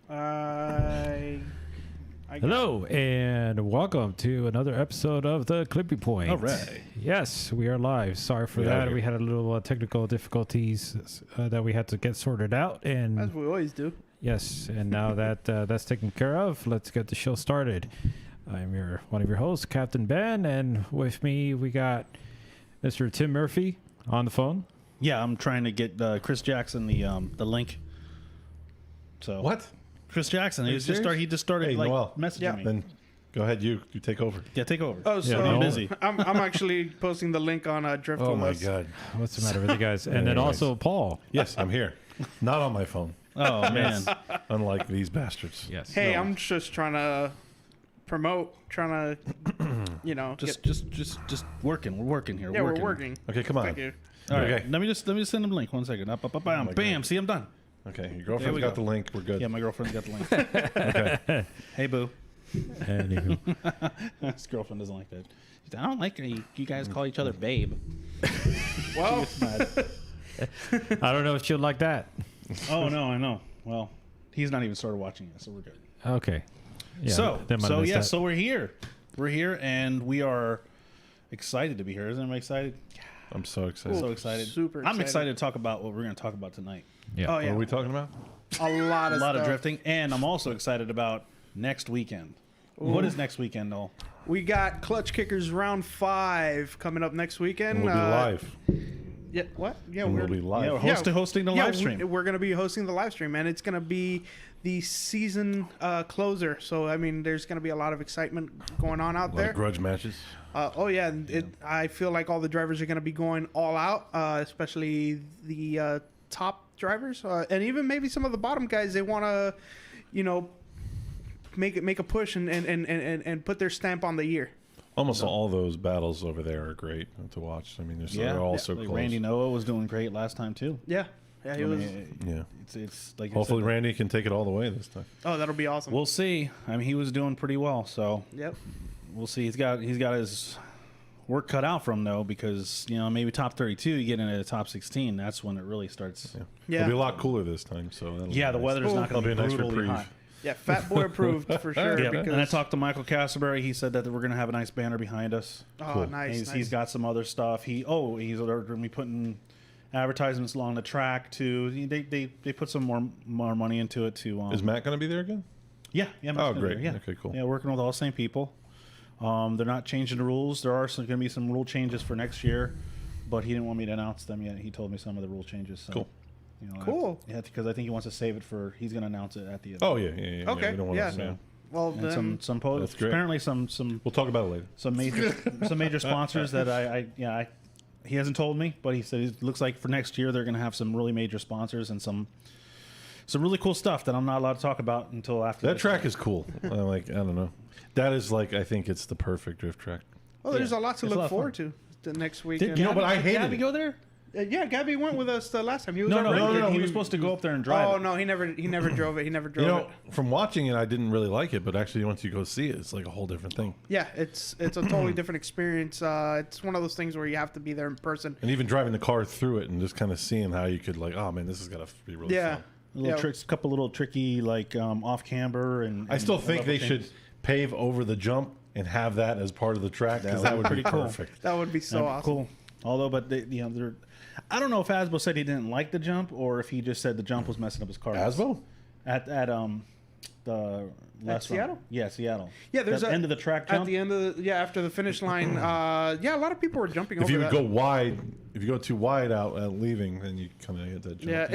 Hello and welcome to another episode of the Clippy Point. All right. Yes, we are live. Sorry for that. We had a little technical difficulties that we had to get sorted out, and as we always do. Yes, and now that that's taken care of, let's get the show started. I'm one of your hosts, Captain Ben, and with me we got Mr. Tim Murphy on the phone. Yeah, I'm trying to get Chris Jackson the link. So what? Chris Jackson, he just started messaging me. Then go ahead, you take over. Yeah, take over. Oh, so I'm busy. I'm actually posting the link on Drift. Oh my God, what's the matter with you guys? And then also Paul. Yes, I'm here. Not on my phone. Oh man, unlike these bastards. Yes. Hey, no. I'm just trying to promote, just working. We're working here. Yeah, we're working. Okay, come on. Thank you. All right, let me just send him a link. 1 second. Bam. God. See, I'm done. Okay, your girlfriend's got the link. We're good. Yeah, my girlfriend's got the link. Okay. Hey, boo. Anywho. His girlfriend doesn't like that. She's like, I don't like you guys call each other babe. Well, I don't know if she'll like that. Oh no, I know. Well, he's not even started watching yet, so we're good. Okay. Yeah, So we're here. We're here, and we are excited to be here. Isn't everybody excited? I'm so excited. So excited. Super excited. I'm excited to talk about what we're going to talk about tonight. Yeah. Oh, yeah. What are we talking about? A lot of drifting, and I'm also excited about next weekend. Ooh. What is next weekend, Noel? We got Klutch Kickers round 5 coming up next weekend. And we'll be live. Yeah, what? Yeah, we'll be live. Yeah, we're hosting the live stream. We're going to be hosting the live stream, and it's going to be the season closer. So, I mean, there's going to be a lot of excitement going on out there. Grudge matches. I feel like all the drivers are going to be going all out, especially the top drivers, and even maybe some of the bottom guys. They want to, make a push and put their stamp on the year. Almost all those battles over there are great to watch. I mean, they're all so close. Randy Noah was doing great last time too. Yeah, he was. Yeah, it's like hopefully Randy can take it all the way this time. Oh, that'll be awesome. We'll see. I mean, he was doing pretty well, so yep. We'll see. He's got his work cut out for him though, because maybe top 32, you get into the top 16. That's when it really starts. Yeah. It'll be a lot cooler this time. So the weather's not going to be a nice brutally reprieve. hot. Yeah, Fat Boy approved for sure. Yeah, and I talked to Michael Castleberry. He said that we're going to have a nice banner behind us. Oh, cool. Nice. He's got some other stuff. He's going to be putting advertisements along the track too. They put some more money into it too. Is Matt going to be there again? Yeah. Oh, great. Yeah. Okay, cool. Yeah, working with all the same people. They're not changing the rules. There are going to be some rule changes for next year, but he didn't want me to announce them yet. He told me some of the rule changes. So. Cool. Cool. Because I think he wants to save it for. He's going to announce it at the end. Oh yeah. Okay. We don't want to, Well, and some that's great. Apparently some. We'll talk about it later. Some major sponsors that he hasn't told me, but he said it looks like for next year they're going to have some really major sponsors and some really cool stuff that I'm not allowed to talk about until after. That track is cool. I don't know. That is I think it's the perfect drift track. Well, there's a lot to look forward to the next weekend. But I hated Gabby go there. Yeah, Gabby went with us the last time. He was No. He was supposed to go up there and drive. Oh no, he never drove it. He never drove it. From watching it, I didn't really like it, but actually, once you go see it, it's like a whole different thing. Yeah, it's a totally different experience. It's one of those things where you have to be there in person. And even driving the car through it and just kind of seeing how you could oh man, this is gonna be really fun. Tricks, a couple little tricky off camber and. I still think they should pave over the jump and have that as part of the track because that would be perfect. That would be so awesome. Cool. Although, but they're. I don't know if Asbo said he didn't like the jump or if he just said the jump was messing up his car. Asbo? At the last Seattle? Yeah, Seattle. Yeah, there's the end of the track jump. At the end of after the finish line. A lot of people were jumping over that. If you go wide, if you go too wide out at leaving, then you kind of hit that jump. Yeah,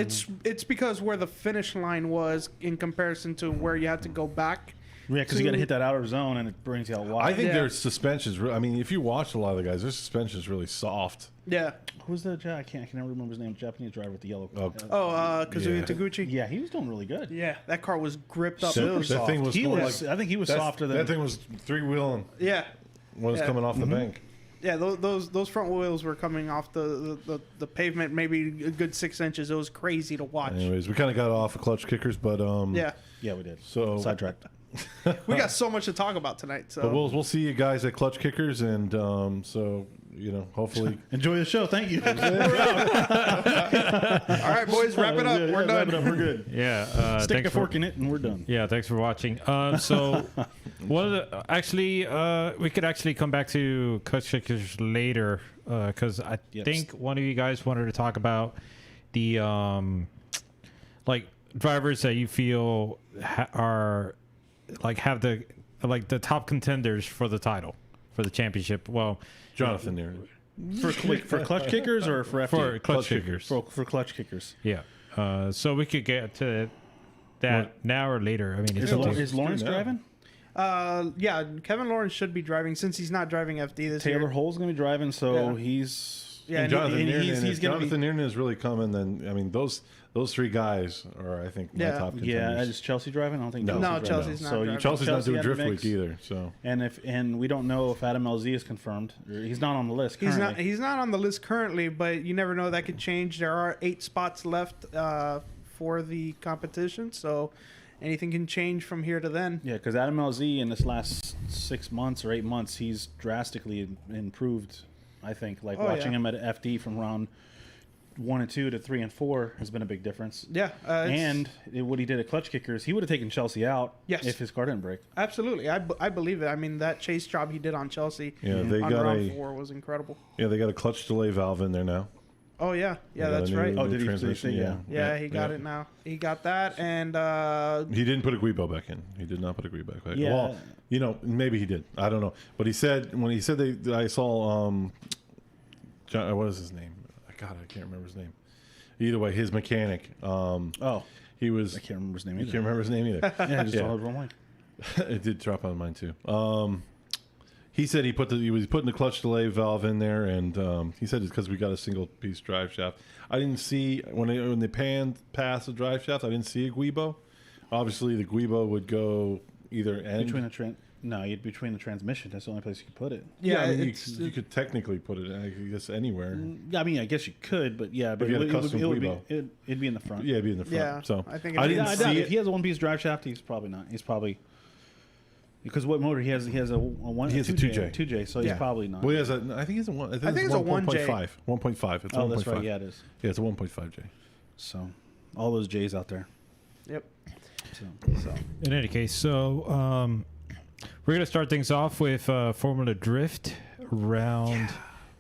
it's because where the finish line was in comparison to where you had to go back. Yeah, because you got to hit that outer zone and it brings you out wide. I think their suspension's. I mean, if you watch a lot of the guys, their suspension's really soft. Yeah. Who's the? I can never remember his name. Japanese driver with the yellow. Kazuya Taguchi. Yeah, he was doing really good. Yeah, that car was gripped up. That thing was. I think he was softer than that thing was 3-wheeling. Yeah. When it's coming off the bank. Yeah, those front wheels were coming off the pavement maybe a good 6 inches. It was crazy to watch. Anyways, we kind of got off of Klutch Kickers, but yeah, we did. So sidetracked. We got so much to talk about tonight. So, but we'll see you guys at Klutch Kickers, and so hopefully. Enjoy the show. Thank you. All right, boys, wrap it up. Yeah, We're wrap done. it up. We're good. Yeah. Stick a thanks fork in it, and we're done. Yeah, thanks for watching. So, one of the we could actually come back to Klutch Kickers later because I think one of you guys wanted to talk about the like drivers that you feel have the top contenders for the title for the championship. Well, Jonathan there. For Klutch Kickers or for FD? for Klutch Kickers. For Klutch Kickers. Yeah. So we could get to that now or later. I mean, it's Is Lawrence driving? Yeah, Kevin Lawrence should be driving since he's not driving FD this year. Taylor Hull's going to be driving, so Yeah. he's... Yeah, And Jonathan and Niernan, he's if gonna be- Jonathan Niernan is really coming, then I mean those three guys are I think my Yeah. top Yeah, contenders. is Chelsea driving? I don't think No. Chelsea's No, driving. Chelsea's not So you driving. put Chelsea's not doing Chelsea in the drift mix. week either. So And we don't know if Adam LZ is confirmed. He's not on the list currently. He's not on the list currently, but you never know, that could change. There are 8 spots left for the competition, so anything can change from here to then. Yeah, because Adam LZ in this last 6 months or 8 months, he's drastically improved. I think watching him at FD from round 1 and 2 to 3 and 4 has been a big difference. Yeah, And what he did at Klutch Kickers, he would have taken Chelsea out if his car didn't break. absolutely, I believe it. I mean, that chase job he did on Chelsea yeah, they on got round 4 was incredible. they got a clutch delay valve in there now. Oh yeah, They got that's a new- right. Oh, new did he- transmission? yeah. Yeah, he got it now. He got that, and He didn't put a Guibo back in. He did not put a Guibo back in. Yeah. Well, maybe he did. I don't know. But he said when he said I saw John, what is his name? God, I can't remember his name. Either way, his mechanic. He was. I can't remember his name You either. can't remember his name either. Yeah, I just Yeah. saw it wrong way. It did drop on mine too. He said he was putting the clutch delay valve in there, and he said it's because we got a single piece drive shaft. I didn't see when they panned past the drive shaft. I didn't see a Guibo. Obviously, the Guibo would go either end. Between the transmission. That's the only place you could put it. Yeah, I mean, it's, you could technically put it, I guess, anywhere. I mean, I guess you could, but yeah, but you had a it would custom be, Guibo. it'd be in the front. Yeah, it'd be in the front. Yeah, So I think I it's- didn't I doubt see if he it. has a one-piece drive shaft, he's probably not. He's probably because what motor he has? He has a one. He has a 2J. 2J, so he's Yeah. probably not. Well, he has a. I think he's a one. I think it's a 1J. 1.5. 1.5. It's Oh, 1.5. that's right. Yeah, it is. Yeah, it's a 1.5J. So all those J's out there. Yep. So In any case, so we're gonna start things off with Formula Drift round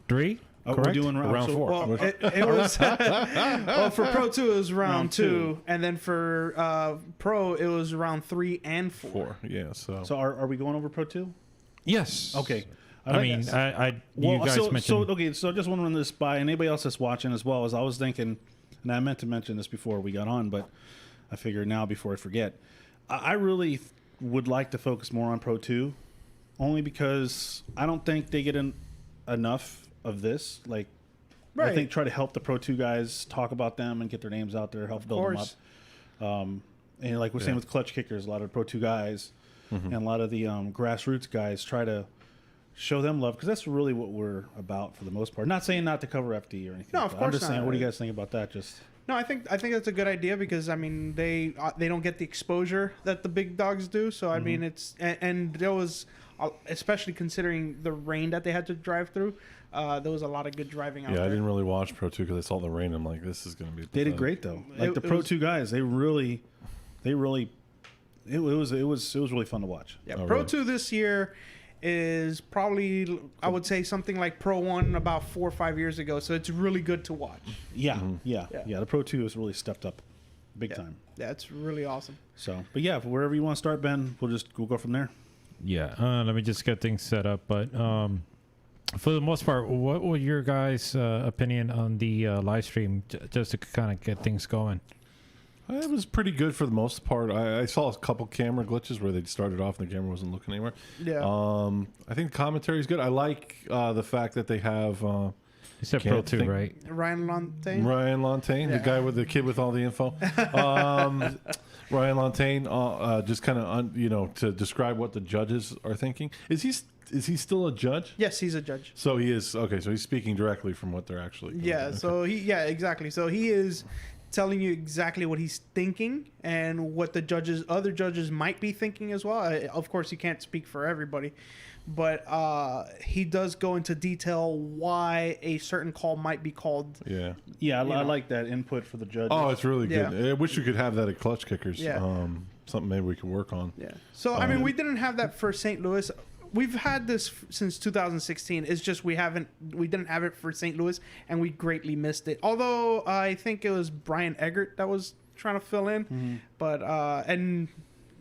3. we're Correct? doing Round so- 4. Well, it was well for Pro 2 it was round Round 2, two. and then for Pro it was round 3 and 4. 4. Yeah. So. So are we going over Pro 2? Yes. Okay. I mean, you guys mentioned. So I just want to run this by anybody else that's watching as well. As I was thinking, and I meant to mention this before we got on, but I figured now before I forget. I really would like to focus more on Pro 2, only because I don't think they get enough of this. Like, I Right. think try to help the Pro 2 guys talk about them and get their names out there, help build them course. up. And like we're saying with Klutch Kickers, a lot of Pro 2 guys and a lot of the grassroots guys try to show them love because that's really what we're about for the most part. Not saying not to cover FD or anything. No, of but I'm course just saying, not. what do you guys think about that? Just No, I think that's a good idea because I mean they don't get the exposure that the big dogs do. So I mean it's and there was especially considering the rain that they had to drive through. There was a lot of good driving out Yeah, there. I didn't really watch Pro 2 because I saw the rain. I'm like, this is going to be. they did pathetic. great though. Like the It Pro was- 2 guys, it was really fun to watch. Yeah, Oh, Pro really? 2 this year is probably I would say something like Pro 1 about 4 or 5 years ago. So it's really good to watch. Yeah, Mm-hmm. yeah. The Pro 2 has really stepped up big time. Yeah, it's really awesome. So, but yeah, wherever you want to start, Ben, we'll go from there. Yeah, let me just get things set up. But for the most part, what was your guys' opinion on the live stream, just to kind of get things going? It was pretty good for the most part. I saw a couple camera glitches where they started off and the camera wasn't looking anywhere. Yeah. I think the commentary is good. I like the fact that they have You said Pro Can't 2, think- right? Ryan Lontaine. Ryan Lontaine, the Yeah. guy with the kid with all the info. Ryan Lontaine, just kind of to describe what the judges are thinking. Is he still a judge? Yes, he's a judge. So he is okay. So he's speaking directly from what they're actually. Yeah, okay. so exactly. So he is telling you exactly what he's thinking and what the other judges might be thinking as well. Of course, he can't speak for everybody, but he does go into detail why a certain call might be called. Yeah. Yeah, I like that input for the judges. Oh, it's really good. Yeah. I wish we could have that at Klutch Kickers. Yeah. Something maybe we can work on. Yeah. So I mean, we didn't have that for St. Louis. We've had this since 2016. It's just we didn't have it for St. Louis, and we greatly missed it. Although I think it was Brian Eggert that was trying to fill in, but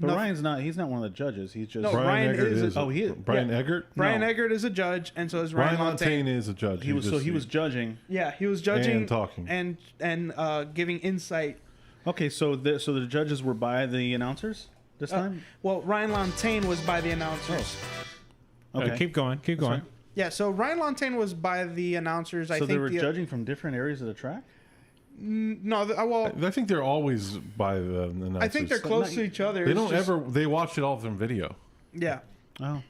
Ryan's not. He's not one of the judges. He's just. No, Brian Ryan Eggert is. Oh, he is. Brian yeah. Eggert? Brian No. Eggert is a judge, and so is Ryan Ryan Lantain. Lantain is a judge. He was judging. Yeah, he was judging And talking. and giving insight. Okay, so the judges were by the announcers this time. Well, Ryan Lantain was by the announcers. Okay, Keep going. Keep going. fine. Yeah, so Ryan Lantain was by the announcers. So I think they were judging from different areas of the track. No, well, I think they're always by the announcers. I think they're close to each other. They It's don't just- ever. They watch it all from video. Yeah, Oh,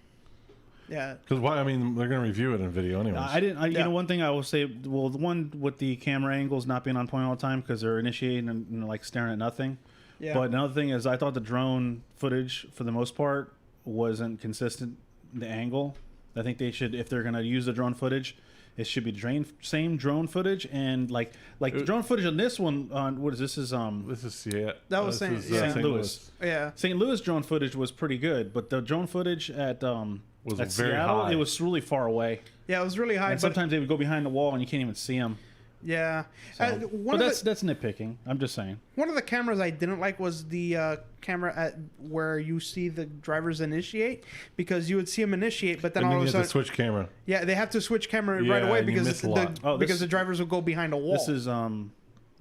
yeah. Because why? I mean, they're going to review it in video anyways. I didn't. You Yeah. know, one thing I will say. Well, the one with the camera angles not being on point all the time because they're initiating and like staring at nothing. Yeah. But another thing is, I thought the drone footage for the most part wasn't consistent. The angle. I think they should, if they're going to use the drone footage, it should be same drone footage and like the drone footage on this one. What is this? Is This is yeah. That was this St. is, St. Louis. Yeah. St. Louis drone footage was pretty good, but the drone footage at Was at very Seattle, high. it was really far away. Yeah, it was really high. And But sometimes they would go behind the wall and you can't even see them. yeah, But that's nitpicking. I'm just saying. one of the cameras I didn't like was the camera at where you see the drivers initiate, because you would see them initiate, but then And all then of you a have sudden, to switch camera. yeah, they have to switch camera right Yeah, away and you because miss a lot. Oh, this- because the drivers will go behind a wall. This is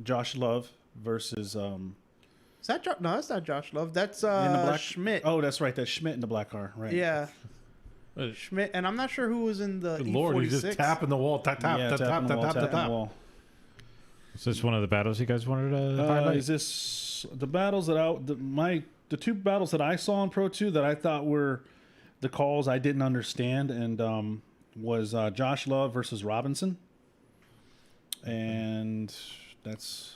Josh Love versus Is that no, that's not Josh Love. That's in the black Schmidt. Oh, that's right. That's Schmidt in the black car. Right. Yeah, Schmidt, and I'm not sure who was in the Good E46. Lord, he's just tapping the wall. Tap, tap, Yeah, tap, tap, tapping the tap, wall, tap, tapping tap, the wall. Is this one of the battles you guys wanted to highlight? Is this the battles that the two battles that I saw in Pro 2 that I thought were the calls I didn't understand, and was Josh Love versus Robinson, and that's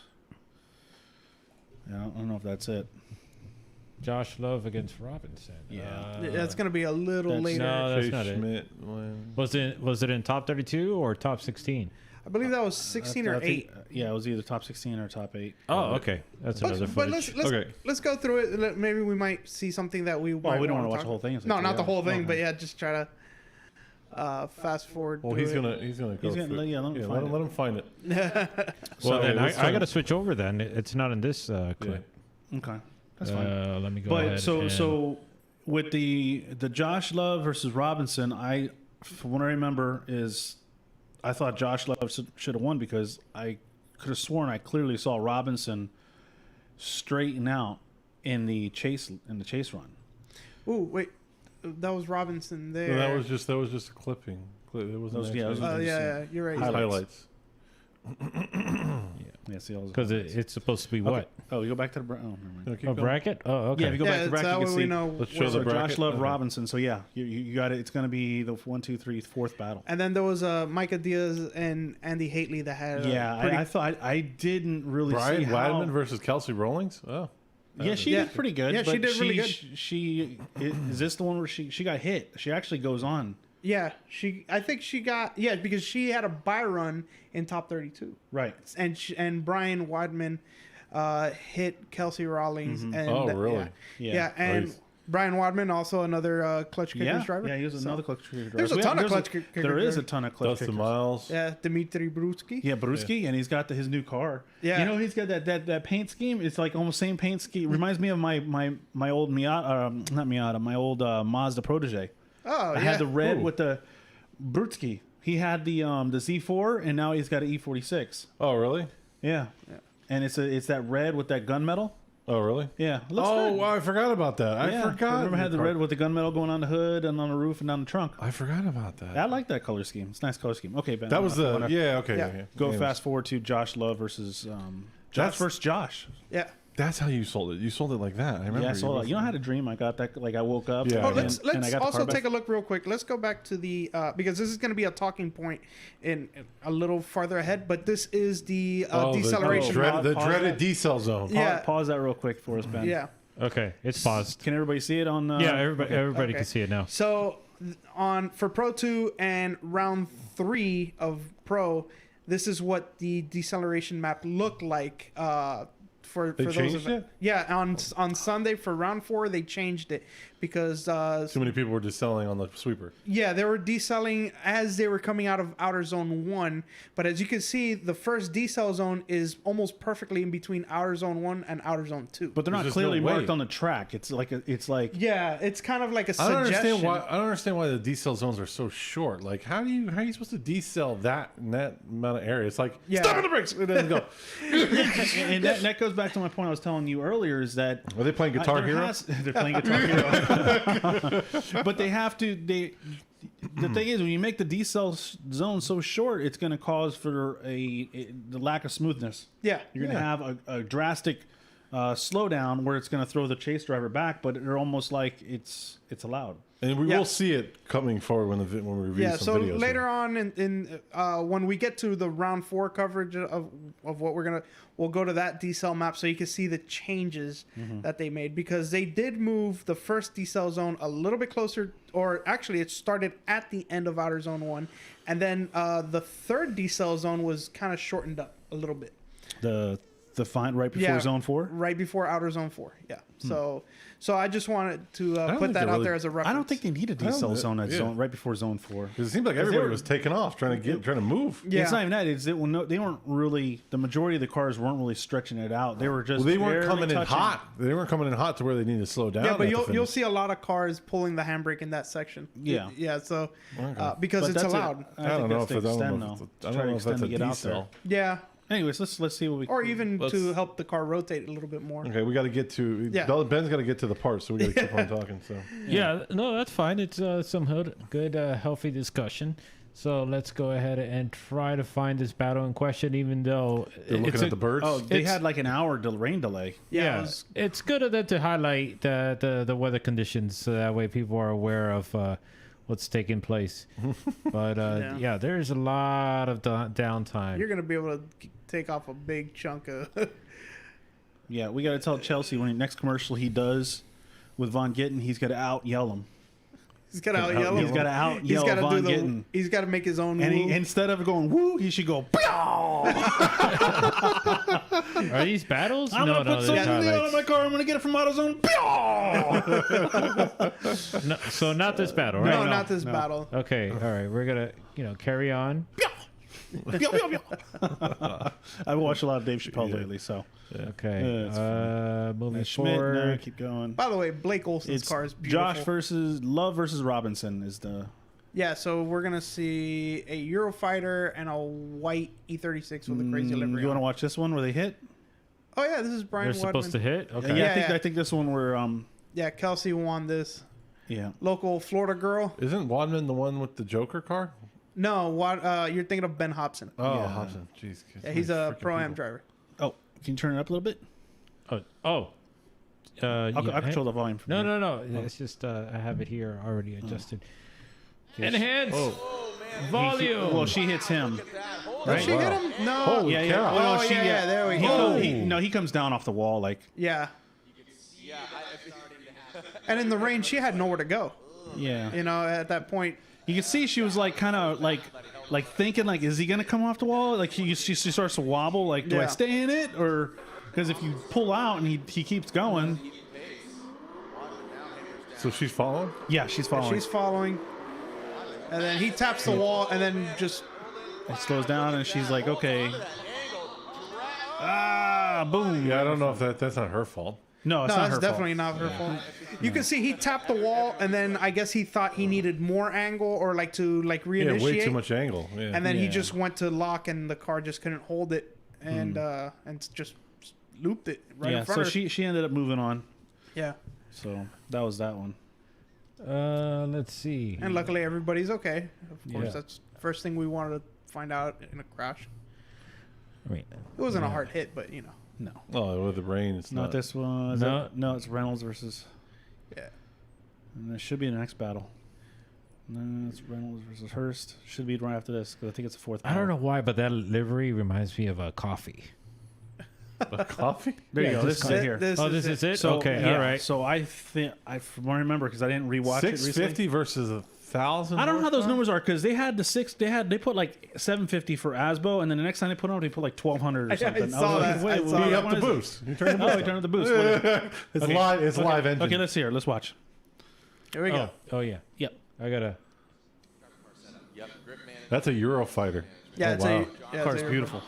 I don't know if that's it. Josh Love against Robinson. Yeah. That's gonna be a little That's- later. No, that's Chase not it. Schmidt win. Was it in top 32 or top 16? I believe that was 16 or I think- 8. Yeah, it was either top 16 or top 8. Oh, okay. That's another But footage. Okay. let's go through it. Maybe we might see something that we. Well, might we don't wanna want to watch talk the whole thing. No, not the whole thing, Okay. but yeah, just try to fast forward. Well, through he's it. gonna go. He's gonna- for it. yeah, let him find it. let him find it. Well, So, then let's I try- got to switch over then. It's not in this clip. Okay, that's fine. Let me go But ahead. so with the Josh Love versus Robinson, from what I remember is I thought Josh Love should have won because I could have sworn I clearly saw Robinson straighten out in the chase run. Ooh, wait, that was Robinson there. No, that was just a clipping. It wasn't Those- yeah, actually- those- yeah, you're right. Highlights. highlights. Yeah, see all those Because highlights. it's supposed to be Okay. what? Oh, you go back to the never mind. No, keep A going. bracket? Oh, okay. Yeah, if you go Yeah, back to it's bracket, that you way can we see. know. Let's show where- the So bracket. Josh Love Okay. Robinson. So yeah, you got it. It's going to be the 1, 2, 3, fourth battle. And then there was Micah Diaz and Andy Haley that had. Yeah, pretty, I thought I didn't really Brian see how. Weidman versus Kelsey Rawlings. Oh, Yeah, she Yeah. did pretty good. Yeah, she but did really good. She is this the one where she got hit? She actually goes on. Yeah, I think she got because she had a bye run in top 32, Right. and Brian Weidman hit Kelsey Rawlings. And Oh, really? Yeah, and Nice. Brian Weidman also another Clutch Kickers Yeah, driver. yeah, he was So- another Clutch Kicker driver. There's a ton of Clutch Kicker There is a drivers. ton of Clutch Dustin Kickers. Miles. Yeah, Dmitry Brutsky. Yeah, Bruschi, and he's got his new car. Yeah. You know, he's got that paint scheme. It's like almost same paint scheme. Reminds me of my old Miata, not Miata, my old Mazda Protege. Oh, I yeah. had the red Ooh. with the Brutsky. He had the Z4, and now he's got an E46. Oh, really? Yeah. And it's that red with that gunmetal. Oh, really? Yeah. It looks Oh, good. wow, I forgot about that. I Yeah. forgot. Remember, I had the red with the gunmetal going on the hood and on the roof and down the trunk. I forgot about that. I like that color scheme. It's a nice color scheme. Okay, Ben. That was wanna yeah. Okay. Yeah. Yeah. Go Anyways. fast forward to Josh Love versus Josh That's- versus Josh. Yeah. That's how you sold it. You sold it like that. I remember. Yeah, I saw that. You know, I had a dream. I got that. Like I woke up. Yeah. Oh, And let's I got the also car back. take a look real quick. Let's go back to the because this is going to be a talking point in a little farther ahead. But this is the deceleration. The dreaded decel zone. Yeah. Pause that real quick for us, Ben. Yeah. Okay, it's paused. Can everybody see it on? Yeah, everybody Okay. can see it now. So for Pro 2 and round 3 of Pro, this is what the deceleration map looked like. For those changed of it? Yeah, on Sunday for round 4 they changed it because Too many people were just selling on the sweeper. yeah, they were decelling as they were coming out of outer zone 1. But as you can see, the first decel zone is almost perfectly in between outer zone 1 and outer zone 2. But they're not There's clearly no way. marked on the track. It's like yeah, it's kind of like a I don't suggestion. understand why the decel zones are so short. Like, how are you supposed to decel that in that amount of area? It's like Yeah. stop on the brakes. It doesn't go. and that goes back to my point I was telling you earlier is that Are they playing Guitar there Hero? they're playing Guitar Hero. But they have to. The thing is, when you make the decel zone so short, it's going to cause for the lack of smoothness. Yeah. You're going to have a drastic slowdown where it's going to throw the chase driver back, but they're almost like it's allowed. And we Yeah. will see it coming forward when we review Yeah, some so videos. later on in when we get to the round 4 coverage of what we'll go to that decel map so you can see the changes that they made, because they did move the first decel zone a little bit closer, or actually it started at the end of outer zone 1, and then the third decel zone was kind of shortened up a little bit. The find right before zone 4. Right before outer zone 4. Yeah. So I just wanted to don't put think that they out really- there as a reference. I don't think they need a decel zone at zone right before zone 4. Because it seemed like everybody was taking off, trying to move. Yeah. It's not even that. It's that they weren't really. The majority of the cars weren't really stretching it out. They were just. Well, they weren't barely coming in touching. hot. They weren't coming in hot to where they need to slow down. Yeah, but at the you'll finish. see a lot of cars pulling the handbrake in that section. Yeah. Yeah. So because But it's that's allowed. I don't know if that's it's- the I don't extend, know if though. it's- I don't Try to know if that's extend a to get out there. decel. Yeah. Anyways, let's see what we. Or even Let's- to help the car rotate a little bit more. Okay, we got to get to. Yeah. Ben's got to get to the part, so we got to keep on talking. So Yeah, no, that's fine. It's some good, healthy discussion. So let's go ahead and try to find this battle in question, even though they're looking it's at the birds. Oh, they It's- had like an hour rain delay. Yeah. It was, it's good of them to highlight the weather conditions so that way people are aware of what's taking place. But yeah, there's a lot of downtime. you're gonna be able to take off a big chunk of. Yeah, we got to tell Chelsea when the next commercial he does with Von Gittin, he's got to out yell him. He's got to out yell him. He's got to out He's yell got to do Von the. Gittin. He's got to make his own. And woo. instead of going woo, he should go. Are these battles? I'm no, gonna no, put they're something on highlights. my car. I'm gonna get it from AutoZone. No, so not this battle, right? no, not this battle. Okay, all right. We're gonna carry on. I've watched a lot of Dave Chappelle lately, so Okay, it's moving Schmidt. forward. No, keep going. By the way, Blake Olson's It's car is beautiful. Josh versus Love versus Robinson is the. Yeah, so we're gonna see a Eurofighter and a white E36 with a crazy livery. You want to on. watch this one where they hit? Oh yeah, this is Brian. They're supposed to Wedman. hit. Okay. Yeah, Yeah. I think this one where Yeah, Kelsey won this. yeah. Local Florida girl. Isn't Wadman the one with the Joker car? No, what? You're thinking of Ben Hobson. Oh, Yeah. Hobson. Jeez. Yeah, he's a freaking pro-am people. driver. Oh, can you turn it up a little bit? Oh. I'll control the volume. From No, here. no. It's just I have it here already adjusted. Enhance volume. Well, she hits him. Did she hit him? No. Holy Yeah, yeah. cow. Well, Oh, she, yeah, there we he go. come- he comes down off the wall like. Yeah. And in the rain, she had nowhere to go. Yeah. You know, at that point. You can see she was like kind of like thinking like, is he gonna come off the wall? Like she starts to wobble. Like, do I Yeah. stay in it or because if you pull out and he keeps going, So she's following? yeah, she's following. She's following. And then he taps the wall and then just. It slows down and she's like, okay. Ah, boom. Yeah, I don't know if that's not her fault. No, it's No, not that's her definitely not her fault. You can see he tapped the wall and then I guess he thought he needed more angle or like to like Yeah, reinitiate. way too much angle. Yeah. And then he Yeah. just went to lock and the car just couldn't hold it and just looped it right Yeah, in front so of her. she ended up moving on. Yeah. So that was that one. Let's see. And luckily everybody's okay. Of course, Yeah. that's the first thing we wanted to find out in a crash. I mean, It wasn't a hard hit, but you know. No. Oh, with the rain, it's Not not. this one. No. No, it's Reynolds versus. Yeah. And there should be the next battle. No, it's Reynolds versus Hurst. Should be right after this because I think it's the fourth. I don't know why, but that livery reminds me of a coffee. A coffee? There you Yeah, go. This is it here. Oh, this is it? So, Okay, yeah, all right. So I think I remember because I didn't rewatch it recently. 650 versus 1,000. I don't know how those numbers are because they had the six. They put like 750 for Asbo, and then the next time they put on, they put like 1,200 or something. saw was like, that. wait, I saw wait, You that. what up the is it? boost. You turn the Oh, boost. we turned the boost. What is it? It's Okay. live. It's live engine. Okay, let's hear. Let's watch. Here we go. Oh yeah. Yep. I gotta. That's a Eurofighter. Yeah, Oh, it's wow. a yeah, Car's it's a- beautiful.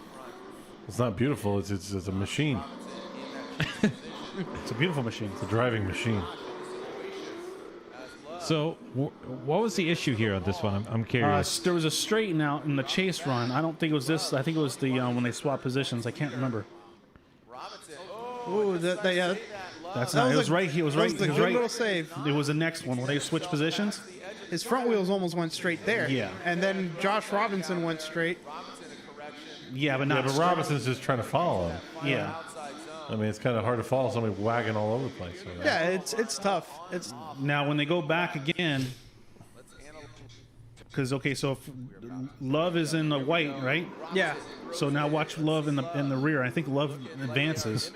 It's not beautiful. It's a machine. It's a beautiful machine. It's a driving machine. So, what was the issue here on this one? I'm curious. There was a straighten out in the chase run. I don't think it was this. I think it was the when they swapped positions. I can't remember. Ooh, yeah. That's That not. It was was a- right here. It was that right. was a It was good right. little save. It was the next one when they switched positions. His front wheels almost went straight there. Yeah. And then Josh Robinson went straight. Yeah, but Yeah, not. but Robinson's just trying to follow him. Yeah. I mean, it's kind of hard to follow somebody wagging all over the place. So, Yeah, it's tough. It's Now when they go back again, because so if Love is in the white, right? yeah. So now watch Love in the rear. I think Love advances.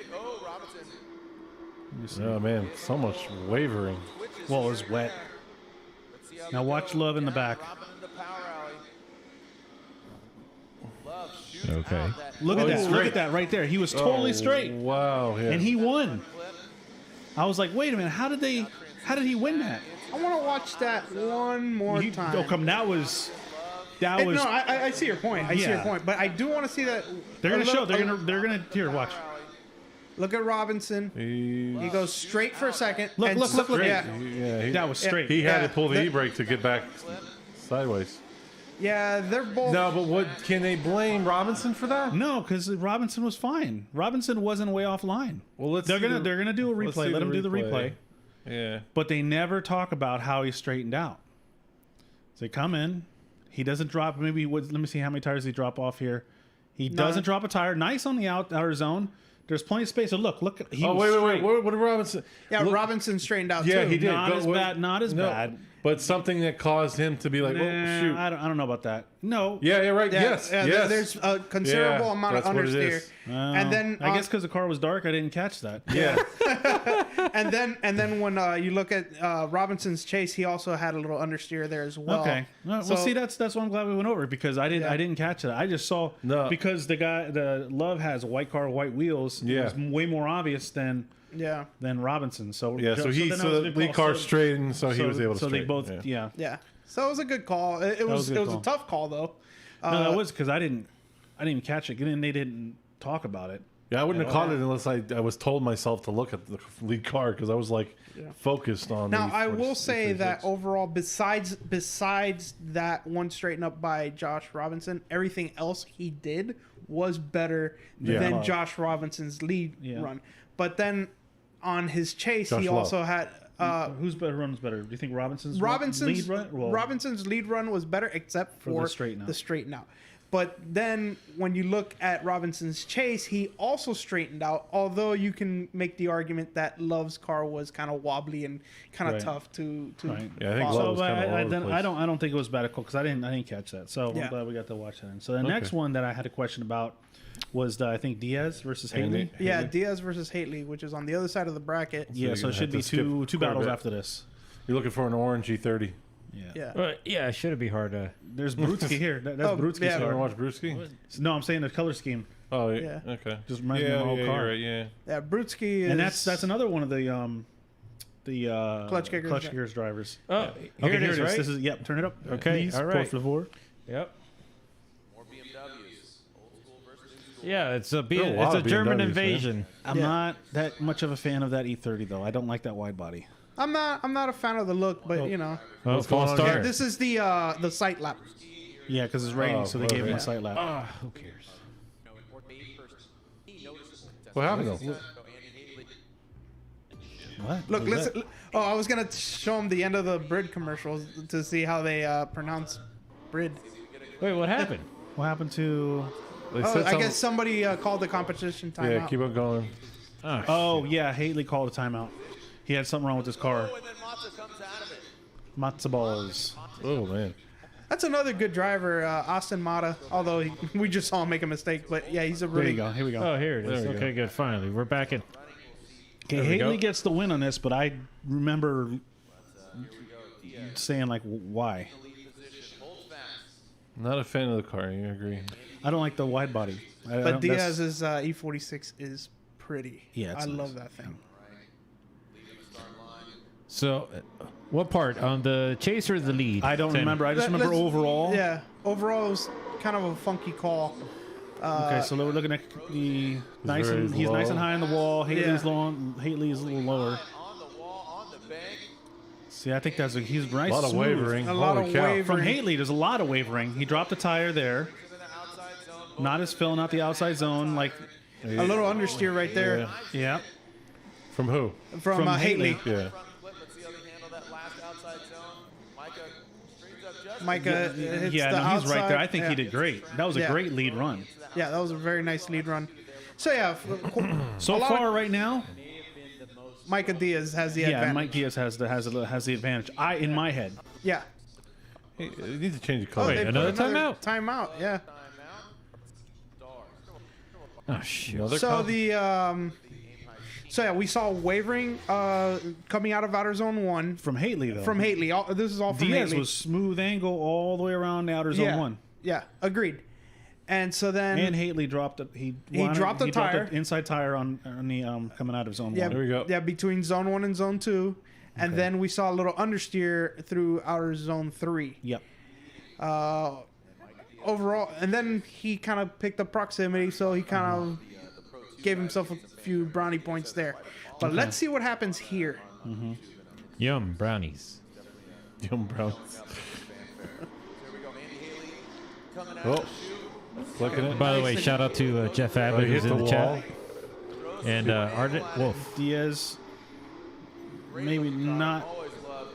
Oh man, so much wavering. Well, it was wet. Now watch Love in the back. Okay. Look at Oh, that! he's Look straight. at that right there. He was totally Oh, straight, Wow. Yeah. and he won. I was like, wait a minute, how did he win that? I want to watch that one more time. Oh, come, that was. No, I see your point. I see your Yeah. point, but I do want to see that. They're gonna a show. little- They're gonna here. Watch. Look at Robinson. He goes straight for a second. Look, and look, look, look. Yeah, That was straight. He had Yeah, to pull the that- e-brake to get back sideways. yeah, they're both. No, but what can they blame Robinson for that? No, because Robinson was fine. Robinson wasn't way off line. Well, let's They're see gonna do a let's replay. see Let them do the replay. Yeah. But they never talk about how he straightened out. So they come in. He doesn't drop. Maybe let me see how many tires he drop off here. He doesn't drop a tire. Nice on the outer zone. There's plenty of space. So look. He Oh was wait. straight. What did Robinson? Yeah, Look- Robinson straightened out Yeah, too. he did. Not as bad. Not as No, bad. But something that caused him to be like, Nah, oh shoot. I don't know about that. No. Yeah, right. Yeah, Yes, yeah, yes. There's a considerable Yeah, amount of that's what it understeer, is. and then I guess because the car was dark, I didn't catch that. Yeah. and then when you look at Robinson's chase, he also had a little understeer there as well. Okay. Well, So- see, that's why I'm glad we went over it because I didn't catch that. I just saw because the Love has a white car, white wheels. Yeah. It was way more obvious than Yeah, Robinson. So Yeah. So then that was a the good lead call. car straightened, so he was able to. So they straighten, both, yeah. yeah. yeah. So it was a good call. It was was a good a call. tough call though. No, that was because I didn't even catch it. And they didn't talk about it. Yeah, I wouldn't have caught it unless I was told myself to look at the lead car because I was like focused on. Now the I will 46. say that overall, besides that one straighten up by Josh Robinson, everything else he did was better Yeah. than Josh Robinson's lead run. But then on his chase, Josh he Love. also had Whose better runs better? Do you think Robinson's Robinson's lead run? Well, Robinson's lead run was better except for the straighten out. the straighten out. But then when you look at Robinson's chase, he also straightened out. Although you can make the argument that Love's car was kind of wobbly and kind of Right. tough to Right. Yeah, I think follow. Love was but kinda all over the then place. I don't think it was bad because I didn't catch that. So Yeah. I'm glad we got to watch that. And so the next one that I had a question about was I think Diaz versus Haley. Yeah, Diaz versus Haley, which is on the other side of the bracket. Yeah, you're so gonna it should have be to skip two quite a battles bit. after this. You're looking for an orange G30. Yeah. Yeah, should it be hard to? There's Brutsky here. That's Oh, Brutsky's yeah. You car. want to watch Brewski? No, I'm saying the color scheme. Oh Yeah. yeah. Okay. Just reminds me of my old car. You're right, yeah. Yeah, Brutsky is. And that's another one of the Clutch Kickers. Kickers drivers. Oh, Okay, here it is, right? This is turn it up. Okay, Please, all right. por favor. Yep. Yeah, it's a There are a lot of German BMWs, man. invasion. I'm Yeah. not that much of a fan of that E30 though. I don't like that wide body. I'm not a fan of the look, but you know. Oh, What's going false on start. here? This is the sight lap. Yeah, because it's raining, Oh, so they gave him okay. a sight lap. Ah, who cares? What happened though? What? Look, What was listen. Oh, I was gonna show them the end of the Brid commercials to see how they pronounce Brid. Wait, what happened? What happened to? They Oh, said I something- guess somebody called the competition timeout. Yeah, keep on going. Oh yeah, Haley called a timeout. He had something wrong with his car. And then Matza comes out of it. Matzo balls. Oh man. That's another good driver, Austin Mata. Although we just saw him make a mistake, but yeah, he's a There really you go. Here we go. Oh, here it is. There we Okay, good. Finally, we're back in. Okay, There we Haley go. gets the win on this, but I remember saying like, why? Not a fan of the car. You agree? I don't like the wide body. But Diaz's E46 is pretty. Yeah, it's I nice. love that thing. So, what part on the chase or the lead? I don't Tim? remember. I just remember Let's- overall. Yeah, overall it was kind of a funky call. Okay, so we're looking at the nice very and he's nice low. and high on the wall. Haley's Yeah. low. Haley's a little lower. On the wall, on the bank. See, I think that's he's nice. A lot of smooth. wavering. A lot Holy of cow. wavering. From Haley. There's a lot of wavering. He dropped a tire there. To the outside zone. Not as filling out the outside zone. Like, A little understeer right there yeah. From who? from, From Haley. Haley. Yeah. Front flip. Let's see how they handle that last outside zone. Micah straights up just. Micah hits Yeah, the no, he's right there. I outside. think Yeah. he did great. That was a Yeah. great lead run. Yeah, that was a very nice lead run. So yeah, So a lot far of- right now, Micah Diaz has the yeah, advantage. Mike Diaz has the advantage. In my head. Yeah. Hey, you need to change the Oh, color. they Wait, put another timeout? Timeout, yeah. Oh shit. Another So color? so yeah, we saw wavering coming out of outer zone 1 From Haley though. from Haley. This is all from Diaz Haley. was smooth angle all the way around the outer zone yeah. 1. Yeah, agreed. And so then And Haley dropped it. He dropped a tire. the inside tire on the coming out of zone yeah, 1. There we go. Yeah, between zone 1 and zone 2. And then we saw a little understeer through outer zone 3. Yep. Overall, and then he kind of picked up proximity, so he kind of gave himself a few brownie points there. But let's see what happens here. Yum brownies. Yum Browns. Coming out. Oh, flicking it. By the way, shout out to Jeff Oh, Abbott he who's hit in the the wall. chat, and Ardent Wolf. Diaz maybe not.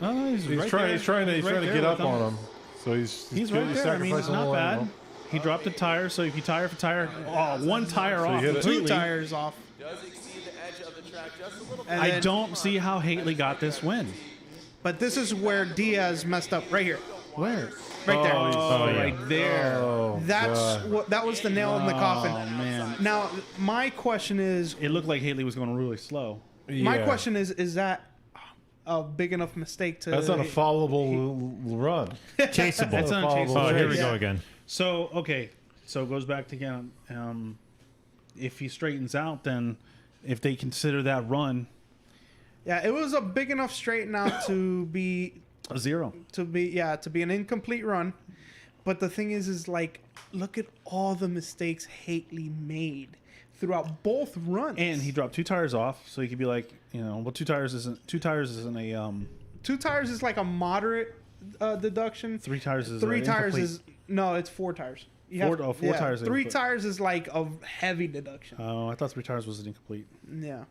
Oh, he's He's right trying. there. He's trying to right get there up with on him. So he's He's good. right there. I mean, sacrificing not a little bad. angle. He dropped a tire, so if you tire for tire, one tire off he hit it. completely. 2 tires off. Does exceed the edge of the track just a little bit. And I then- don't see how Haley got this win. But this is where Diaz messed up right here. Where? Right there. Oh, yeah. right there. Oh, That's God. what that was the nail in the coffin. Oh man, Now, my question is it looked like Haley was going really slow. my Yeah. question is that a big enough mistake to That's not a followable run. Chaseable. That's a unchaseable. follow- Oh, here we Yeah. go again. So okay, so it goes back to again. If he straightens out, then if they consider that run Yeah, it was a big enough straighten out to be a 0. to be an incomplete run. But the thing is like look at all the mistakes Haley made throughout both runs. And he dropped 2 tires off, so he could be like, well, 2 tires isn't a 2 tires is like a moderate deduction. 3 tires is 3 tires incomplete. is no, it's 4 tires. You Four tires is 3 incomplete. tires is like a heavy deduction. Oh, I thought 3 tires was incomplete. Yeah.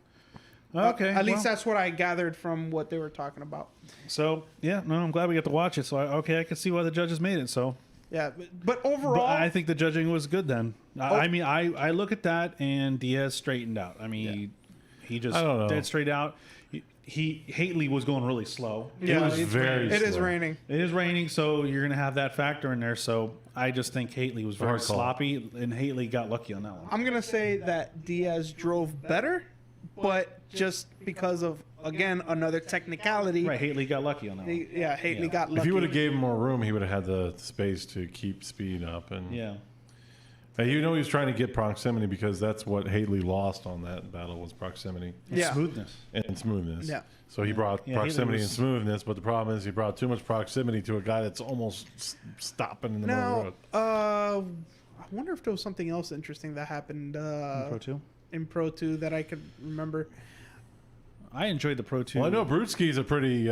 Okay, At least well, that's what I gathered from what they were talking about. so yeah. No, I'm glad we got to watch it. So I can see why the judges made it. So, Yeah, but overall, but I think the judging was good then. I mean, I look at that and Diaz straightened out. I mean, he just I don't know. dead straight out. Haley was going really slow. yeah, was very it is slow. raining. It is raining, so you're going to have that factor in there. So I just think Haley was very Hard call. sloppy, and Haley got lucky on that one. I'm gonna say that Diaz drove better, but just because of again another technicality. Right, Haley got lucky on that one. Yeah, Haley Yeah. got lucky. If you would have gave him more room, he would have had the space to keep speed up. And Yeah. he was trying to get proximity because that's what Haley lost on that battle was proximity And Yeah. smoothness. and smoothness. Yeah. So he brought Yeah, Haley proximity and was- smoothness, but the problem is he brought too much proximity to a guy that's almost stopping in the middle of the now, road. I wonder if there was something else interesting that happened Pro 2. in Pro 2 that I could remember. I enjoyed the Pro 2. Well, I know Brutski's a pretty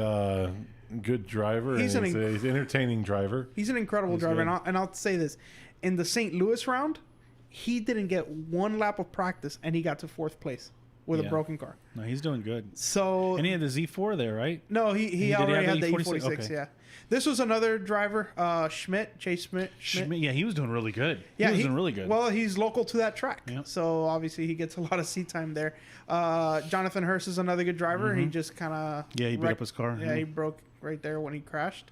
good driver. He's and an he's an entertaining driver. He's an incredible driver, good. and I'll say this: in the St. Louis round, he didn't get one lap of practice, and he got to 4th place. with a broken car. No, he's doing good. So And he had the Z4 there, right? no, he already had the E46? E46. Okay. Yeah, this was another driver, Chase Schmidt. Yeah, he was doing really good. Yeah, he was doing really good. Well, he's local to that track, Yep. so obviously he gets a lot of seat time there. Jonathan Hurst is another good driver. He just kind of he beat up his car. Yeah, he broke right there when he crashed.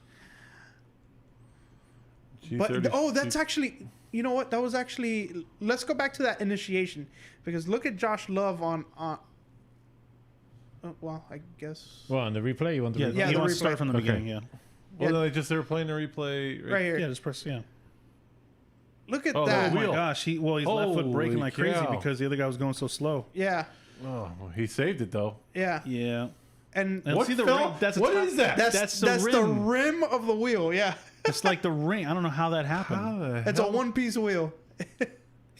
G30. But that's actually, you know what? That was actually. Let's go back to that initiation because look at Josh Love on. Well, I guess. Well, on the replay, you want the Yeah, replay? Yeah, he the wants to start replay. from the Okay. beginning. Yeah. Well, they were playing the replay. Right here. Yeah, just press. Yeah. Look at Oh, that. Oh my Wheel. gosh, he's left foot braking Holy like crazy cow. because the other guy was going so slow. Yeah, Oh, well, he saved it though. yeah, Yeah. and And What see the fell- ring? That's what is that? that's that's the the rim. rim of the wheel. Yeah, It's like the ring. I don't know how that happened. How the it's a hell? one-piece wheel.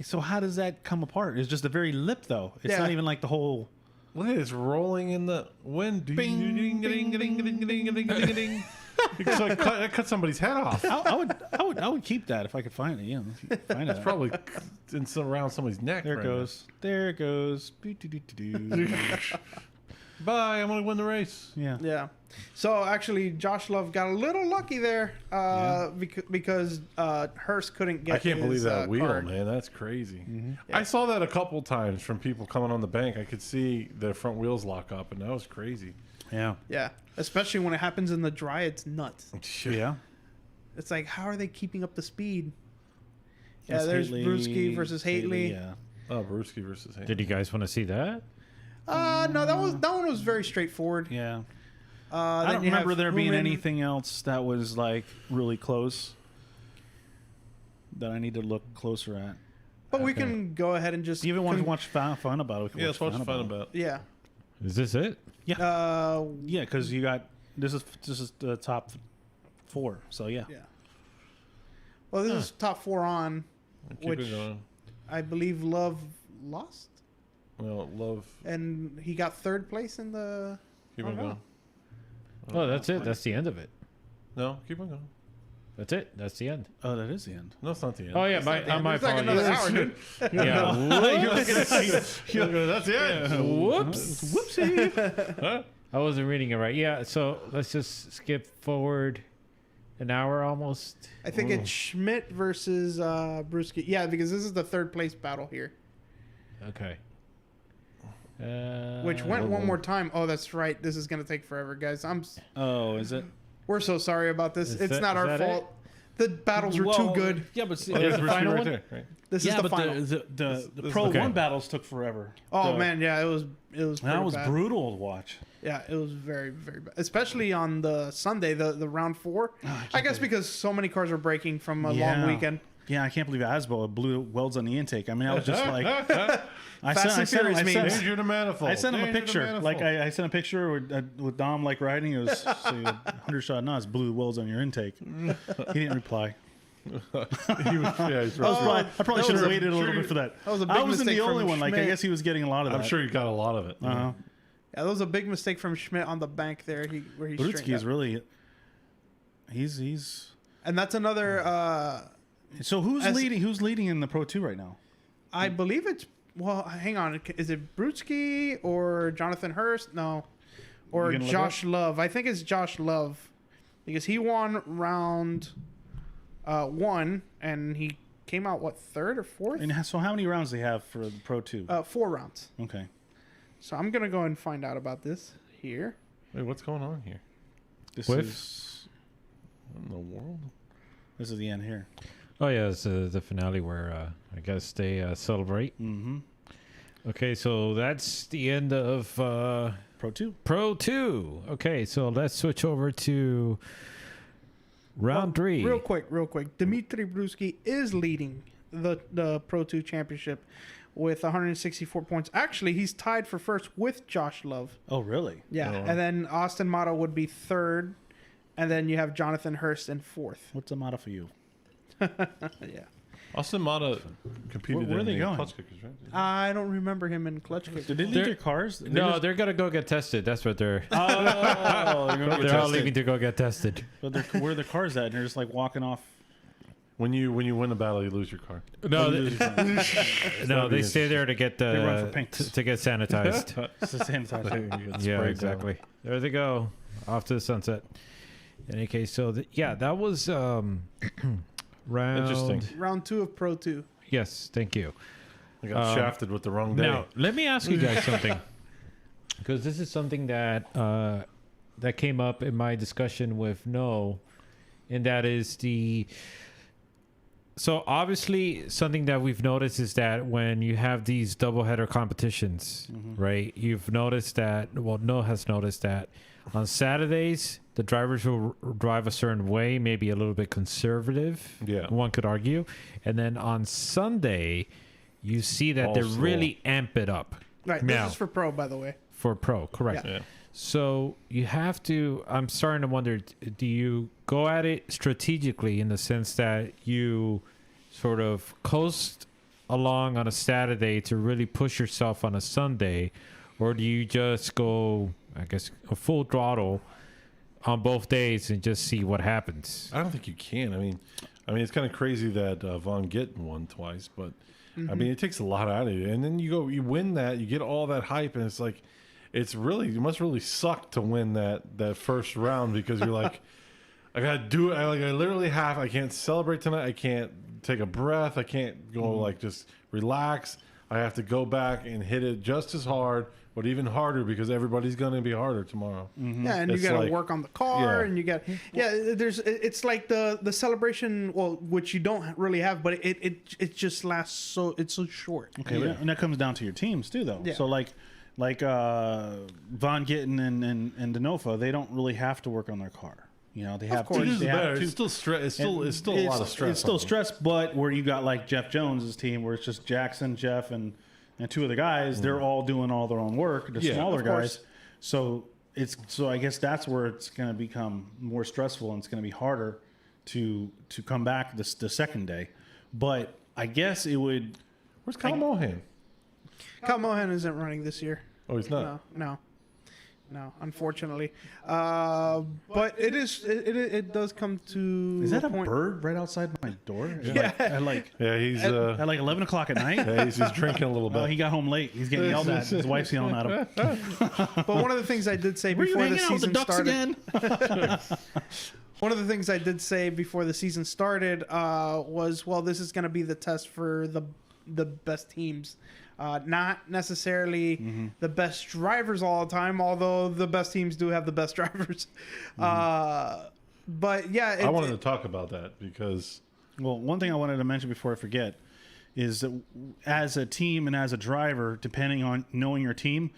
So how does that come apart? It's just the very lip, though. It's Yeah. not even like the whole. Look at it, it's rolling in the wind. Bing, Ding, ding, ding, ding, ding, ding, ding, ding, ding. So it cut somebody's head off. I would keep that if I could find it. Yeah, find it. Probably around somebody's neck. There it right goes. There it goes. Boo-doo-doo-doo-doo. now. Bye. I'm gonna win the race. Yeah. Yeah. So actually, Josh Love got a little lucky there because Hurst couldn't get. I can't believe his, that wheel, card. man. That's crazy. Yeah. I saw that a couple times from people coming on the bank. I could see the front wheels lock up, and that was crazy. Yeah. Yeah, especially when it happens in the dry, it's nuts. Yeah. It's like, how are they keeping up the speed? Yeah, That's there's Haley- Brewski versus Haley. Yeah. Oh, Brewski versus Hank. Did you guys want to see that? No, that one was very straightforward. Yeah. Then I don't you have remember there being Hooman. anything else that was like really close that I need to look closer at. But we can go ahead and just. If you even want to watch fun about it, we can Yeah, let's watch fun fun about it. about. Yeah. Is this it? Yeah, because you got this is the top 4. So yeah. Yeah. Well, this is top 4 on, Keep which it going. I believe Love lost, Well, love. and he got 3rd place in the. Keep on going. Oh, that's it. That's the end of it. No, keep on going. That's it. That's the end. Oh, that is the end. No, it's not the end. Oh yeah, my It's like another apologies. hour, dude. Yeah. That's the end. Whoops. Whoopsie. I wasn't reading it right. Yeah. So let's just skip forward an hour almost. I think it's Schmidt versus Brewski. Yeah, because this is the 3rd place battle here, Okay. which went one more time. Oh, that's right. This is gonna take forever, guys. Oh, is it? We're so sorry about this. Is It's that- not is our that fault. The battles were too good. Yeah, but see, Oh, there's the final right one? there. Right. This yeah, is the but final. the Pro okay. 1 battles took forever. Oh The- man, yeah, it was that pretty was bad. brutal to watch. Yeah, it was very bad, especially on the Sunday, the round 4. I guess because so many cars were breaking from a long weekend. Yeah, I can't believe Asbo blew welds on the intake. I mean, I was just like, I Fast and Furious memes. Danger to manifold. I sent him a Danger to picture. manifold. Like I sent a picture with Dom like riding. It was say, 100 shot knots, blew welds on your intake. He didn't reply. He was, yeah, he's I probably should have waited a little sure bit for that. That was a big I wasn't mistake the only from one. Like I Schmidt. guess he was getting a lot of that. I'm sure you got a lot of it. Uh-huh. Yeah, that was a big mistake from Schmidt on the bank there. Where he Brudski straightened is up. really. He's. And that's another. So who's As- leading? Who's leading in the Pro 2 right now? I believe it's. Well, hang on. Is it Brewski or Jonathan Hurst? No. Or You gonna look Josh Love. I think it's Josh Love. Because he won round 1 and he came out, what, 3rd or 4th? And so how many rounds they have for the Pro 2? 4 rounds. Okay. So I'm going to go and find out about this here. Wait, what's going on here? This Whiff? is What in the world? this is the end here. Oh yeah, it's the finale where I guess they celebrate. Mm-hmm. Okay, so that's the end of Pro 2. Pro 2. Okay, so let's switch over to round 3. Real quick. Dmitry Brewski is leading the Pro 2 championship with 164 points. Actually, he's tied for first with Josh Love. Oh, really? Yeah. Oh. And then Austin Motto would be 3rd. And then you have Jonathan Hurst in 4th. What's the motto for you? Yeah. Austin Mata competed Where are in they the going? Klutch Kickers, right? I don't remember him in Klutch Kickers. Did they leave They're- their cars? No, they're gonna go get tested. That's what they're. Oh, They're all leaving to go get tested. But where are the cars at? And they're just like walking off. When you win a battle, you lose your car. No, no, they stay there to get They run for the pinks. to get sanitized. It's the same time. Yeah, exactly. There they go, off to the sunset. In any case, so that was round. Interesting. Round 2 of Pro 2. Yes, thank you. I got shafted with the wrong day. Now, let me ask you guys something, because this is something that that came up in my discussion with No, and that is so obviously something that we've noticed is that when you have these doubleheader competitions, right? You've noticed that, well, No has noticed that on Saturdays the drivers will drive a certain way, maybe a little bit conservative. Yeah. One could argue, and then on Sunday you see that All they slow. really amp it up. Right. Now, This is for Pro, by the way. for Pro, correct. Yeah. Yeah. So you have to, I'm starting to wonder, do you go at it strategically in the sense that you sort of coast along on a Saturday to really push yourself on a Sunday, or do you just go, I guess, a full throttle on both days and just see what happens? I don't think you can. I mean, it's kind of crazy that Von Gittin won twice, but I mean, it takes a lot out of you. And then you win that, you get all that hype, and it's like, it must really suck to win that first round, because you're like, I gotta do it. I literally I can't celebrate tonight. I can't take a breath. I can't go just relax. I have to go back and hit it just as hard, but even harder, because everybody's gonna be harder tomorrow. Yeah, and It's you got to like- work on the car, yeah. and you got it's like the celebration, well, which you don't really have, but it just lasts so short. Okay, and that comes down to your teams too, though. Yeah. So like Von Gittin and Denofa, they don't really have to work on their car. You know, they have course. It is they have better. two- It's still stress. It's still a lot of stress. It's still on them. stress, but where you got like Jeff Jones's team, where it's just Jackson, Jeff, and two of the guys, they're all doing all their own work. The Yeah, smaller of course. guys. So I guess that's where it's going to become more stressful, and it's going to be harder to come back the second day. But I guess it would. Where's Kyle Mohan? Kyle Mohan isn't running this year. Oh, he's not. No, unfortunately. But it does come to Is that a point. bird right outside my door? Yeah. At like Yeah, he's at like 11 o'clock at night. yeah, he's drinking a little Oh, bit. he got home late. He's getting yelled at. His wife's yelling at him. But one of the things I did say before the season started. One of the things I did say before the season started was, well, this is going to be the test for the best teams. Not necessarily the best drivers all the time, although the best teams do have the best drivers. But yeah, I wanted to talk about that because Well, one thing I wanted to mention before I forget is that as a team and as a driver, depending on knowing your team,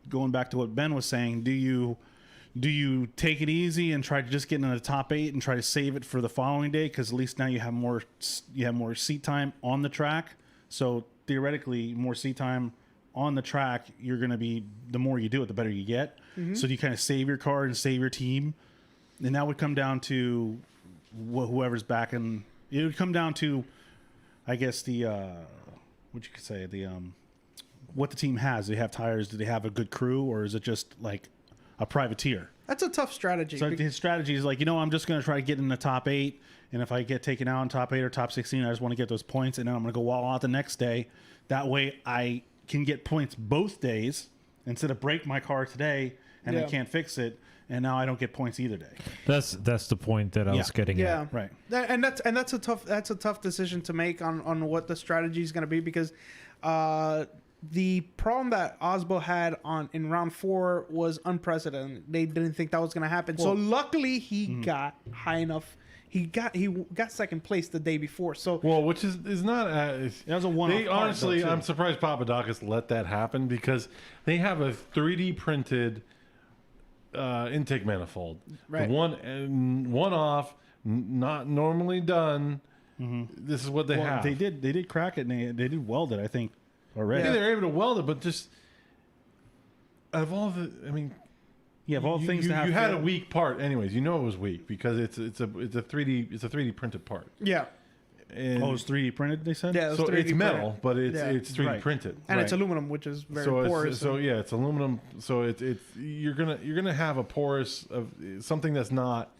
going back to what Ben was saying, do you take it easy and try to just get into the top 8 and try to save it for the following day, because at least now you have more seat time on the track. So theoretically, more seat time on the track, you're going to be, the more you do it, the better you get. So you kind of save your car and save your team, and that would come down to whoever's back in. It would come down to, I guess, the what you could say, the what the team has. Do they have tires? Do they have a good crew, or is it just like a privateer? That's a tough strategy. So his strategy is like, I'm just going to try to get in the top 8, and if I get taken out in top 8 or top 16, I just want to get those points, and then I'm going to go all out the next day. That way, I can get points both days instead of break my car today and I Yeah. can't fix it, and now I don't get points either day. That's the point that I was getting Yeah, at. Right. And that's a tough decision to make on what the strategy is going to be, because the problem that Osbo had in round 4 was unprecedented. They didn't think that was going to happen. So luckily he got high enough. He got second place the day before. So well, which is not. That was a one-off They card, honestly, though, too. I'm surprised Papadakis let that happen, because they have a 3D printed intake manifold. Right. The one off, not normally done. This is what they have. They did crack it, and they did weld it, I think, already. Yeah, they're able to weld it, but just of all the, I mean, Of all you, things you, to have you had a failed. weak part, anyways. You know it was weak because it's a 3D printed part. yeah, And Oh, it was 3D printed, they said? yeah, it was so 3D it's metal, printed. but it's Yeah. it's 3D Right. printed. And it's Right. aluminum, which is very So porous. so yeah, it's aluminum. So it's you're gonna have a porous of something that's not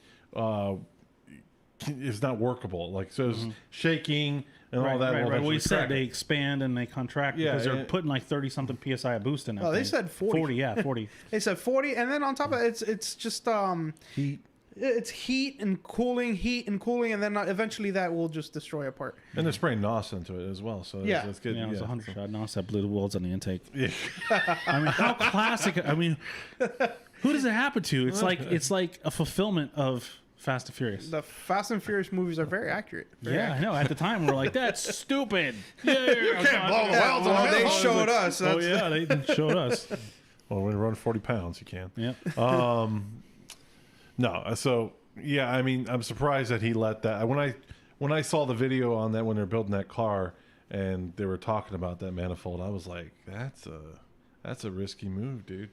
is not workable. Like so, it's shaking and all that. Right. will Well, we eventually said crack they it. expand and they contract because they're putting like 30 something psi of boost in that. Oh, they thing. said 40. 40, yeah, 40. They said 40, and then on top of it, it's just heat. it's heat and cooling, and then eventually that will just destroy a part. And they're spraying NOS into it as well. So Yeah. it's good. Yeah, it was 100 shot. Now it's that blew the welds on the intake. Yeah. I mean, how classic. I mean, who does it happen to? It's like a fulfillment of Fast and Furious. The Fast and Furious movies are very accurate. Yeah, I know. At the time, we're like, that's stupid. Yeah, you can't blow the welds on They him. showed us. Oh, yeah, they showed us. Well, when you run 40 pounds, you can. Yep. No, so yeah, I mean, I'm surprised that he let that. When I saw the video on that when they're building that car and they were talking about that manifold, I was like, that's a risky move, dude.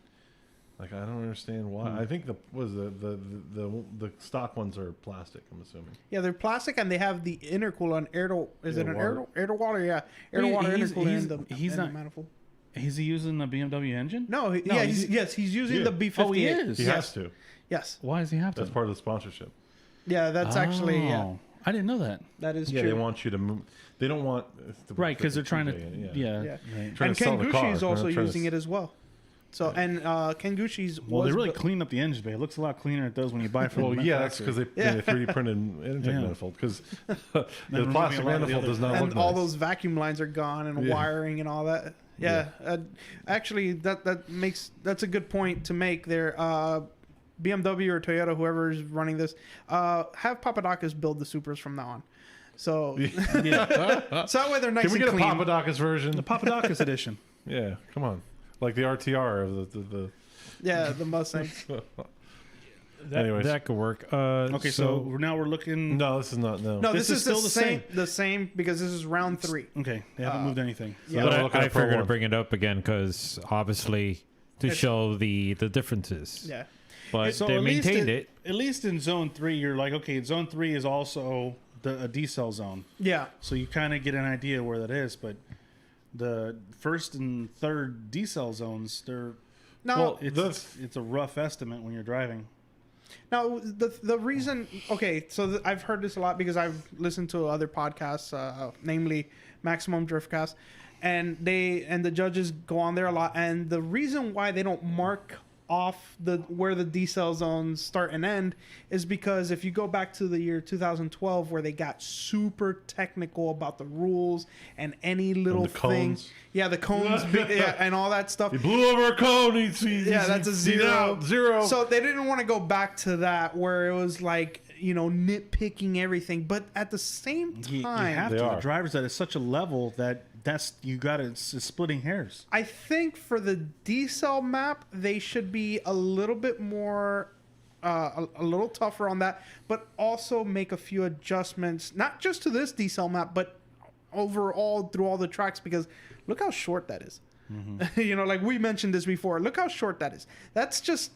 Like I don't understand why. I think the stock ones are plastic. I'm assuming. Yeah, they're plastic, and they have the intercooler on air to. Is it an water. air to water? Yeah, air to water intercooler he's in not- the manifold. Is he using the BMW engine? No, he's he's using Yeah. the B58. Oh, he is? He Yes. has to. Yes. Why does he have to? That's part of the sponsorship. Yeah, that's actually Oh, I didn't know that. that is Yeah, true. they want you to move. They don't want Right, because they're trying to. Yeah. Yeah. Yeah. Right. Trying And to sell Ken the car. Gucci is They're also not trying to using it as well. So and Ken Gucci's Well, they was really bu- cleaned up the engine bay. It looks a lot cleaner than it does when you buy it from. Well, the yeah, that's manufacturer. because they 3D printed intake Yeah. manifold. Because the removing plastic a lot of the manifold other- does not and look all nice. those vacuum lines are gone and Yeah. wiring and all that. Yeah, actually, that's a good point to make there. BMW or Toyota, whoever is running this, have Papadakis build the Supras from now on. So, Yeah. so that way they're nice Can we and get a clean. Papadakis version? The Papadakis edition. Yeah, come on. Like the RTR of the Yeah, the Mustang. Anyways. That could work. Okay, so now we're looking. No, this is not. No. No, This this, is is the still the same. same. The same because this is round 3. Okay, they haven't moved anything. Yeah. but we're looking I at Pro figured to One. bring it up again because obviously to show the differences. Yeah. But So they at least maintained it. At least in Zone 3, you're like, okay, Zone 3 is also a D-cell zone. Yeah. So you kind of get an idea where that is, but the first and third D-cell zones, they're Now, it's a rough estimate when you're driving. Now, the reason, okay, so I've heard this a lot because I've listened to other podcasts, namely Maximum Driftcast, and the judges go on there a lot. And the reason why they don't mark off where the D-cell zones start and end is because if you go back to the year 2012 where they got super technical about the rules and any little the thing, cones. yeah, the cones, yeah, and all that stuff. He blew over a cone. Yeah, that's a he's zero. out. Zero. So they didn't want to go back to that where it was like, nitpicking everything. But at the same You time, have They to. are. The drivers at such a level that's you got it's splitting hairs. I think for the D-cell map, they should be a little bit more, a little tougher on that, but also make a few adjustments, not just to this D-cell map, but overall through all the tracks, because look how short that is. Like we mentioned this before. Look how short that is. That's just,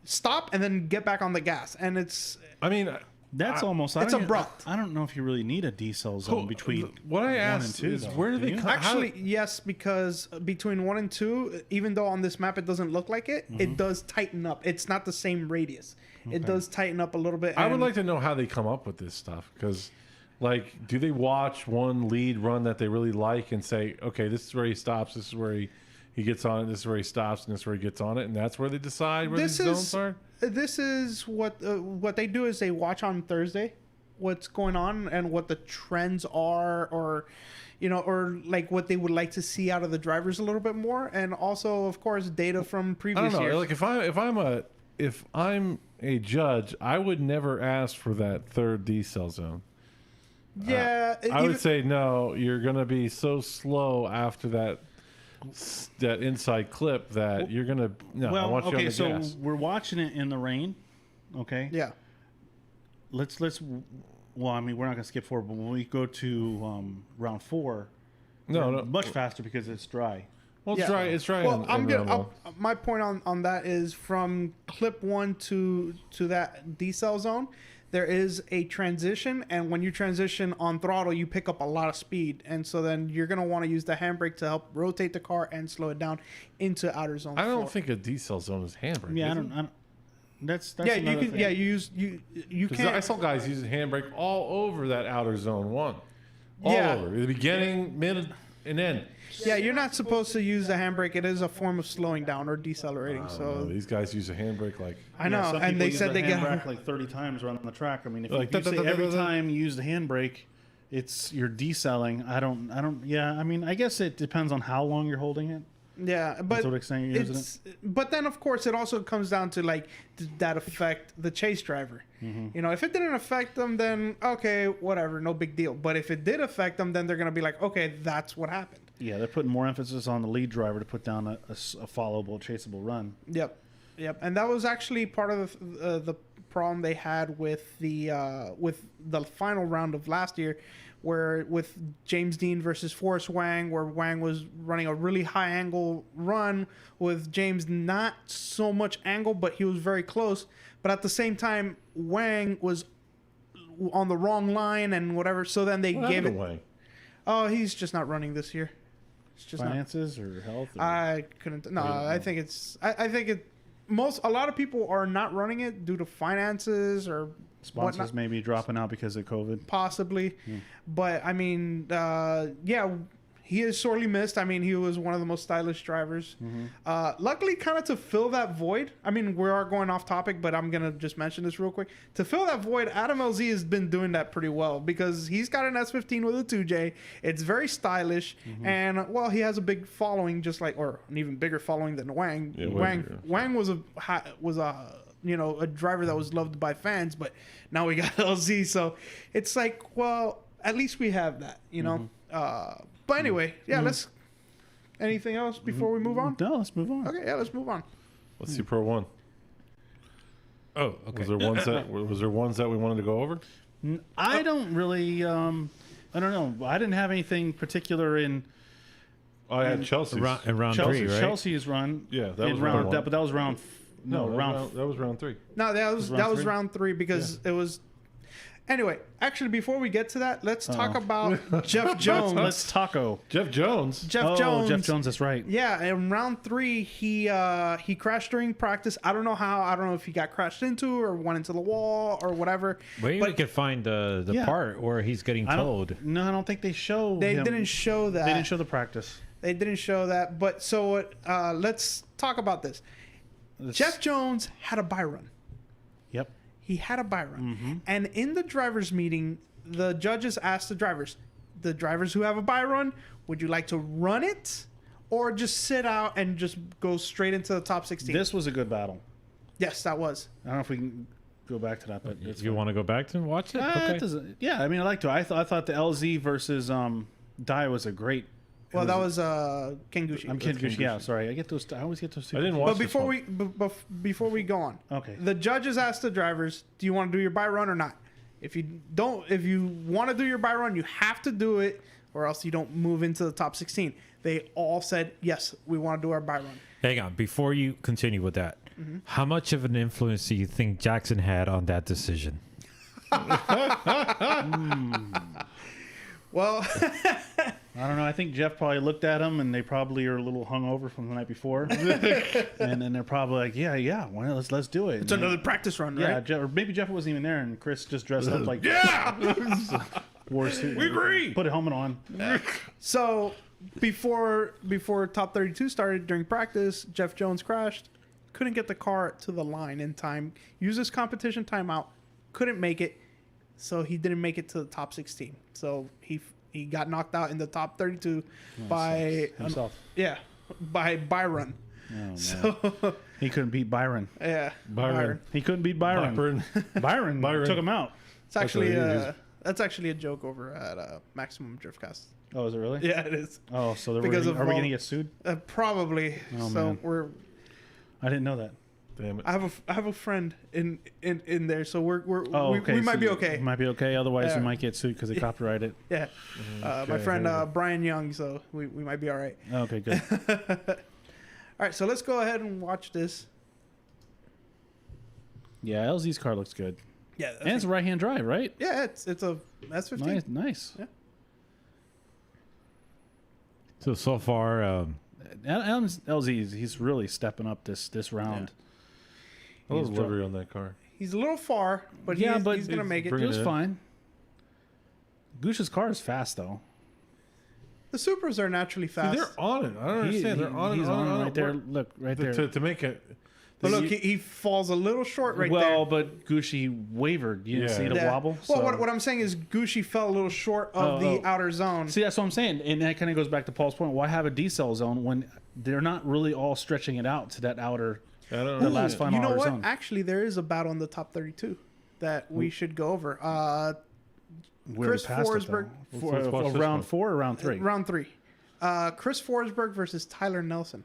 stop and then get back on the gas. And it's, I mean, That's almost. it's abrupt. I don't know if you really need a D-cell zone between. what I 1 and asked 2, is though. where do they you? come? actually, yes, because between 1 and 2, even though on this map it doesn't look like it, it does tighten up. It's not the same radius. It does tighten up a little bit. I would and- like to know how they come up with this stuff because, like, do they watch one lead run that they really like and say, okay, this is where he stops, this is where he gets on it, this is where he stops, and this is where he gets on it, and that's where they decide where This these is- zones are? This is what they do is they watch on Thursday what's going on and what the trends are, or like what they would like to see out of the drivers a little bit more, and also of course data from I previous don't know. years. Like if I'm a judge, I would never ask for that third D-cell zone. yeah, I would say no. You're gonna be so slow after that inside clip that you're gonna I Well, want you on okay, the so gas. we're watching it in the rain. Okay. yeah. Let's. Well, I mean, we're not gonna skip forward, but when we go to round 4, No, we're no. much faster because it's dry. Well, it's Yeah. dry. It's dry. Well, in I'm round gonna. one. My point on that is from clip 1 to that D-cell zone, there is a transition, and when you transition on throttle, you pick up a lot of speed, and so then you're gonna want to use the handbrake to help rotate the car and slow it down into outer zone. I don't 4. think a D-cell zone is handbrake. Yeah, is I it? don't. That's Yeah, you another can. thing. Yeah, you 'Cause can't. I saw guys using handbrake all over that outer zone 1. All Yeah. over. The beginning, mid, and end. Yeah, you're not supposed to use the handbrake. It is a form of slowing down or decelerating. So So these guys use a handbrake like. I know, some and people they use said the they get. handbrake like 30 times around the track. I mean, if Like, you say every da-da-da-da-da-da. time you use the handbrake, you're decelling. I don't. Yeah, I mean, I guess it depends on how long you're holding it. Yeah, but to what extent you're using it's. But then, of course, it also comes down to like, did that affect the chase driver? Mm-hmm. You know, if it didn't affect them, then okay, whatever, no big deal. But if it did affect them, then they're gonna be like, okay, that's what happened. Yeah, they're putting more emphasis on the lead driver to put down a followable, chaseable run. Yep, and that was actually part of the problem they had with the final round of last year, where with James Dean versus Forrest Wang, where Wang was running a really high angle run with James not so much angle, but he was very close. But at the same time, Wang was on the wrong line and whatever. So then they What gave it. happened to Wang? Oh, he's just not running this year. It's just not. Finances or health? Or? I couldn't. No, I think it's. I think it. A lot of people are not running it due to finances or Sponsors whatnot, maybe dropping out because of COVID. possibly. But I mean, yeah, he is sorely missed. I mean, he was one of the most stylish drivers. Luckily, kind of to fill that void. I mean, we are going off topic, but I'm gonna just mention this real quick. To fill that void, Adam LZ has been doing that pretty well because he's got an S15 with a 2J. It's very stylish, and well, he has a big following, just like, or an even bigger following than Wang. Yeah, Wang was a you know, a driver that was loved by fans, but now we got LZ, so it's like, well, at least we have that, you know. But anyway, yeah, let's. Anything else before we move on? No, let's move on. Okay, yeah, let's move on. Let's see Pro 1. Oh, okay. Was there ones that we wanted to go over? I don't really. I don't know. I didn't have anything particular in Oh, I had Chelsea. In round Chelsea. 3, right? Chelsea's run. Yeah, that in was round. round one. But that was round. No, round. That was round 3. No, that was round three? round 3 because it was. Anyway, actually, before we get to that, let's talk about Jeff Jones. Let's taco. Jeff Jones. Jeff Jones. Jeff Jones. That's right. Yeah, in round 3, he crashed during practice. I don't know how. I don't know if he got crashed into or went into the wall or whatever. Maybe but we could find the Yeah. part where he's getting I towed. don't. No, I don't think they show. they him. didn't show that. They didn't show the practice. They didn't show that. But so let's talk about this. Jeff Jones had a buy run. Yep. He had a buy run. And in the drivers' meeting, the judges asked the drivers who have a buy run, would you like to run it or just sit out and just go straight into the top 16? This was a good battle. Yes, that was. I don't know if we can go back to that, but If you want to go back to and watch it, okay. it doesn't, yeah, I mean, I like to. I thought the LZ versus Dai was a great. Well, that was Kengushi. I'm kidding. Yeah, sorry. I always get those two. I didn't watch But before we go on, Okay. the judges asked the drivers, "Do you want to do your buy run or not? If you want to do your buy run, you have to do it, or else you don't move into the top 16." They all said, "Yes, we want to do our buy run." Hang on, before you continue with that, how much of an influence do you think Jackson had on that decision? Well, I don't know. I think Jeff probably looked at him, and they probably are a little hungover from the night before, and then they're probably like, "Yeah, well, let's do it." it's another practice run, right? Yeah, Jeff, or maybe Jeff wasn't even there, and Chris just dressed up like wore a suit. We agree. Put a helmet on. So before top 32 started during practice, Jeff Jones crashed, couldn't get the car to the line in time, used his competition timeout, couldn't make it, so he didn't make it to the top 16. So he got knocked out in the top 32 by himself. by Byron. Oh, man. So He couldn't beat Byron. yeah, Byron. He couldn't beat Byron. Byron took him out. It's actually right, that's actually a joke over at Maximum Driftcast. Oh, is it really? Yeah, it is. Oh, so Because are of we all- going to get sued? Probably. Oh, So man. I didn't know that. Damn it. I have a friend in there, so Oh, we okay. might so be okay. Might be okay. Otherwise, Yeah. we might get sued because they copyright it. Yeah, my Okay, friend very good. Brian Young, so we might be all right. Okay, good. All right, so let's go ahead and watch this. Yeah, LZ's car looks good. Yeah, And it's a right-hand drive, right? yeah, it's a S15. Nice. Yeah. So far, LZ, he's really stepping up this round. I love livery on that car. He's a little far, but he's going to make it. It was fine. Goosh's car is fast, though. The Supras are naturally See, fast. they're on it. I don't understand. They're on it. He's on it right there. Look, right there. To make it. But look, he falls a little short right there. Well, but Gucci wavered. You didn't see the wobble? Well, So- what I'm saying is Gucci fell a little short of the outer zone. See, that's what I'm saying. And that kind of goes back to Paul's point. Why have a decel zone when they're not really all stretching it out to that outer, I don't the know. last final You know outer what? zone? Actually, there is a battle in the top 32 that we should go over. We already Chris passed it, Forsberg, though. Let's watch this round one. 4 or round 3? round 3. Chris Forsberg versus Tyler Nelson.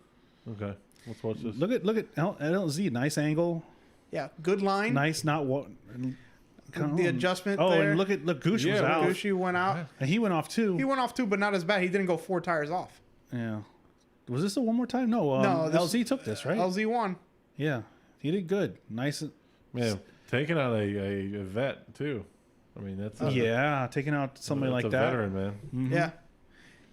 Okay. Let's watch this. Look at LZ. Nice angle. Yeah, good line. Nice, not what. The adjustment Oh, there. and look, Gucci was out. Gucci went out. And he went off too. He went off too, but not as bad. He didn't go 4 tires off. Yeah. Was this a one more time? No. No, this- LZ took this, right? LZ won. Yeah. He did good. Nice. Man, taking out a vet too. I mean, that's Yeah, taking out somebody that's like a that. veteran, man. Yeah.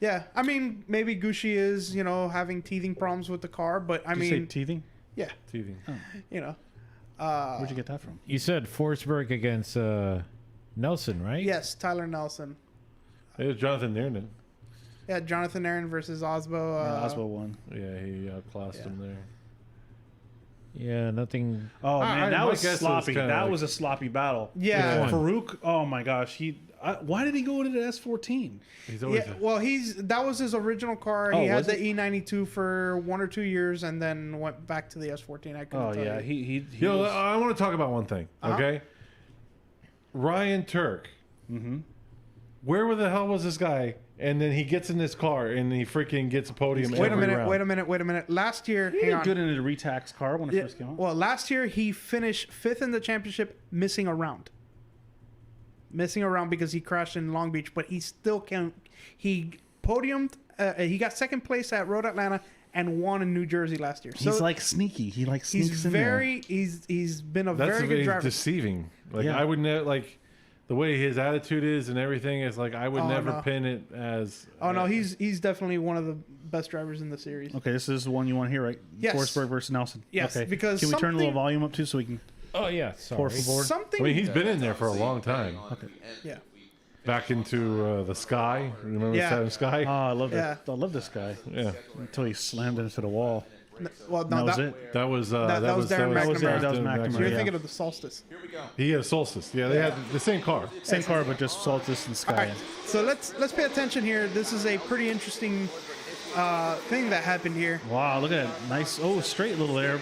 Yeah. I mean, maybe Gucci is, having teething problems with the car, but I Did you say mean, teething? yeah, Teething. Where'd you get that from? You said Forsberg against Nelson, right? yes, Tyler Nelson. It was Jonathan Nairn. Yeah, Jonathan Aaron versus Osbo. Oswald won. Yeah, he outclassed him there. Yeah, nothing. Oh man, that my was guess is sloppy. kinda That like- was a sloppy battle. Yeah. Which one? Farouk. Oh my gosh, why did he go into the S14? He's always Yeah, well, that was his original car. Oh, He had was the it? E92 for 1 or 2 years, and then went back to the S14. I couldn't Oh tell yeah, you. he Yo, was- I want to talk about one thing. Okay. Ryan Turk. Mm-hmm. Where the hell was this guy? And then he gets in this car and he freaking gets a podium. Wait a every minute. round. Wait a minute. Last year, he hang did on. good in a Retax car when it Yeah, first came out. well, last year he finished 5th in the championship, missing a round. Missing a round because he crashed in Long Beach, but he still can. He podiumed. He got 2nd place at Road Atlanta and won in New Jersey last year. So He's like sneaky. He like sneaks he's in very. He's been a That's very good driver. deceiving. Like Yeah. I would never like the way his attitude is and everything is like I would Oh, never no. pin it as. Oh no, he's definitely one of the best drivers in the series. there. Okay, this is the one you want to hear, right? Yes. Forsberg versus Nelson. Yes, Okay. because can we turn a little something- volume up too so we can Oh yeah, sorry. pour for board? Something. I mean, he's been in there for a long time. yeah. Back into the Sky. Remember Yeah. the Sky? Oh, I love Yeah. that. I love this guy Yeah. until he slammed into the wall. Well, no, That was it. That was that was Darren that was McNamara. Darren McNamara. You're Yeah. thinking of the Solstice. He had a Solstice. Yeah, they had the same car. Same car, but just Solstice and Sky. All right, so let's pay attention here. This is a pretty interesting thing that happened here. Wow, look at that. Nice. Oh, straight little air.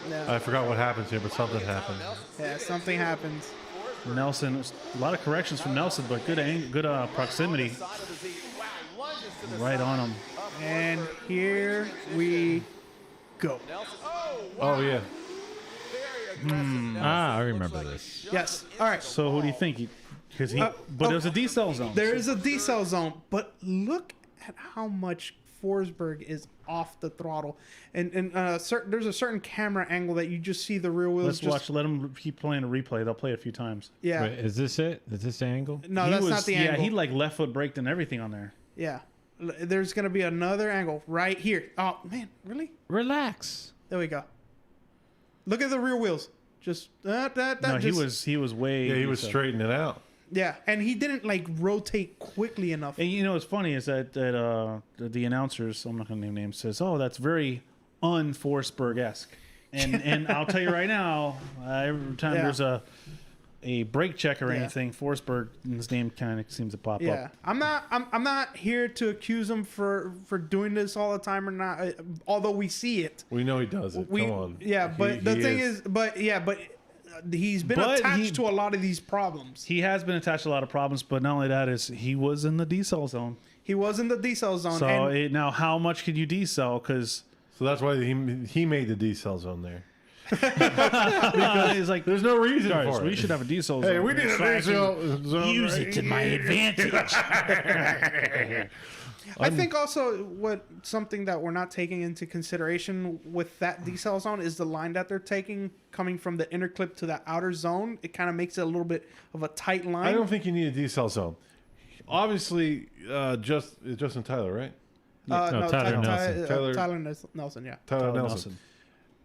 Yeah, I forgot what happened here, but something happened. yeah, something happens. Nelson. A lot of corrections from Nelson, but good proximity. Right on him. And here we go. Oh yeah. I remember this. Yes. All right. So who do you think? Because but there's a decel zone. There is a decel zone, but look at how much Forsberg is off the throttle, and there's a certain camera angle that you just see the rear wheels. Let's just, watch. Let them keep playing a replay. They'll play it a few times. Yeah. Wait, is this it? Is this the angle? No, He that's was- not the angle. Yeah, he like left foot braked and everything on there. Yeah. There's gonna be another angle right here. Oh man, really? Relax. There we go. Look at the rear wheels. Just No, he was way. Yeah, he was straightening it out. Yeah, and he didn't like rotate quickly enough. And you know what's funny is that the announcers, I'm not going to name names, says, "Oh, that's very un-Forsberg-esque." And I'll tell you right now, every time Yeah. there's a brake check or Yeah. anything, Forsberg's name kind of seems to pop Yeah, up. I'm not here to accuse him for doing this all the time or not. Although we see it, We know he does it. Come on. Yeah, but the thing is, he's been But attached to a lot of these problems. He has been attached to a lot of problems, but not only that is he was in the decel zone. He was in the decel zone. So and now, how much could you decel? Because So that's why he made the decel zone there. he's like, There's no reason guys, for we it. should have a decel zone. Hey, we need a decel zone. use right it to my advantage. I think also something that we're not taking into consideration with that decel zone is the line that they're taking coming from the inner clip to the outer zone. It kind of makes it a little bit of a tight line. I don't think you need a decel zone. Obviously, Justin Tyler, right? No, Tyler Nelson. Tyler Nelson, yeah. Tyler Nelson. Nelson.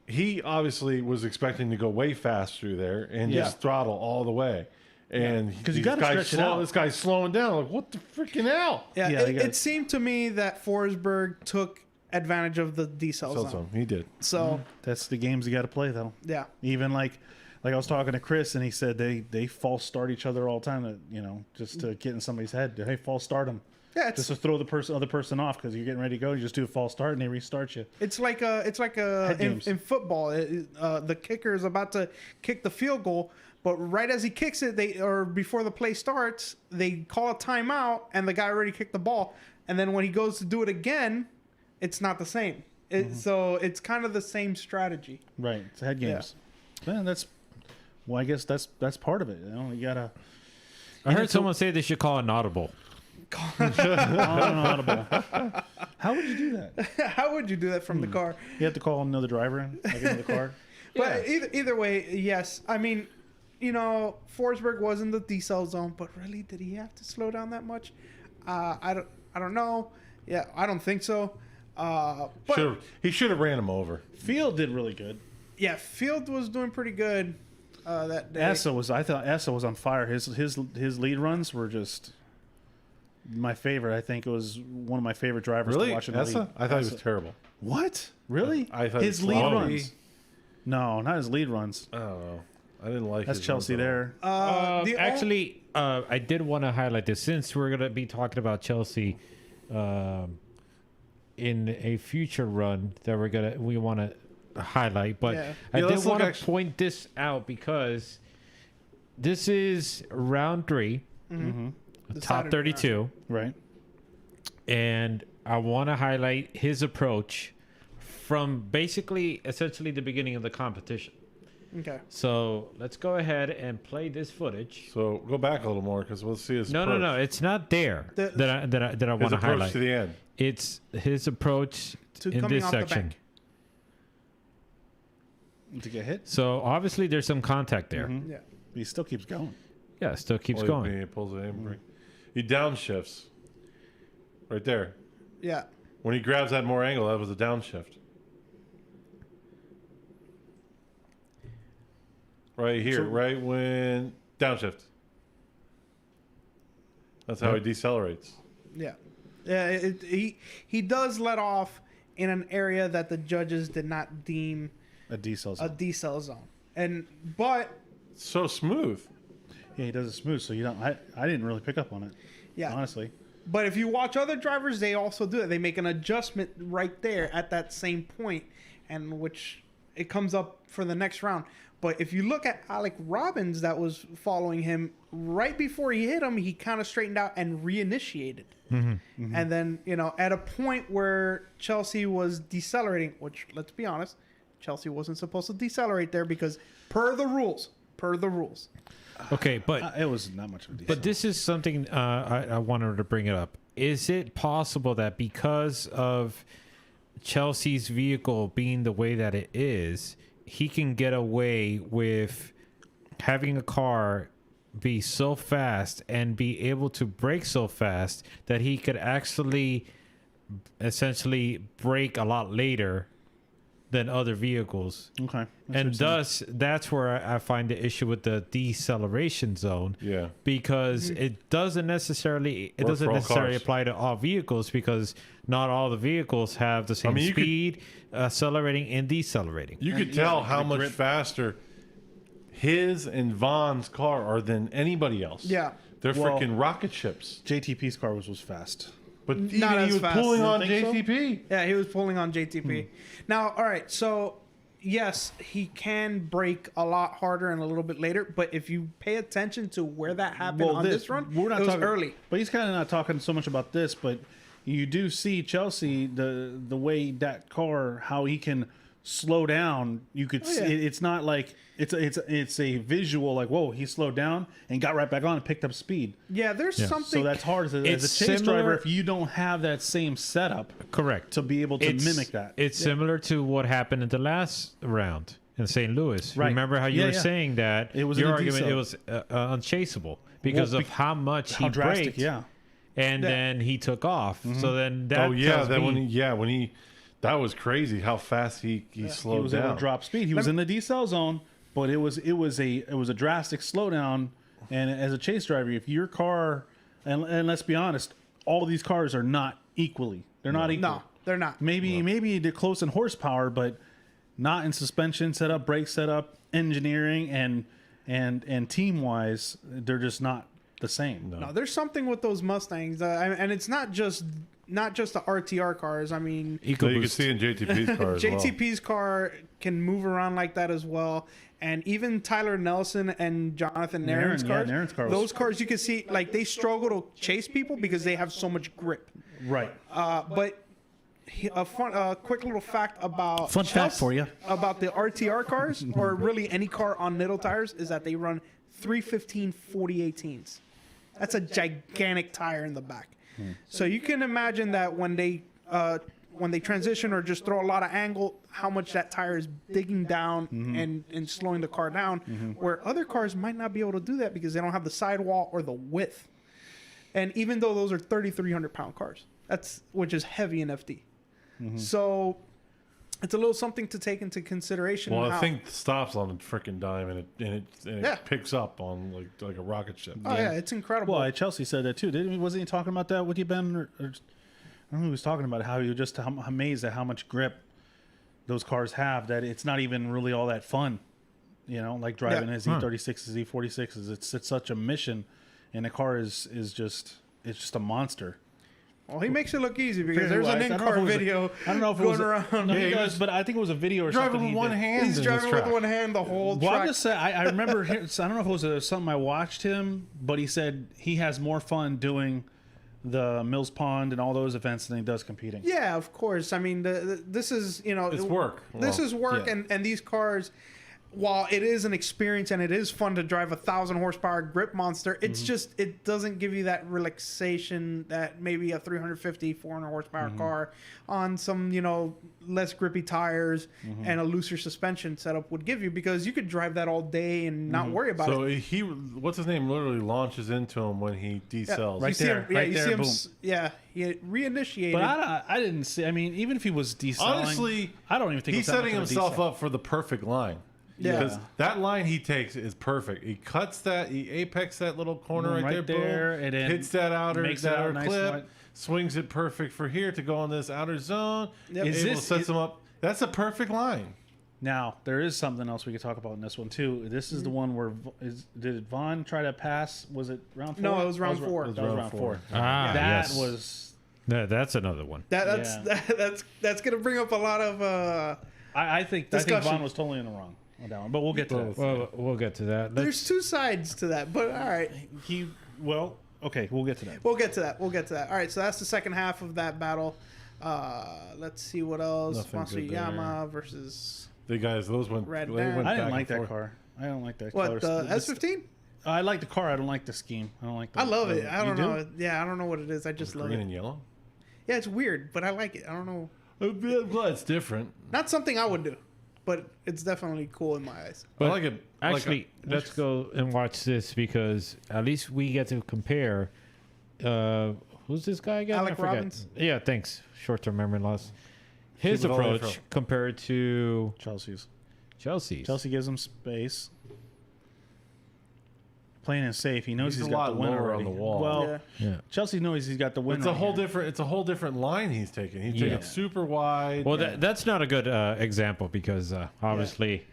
he obviously was expecting to go way fast through there and just throttle all the way. And because you got to stretch it out. This guy's slowing down. Like, what the freaking hell? Yeah, Yeah, it seemed to me that Forsberg took advantage of the decel zone. He did. So That's the games you got to play, though. yeah, Even like I was talking to Chris, and he said they false start each other all the time. Just to get in somebody's head. Hey, false start them. yeah, Just to throw the other person off because you're getting ready to go. You just do a false start and they restart you. it's like games. in football. The kicker is about to kick the field goal, but right as he kicks it, before the play starts, they call a timeout, and the guy already kicked the ball. And then when he goes to do it again, it's not the same. So it's kind of the same strategy. Right. It's head games. Man, I guess that's part of it. You gotta. I heard someone say they should call an audible. Audible. How would you do that? How would you do that from the car? You have to call another driver in, like into the car. But either way, yes. I mean, Forsberg was in the decel zone, but really, did he have to slow down that much? I don't know. Yeah, I don't think so. But He should have ran him over. Field did really good. yeah, Field was doing pretty good that day. I thought Essa was on fire. His lead runs were just my favorite. I think it was one of my favorite drivers Really? to watch in the Essa? league. I thought he Essa. was terrible. What? Really? I thought his he lead was runs. No, not his lead runs. I don't know. I didn't like That's his Chelsea runs at all. there. Actually, I did want to highlight this since we're going to be talking about Chelsea in a future run that we want to highlight. But Yeah. I Yeah, did let's look want to actually- point this out because this is round 3, The top Saturday 32, Right. and I want to highlight his approach from essentially the beginning of the competition. Okay. So let's go ahead and play this footage. So go back a little more because we'll see his No, approach. it's not there The- that I want His to approach highlight. to the end. It's his approach To in coming this off the section. back. To get hit. So obviously there's some contact there. Yeah. He still keeps going. Yeah, still keeps Oh, going. He pulls it in. He downshifts. Right there. Yeah. When he grabs that more angle, that was a downshift. Right here, right when downshift. That's how he decelerates. Yeah. Yeah. He does let off in an area that the judges did not deem A decel a zone. decel zone, but So smooth. Yeah, he does it smooth, so you don't. I didn't really pick up on it. yeah. Honestly. But if you watch other drivers, they also do it. They make an adjustment right there at that same point, and which it comes up for the next round. But if you look at Alec Robbins, that was following him right before he hit him, he kind of straightened out and reinitiated. And then, at a point where Chelsea was decelerating, which, let's be honest, Chelsea wasn't supposed to decelerate there because per the rules. Okay, but It was not much of a decel. But this is something I wanted to bring it up. Is it possible that because of Chelsea's vehicle being the way that it is, he can get away with having a car be so fast and be able to brake so fast that he could actually essentially brake a lot later than other vehicles? Okay. And thus, that's where I find the issue with the deceleration zone. Yeah. Because it doesn't necessarily for all cars. apply to all vehicles because not all the vehicles have the same mean, you could- speed, accelerating and decelerating. You could tell how much faster his and Vaughn's car are than anybody else. Yeah. They're Well- freaking rocket ships. JTP's car was fast. But Not even as he was fast. pulling You on don't think so? JTP. Yeah, he was pulling on JTP. Now, all right, so yes, he can brake a lot harder and a little bit later, but if you pay attention to where that happened on this run, we're not it was talking early. But he's kind of not talking so much about this, but you do see Chelsea the way that car, how he can slow down. You could see yeah. it's not like it's a visual like, whoa, he slowed down and got right back on and picked up speed. Yeah, there's something. So that's hard as a It's chase similar- driver if you don't have that same setup Correct. to be able to mimic that. It's similar to what happened in the last round in St. Louis. Right. Remember how you Yeah, were yeah. saying that It was your in a argument decel. it was unchaseable because of how much how he drastic, braked yeah. and Yeah. then he took off. So then that Oh yeah, tells that me, when he That was crazy how fast he slowed He was down. able to drop speed. He was in the decel zone, but it was a drastic slowdown. And as a chase driver, if your car, and let's be honest, all of these cars are not equally. They're not equal. No, they're not. Maybe they're close in horsepower, but not in suspension setup, brake setup, engineering, and team wise, they're just not the same. No, there's something with those Mustangs, and it's not just the RTR cars. I mean, So you can see in JTP's car as well. JTP's car can move around like that as well. And even Tyler Nelson and Jonathan Nairn's cars, those cars you can see, like, they struggle to chase people because they have so much grip. Right. But a quick little fact about fact for you about the RTR cars, or really any car on Nitto tires, is that they run 315 40/18s. That's a gigantic tire in the back. So you can imagine that when they transition or just throw a lot of angle, how much that tire is digging down and slowing the car down, where other cars might not be able to do that because they don't have the sidewall or the width. And even though those are 3,300-pound cars, which is heavy in FD. So it's a little something to take into consideration. Well, I think stops on a freaking dime and it picks up on like a rocket ship. Oh yeah, it's incredible. Well, Chelsea said that too. Wasn't he talking about that with you, Ben? Or I don't know who he was talking about, how he was just amazed at how much grip those cars have, that it's not even really all that fun. Like driving his E36s, E46s. It's such a mission, and the car is just a monster. Well, he makes it look easy because there's an in-car video. I don't know if it was around. No, he does, but I think it was a video or driving something. with one hand. He's driving with one hand the whole track. Well, I'm just saying, I remember. I don't know if it was something I watched him, but he said he has more fun doing the Mills Pond and all those events than he does competing. Yeah, of course. I mean, this is It's work. This is work, and these cars, while it is an experience and it is fun to drive a 1,000 horsepower grip monster, it's just, it doesn't give you that relaxation that maybe a 350, 400 horsepower car on some, less grippy tires and a looser suspension setup would give you, because you could drive that all day and not worry about it. So what's his name, literally launches into him when he decells. Right there, boom. He reinitiated. But I didn't see. I mean, even if he was decelling, Honestly, I don't even think he's setting himself up for the perfect line. Yeah. Because that line he takes is perfect. He cuts that, he apex that little corner right there, and then hits that outer nice clip, swings it perfect for here to go on this outer zone. Yep. Sets him up. That's a perfect line. Now, there is something else we could talk about in this one, too. This is the one where, did Vaughn try to pass? Was it round 4? No, it was round 4. That was round 4. Yes. Was... That's another one. That's going to bring up a lot of... I think Vaughn was totally in the wrong on that one, but we'll get to that. Well, we'll get to that. There's two sides to that, but all right. Okay, we'll get to that. We'll get to that. All right, so that's the second half of that battle. Let's see what else. Matsuyama versus... The guys, those went. Red they Band. went I didn't back like and that forth. car. I don't like that What, color. the S15? I like the car. I don't like the scheme. I don't like the... I love it. I don't You know. Yeah, I don't know what it is. I just love Green it. and yellow. Yeah, it's weird, but I like it. I don't know. Well, it's different. Not something I would do, but it's definitely cool in my eyes. But I like it. Actually, let's go and watch this, because at least we get to compare. Who's this guy again? Alec I forget. Robbins? Yeah, thanks. Short-term memory loss. His Keep it all approach intro. compared to Chelsea's. Chelsea's. Chelsea gives him space. Playing it safe. He knows He's he's a got the lot win lower already. on the wall. Well, Yeah. Chelsea knows he's got the win. It's a right whole here. different. It's a whole different line he's taking. He's taking super wide. Well, that's not a good example, because obviously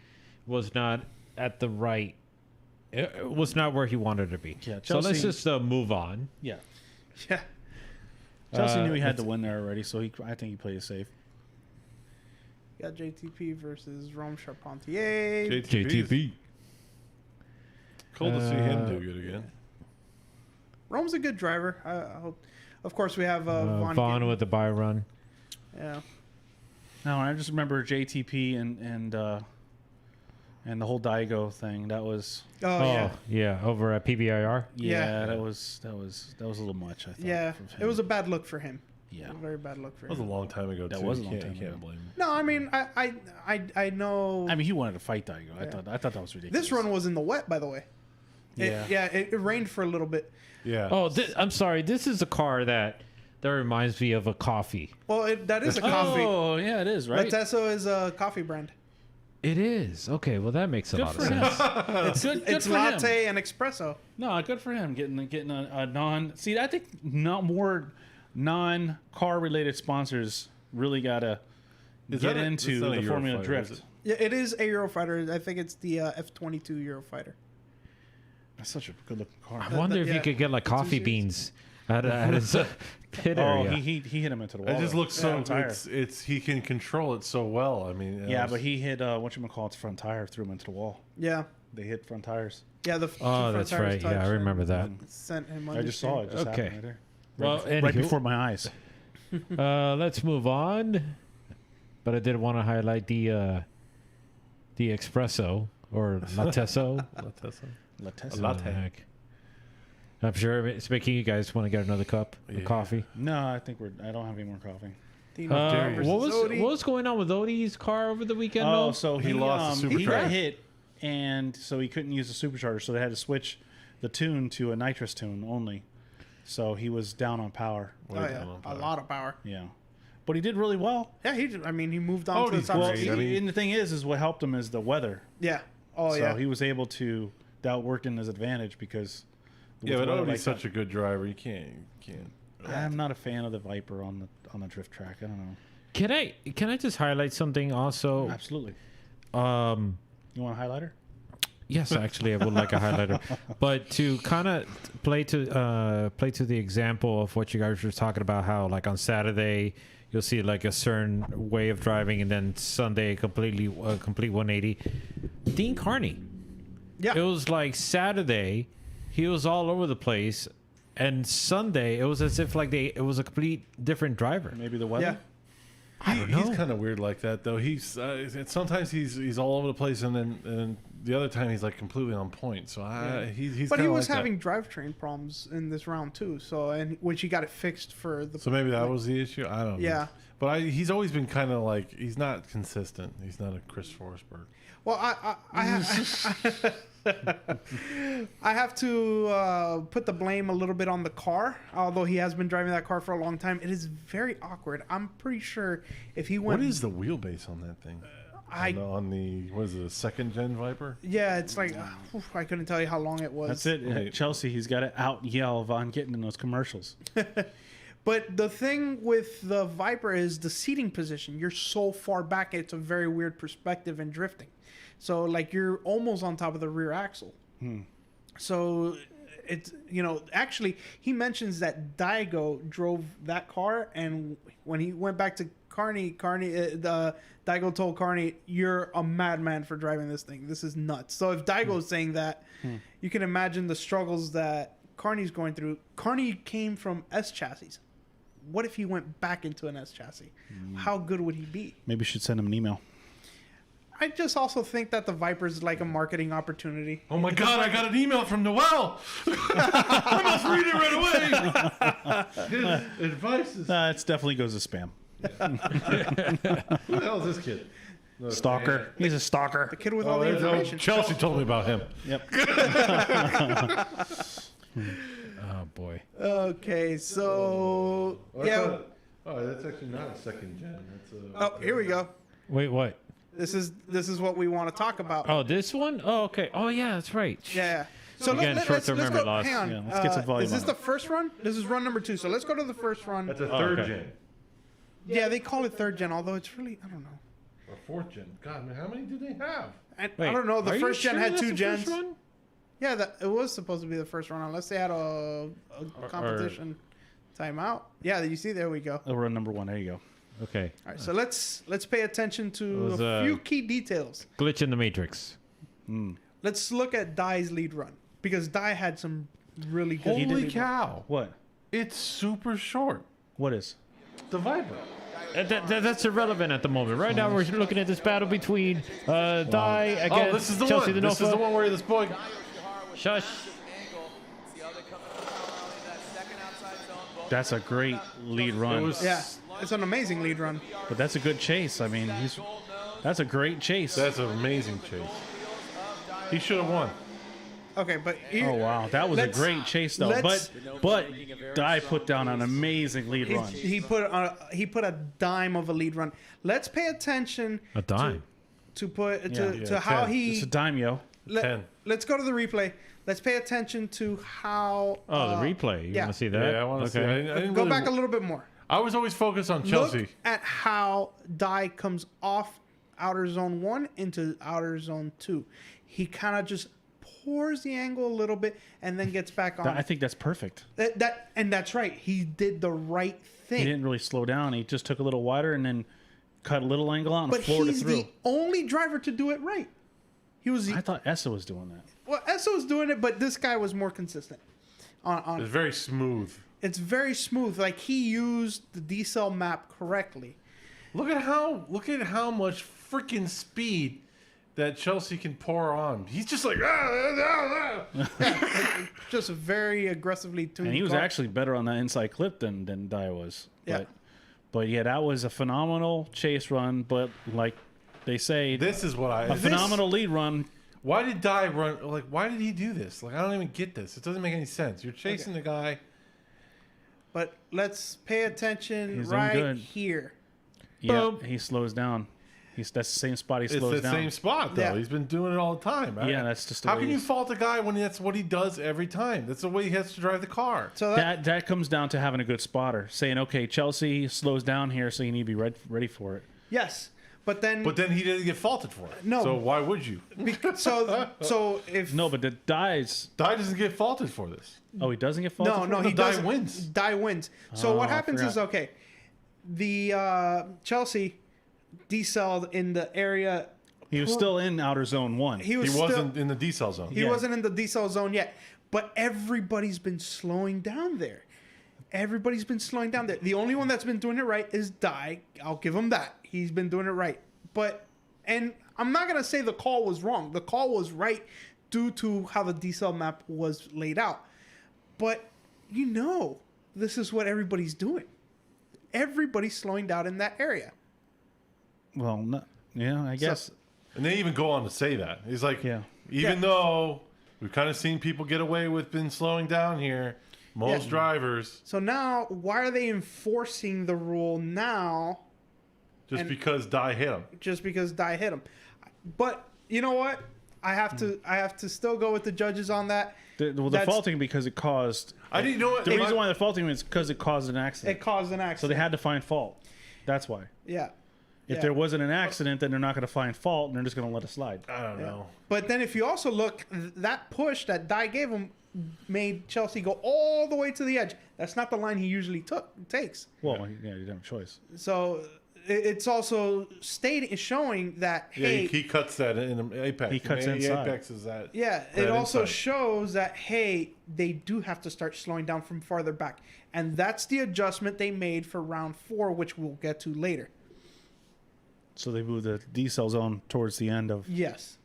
was not at the right. It was not where he wanted to be. Yeah, so let's Chelsea- just move on. Yeah. Yeah. Chelsea knew he had the win there already, so I think he played it safe. Got JTP versus Rome Charpentier. JTP. Cool to see him do good again. Rome's a good driver. I hope. Of course, we have Vaughn Vaughn with the buy run. Yeah. No, I just remember JTP and the whole Daigo thing. That was Oh, yeah, over at PBIR. Yeah. that was a little much. I thought. yeah. from him. It was a bad look for him. Yeah. A very bad look for That was a him. long time ago. That too. was a You long can't- time you can't ago. blame him. No, I mean, I know. I mean, he wanted to fight Daigo. I thought that was ridiculous. This run was in the wet, by the way. Yeah. It rained for a little bit. Yeah. Oh, I'm sorry. This is a car that that reminds me of a coffee. Well, that is a coffee. Oh, yeah, it is, right? Latesso is a coffee brand. It is. Okay, well, that makes a lot of for him. sense. It's for latte him. and espresso. No, good for him getting a non. See, I think not more non-car related sponsors really gotta get into the Formula Drift. Yeah, it is a Eurofighter. I think it's the F22 Eurofighter. That's such a good looking car. I wonder if you Yeah. could get like coffee beans at his pit Oh, area. he hit him into the wall. It just looks so. Front tire. It's he can control it so well. I mean, Yeah, but he hit whatchamacallit's front tire, threw him into the wall. Yeah. They hit front tires. Yeah, the Oh, front that's tires right. Yeah, I touched remember and that. Sent him. I just saw it. Just Okay. happened right there. Well, right anywho. before my eyes. Let's move on. But I did want to highlight the espresso or latesso. Latesso. Latte. Heck. I'm sure it's making you guys want to get another cup of coffee. No, I think I don't have any more coffee. What was going on with Odie's car over the weekend? Oh, though? so He lost the he got supercharger. hit, and so he couldn't use the supercharger, so they had to switch the tune to a nitrous tune only. So he was down on power. Oh, yeah. A lot of power. Yeah, but he did really well. Yeah, he moved on Oh, to the he's top great. speed. I mean- And the thing is what helped him is the weather. Yeah. Oh, So yeah. he was able to that worked in his advantage because. Yeah, with but weather Odie's like such that- a good driver. You can't. I'm not a fan of the Viper on the drift track. I don't know. Can I just highlight something also? Absolutely. Um, You want a highlighter? yes, actually, I would like a highlighter. But to kind of play to the example of what you guys were talking about, how like on Saturday you'll see like a certain way of driving, and then Sunday complete 180. Dean Carney. Yeah. It was like Saturday, he was all over the place, and Sunday it was as if like it was a complete different driver. Maybe the weather. Yeah. He's kind of weird like that though. He's sometimes he's all over the place, and then the other time he's like completely on point. So he's. But he kinda was like having drivetrain problems in this round too. So which he got it fixed for the. So maybe that was the issue. I don't know. Yeah. But he's always been kind of like he's not consistent. He's not a Chris Forsberg. Well, I have to put the blame a little bit on the car. Although he has been driving that car for a long time, it is very awkward. I'm pretty sure if he went, What is the wheelbase on that thing? On the what is it, a second gen Viper? Yeah, it's like I couldn't tell you how long it was. That's it. Right. Chelsea, he's got to out yell Von Gittin in those commercials. But the thing with the Viper is the seating position. You're so far back, it's a very weird perspective in drifting. So, like, you're almost on top of the rear axle. So, it's, actually, he mentions that Daigo drove that car, and when he went back to Carney, Daigo told Carney, "You're a madman for driving this thing. This is nuts." So, if Daigo's saying that, you can imagine the struggles that Carney's going through. Carney came from S chassis. What if he went back into an S chassis? How good would he be? Maybe you should send him an email. I just also think that the Viper is like a marketing opportunity. Oh my God! I got an email from Noel. I must read it right away. His advice is. It definitely goes to spam. Who the hell is this kid? Stalker. He's a stalker. The kid with all the information. Chelsea told me about him. Yep. Oh boy. Okay, so yeah. That's actually not a second gen. That's Oh, here we go. Wait, what? This is what we want to talk about. Oh, this one? Oh, okay. Oh, yeah, that's right. Yeah. So Again, short-term let's memory go. loss. Hang on. Yeah, let's get some volume Is this on the first run? This is run number 2. So let's go to the first run. That's a third okay. gen Yeah, they call it third gen, although it's really I don't know. or fourth gen. God, man, how many do they have? I Wait, don't know. are The you first gen sure had that's 2 the gens. first one? Yeah, it was supposed to be the first run, unless they had a competition timeout. Yeah, you see, there we go. Oh, run number 1. There you go. Okay. All right, so let's pay attention to was, a few key details. Glitch in the Matrix. Let's look at Dai's lead run because Dai had some really good. Holy lead run. cow! What? It's super short. What is? The Viper. That's irrelevant at the moment. Right now, we're looking at this battle between Dai against Oh, this is the Chelsea one. the This is the one where this boy. Shush. That's a great lead run. It was- Yeah, it's an amazing lead run. But that's a good chase. I mean, that's a great chase. That's an amazing chase. He should have won. Okay, but Oh wow, that was a let's- great chase though. let's- But Dye put down an amazing lead run. he put a dime of a lead run. Let's pay attention A dime. to how 10. he It's a dime, yo. 10. Let's go to the replay. Let's pay attention to how. Oh, the replay. You yeah. want to see that? Yeah, I want to see. I didn't Go really- back a little bit more. I was always focused on Chelsea. Look at how Dye comes off outer zone 1 into outer zone 2. He kind of just pours the angle a little bit and then gets back on. I think that's perfect. And that's right. He did the right He thing. didn't really slow down. He just took a little wider and then cut a little angle out and But floored it he's through. the only driver to do it right. He was I thought Essa was doing that. well, Esso was doing it, but this guy was more consistent. On It's very smooth. it's very smooth. Like he used the decel map correctly. Look at how much freaking speed that Chelsea can pour on. He's just like Just a very aggressively tuned. And he was car. actually better on that inside clip than Dye was. Yeah. But yeah, that was a phenomenal chase run. But like they say, This is what a phenomenal lead run. Why did Dye run? Like, why did he do this? Like, I don't even get this. It doesn't make any sense. You're chasing the guy. But let's pay attention He's doing right good. here. Yeah, Boom. he slows down. That's the same spot he It's slows the down. same spot though. Yeah. He's been doing it all the time. Yeah, that's just the how way can he you is. fault a guy when that's what he does every time? That's the way he has to drive the car. So That comes down to having a good spotter, saying, okay, Chelsea slows down here, so you need to be ready for it. yes, but then But then he didn't get faulted for it. No. So why would you? so if No, but the Dye's. Dye doesn't get faulted for this. Oh, he doesn't get faulted. no, for it? he Dye doesn't. wins. Dye wins. So Oh, what I happens is forgot. okay. The Chelsea decelled in the area. He was still in outer zone 1. He He was wasn't still, in the decel zone. he Yeah. wasn't in the decel zone yet, but everybody's been slowing down there. Everybody's been slowing down there. The only one that's been doing it right is Dye. I'll give him that. He's been doing it right. And I'm not gonna say the call was wrong. The call was right due to how the decel map was laid out. But this is what everybody's doing. Everybody's slowing down in that area. Well, no, yeah, I guess. And they even go on to say that. He's like, Yeah. even Yeah. though we've kind of seen people get away with been slowing down here, most Yeah. drivers, So now, why are they enforcing the rule now? just And- because Dye hit him. Just because Dye hit him. But you know what? I have to still go with the judges on that. They're That's- faulting because it caused. I didn't know what. The reason why they're faulting him is because it caused an It accident. caused an So accident. they had to find fault. That's why. Yeah. If Yeah. there wasn't an accident, then they're not going to find fault, and they're just going to let it slide. I don't know. But then if you also look, that push that Dye gave him made Chelsea go all the way to the edge. That's not the line he usually takes. Well, yeah, you don't have a choice. So it's also showing that Yeah, hey, he cuts that in Apex. He cuts And inside. Apex is that. yeah, that it also inside. shows that hey, they do have to start slowing down from farther back, and that's the adjustment they made for round 4, which we'll get to later. So they moved the decel zone towards the end of. Yes.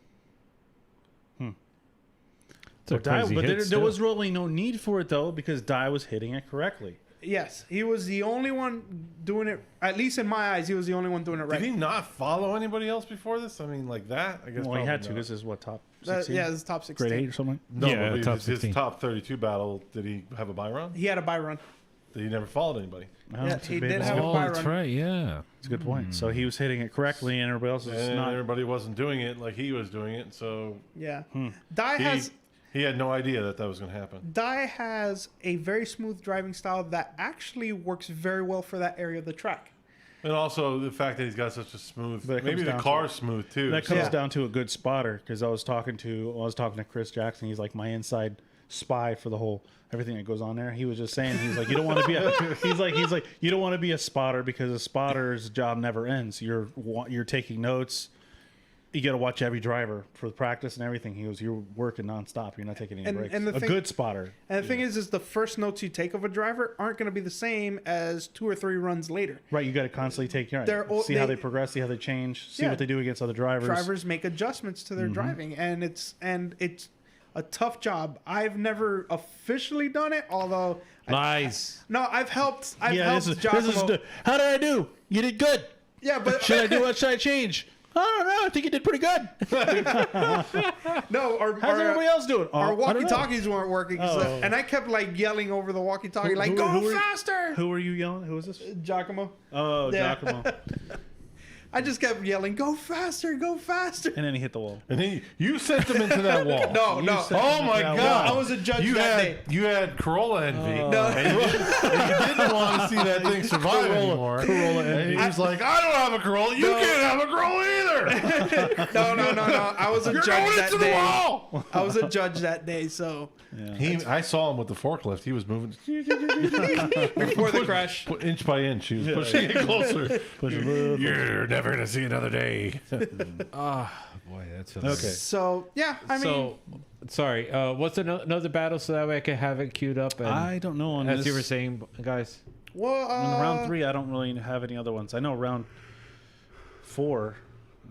It's a crazy But hit there still. was really no need for it though, because Dye was hitting it correctly. Yes, he was the only one doing it. At least in my eyes, he was the only one doing it right. Did he not follow anybody else before this? I mean, like that? I guess Well, he had to. probably This is what, top Yeah, 16? this is top 16. Grade 8 or something? not. No, Yeah, but top his 16. top 32 battle, did he have a buy run? He had a buy run. Did he never followed anybody? No, Yeah, it's a he big- did it's a have good a Oh, buy that's run. right. Yeah. It's a good point. So he was hitting it correctly, and everybody else was And not. everybody wasn't doing it like he was doing it, so Yeah. Hmm. he had no idea that was going to happen. Dye has a very smooth driving style that actually works very well for that area of the track. And also the fact that he's got such a smooth, But it maybe comes the down to car's smooth too. That comes Yeah. down to a good spotter, because I was talking to Chris Jackson. He's like my inside spy for the whole everything that goes on there. He was just saying he's like you don't want to be a he's like you don't want to be a spotter because a spotter's job never ends. You're taking notes. You got to watch every driver for the practice and everything. He goes, you're working nonstop. You're not taking any And- breaks. and the A thing- good spotter. And the thing is the first notes you take of a driver aren't going to be the same as 2 or 3 runs later. Right, you got to constantly take care. They're all- See how they- they progress, see how they change, see Yeah. what they do against other drivers. Drivers make adjustments to Mm-hmm. their driving, and it's a tough job. I've never officially done it, although Lies. I've helped. Yeah, this is Giacomo. how did I do? You did good. Yeah, but Should I do what? Should I change? I don't know. I think he did pretty good. No, How's everybody else doing? Our I don't know. walkie-talkies weren't working, Oh. and I kept like yelling over the walkie-talkie, like, "Go who are- faster!" Who were you yelling? Who was this? Giacomo. Oh, Yeah. Giacomo. I just kept yelling, "Go faster! Go faster!" And then he hit the wall. And then you sent them into that wall. No, no. Oh my Yeah, God! I was a judge you that had, day. You had Corolla envy. No. And you didn't want to see that thing survive anymore. Corolla And envy. he was like, I don't have a Corolla. You can't have a Corolla either. No. I was a You're judge going that into the day. wall. I was a judge that day, so I saw him with the forklift. He was moving before the crash. inch by inch. He was pushing it closer. You're never going to see another day. Boy, that's Okay. So yeah, I mean, So, sorry. What's another battle so that way I can have it queued up? And, I don't know on as this. you were saying, guys. well, In round 3, I don't really have any other ones. I know round 4,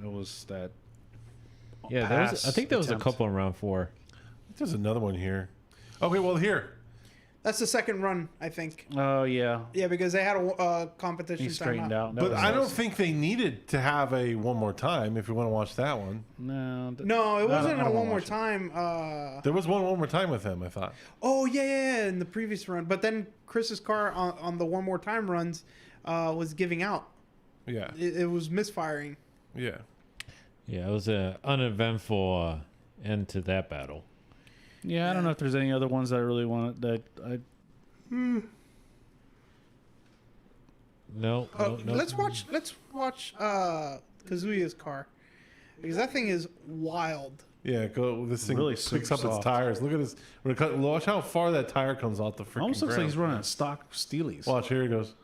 it was that. Yeah, I think there was a couple in round 4. There's another one here. Okay, well, here. that's the second run, I think. Oh yeah, Yeah, because they had a competition he straightened timeout. out. That But was I don't nice. think they needed to have a one more time if you want to watch that one. No, No, it wasn't I a don't one wanna more watch it. time. There was one more time with him, I thought. Oh yeah, in the previous run. But then Chris's car on the one more time runs was giving out. Yeah. It was misfiring. Yeah. Yeah, it was an uneventful end to that battle. Yeah, I don't know if there's any other ones that I really want. That I. No. Let's watch Kazuya's car, because that thing is wild. Yeah, go. This thing Really picks super up soft. its tires. Look at this. Watch how far that tire comes off the freaking Almost looks like ground. he's running a stock Steelies. Watch, here he goes.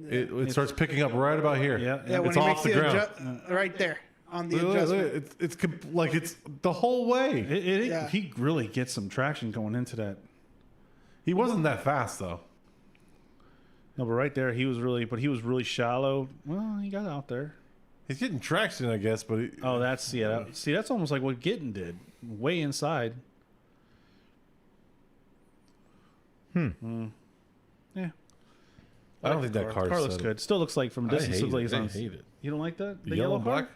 It starts picking up right about here. Yeah, Yeah, when It's he off makes the the ground. right there on the Look, look, adjustment. look, it's like the whole way. Yeah. He really gets some traction going into that. He wasn't that fast though. No, but right there, he was really shallow. Well, he got out there. He's getting traction, I guess, but Oh, that's that's almost like what Gittin did, way inside. Yeah, I don't think that car car looks good. Still looks like from a distance. I looks like hate it's it. on- I hate it. You don't like that? The yellow and black.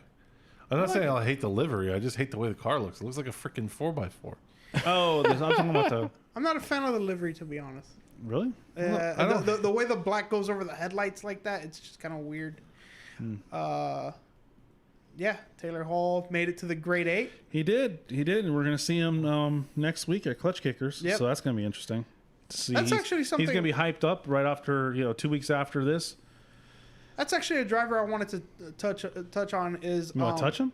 I'm not like saying I hate the livery. I just hate the way the car looks. It looks like a freaking 4x4. Oh, I'm talking about the. I'm not a fan of the livery, to be honest. Really? I don't- The way the black goes over the headlights like that, it's just kind of weird. Yeah, Taylor Hall made it to the grade 8. He did, and we're gonna see him next week at Klutch Kickers. Yep. So that's gonna be interesting. To see. That's actually something- He's gonna be hyped up right after 2 weeks after this. That's actually a driver I wanted to touch on. Is You want to touch him?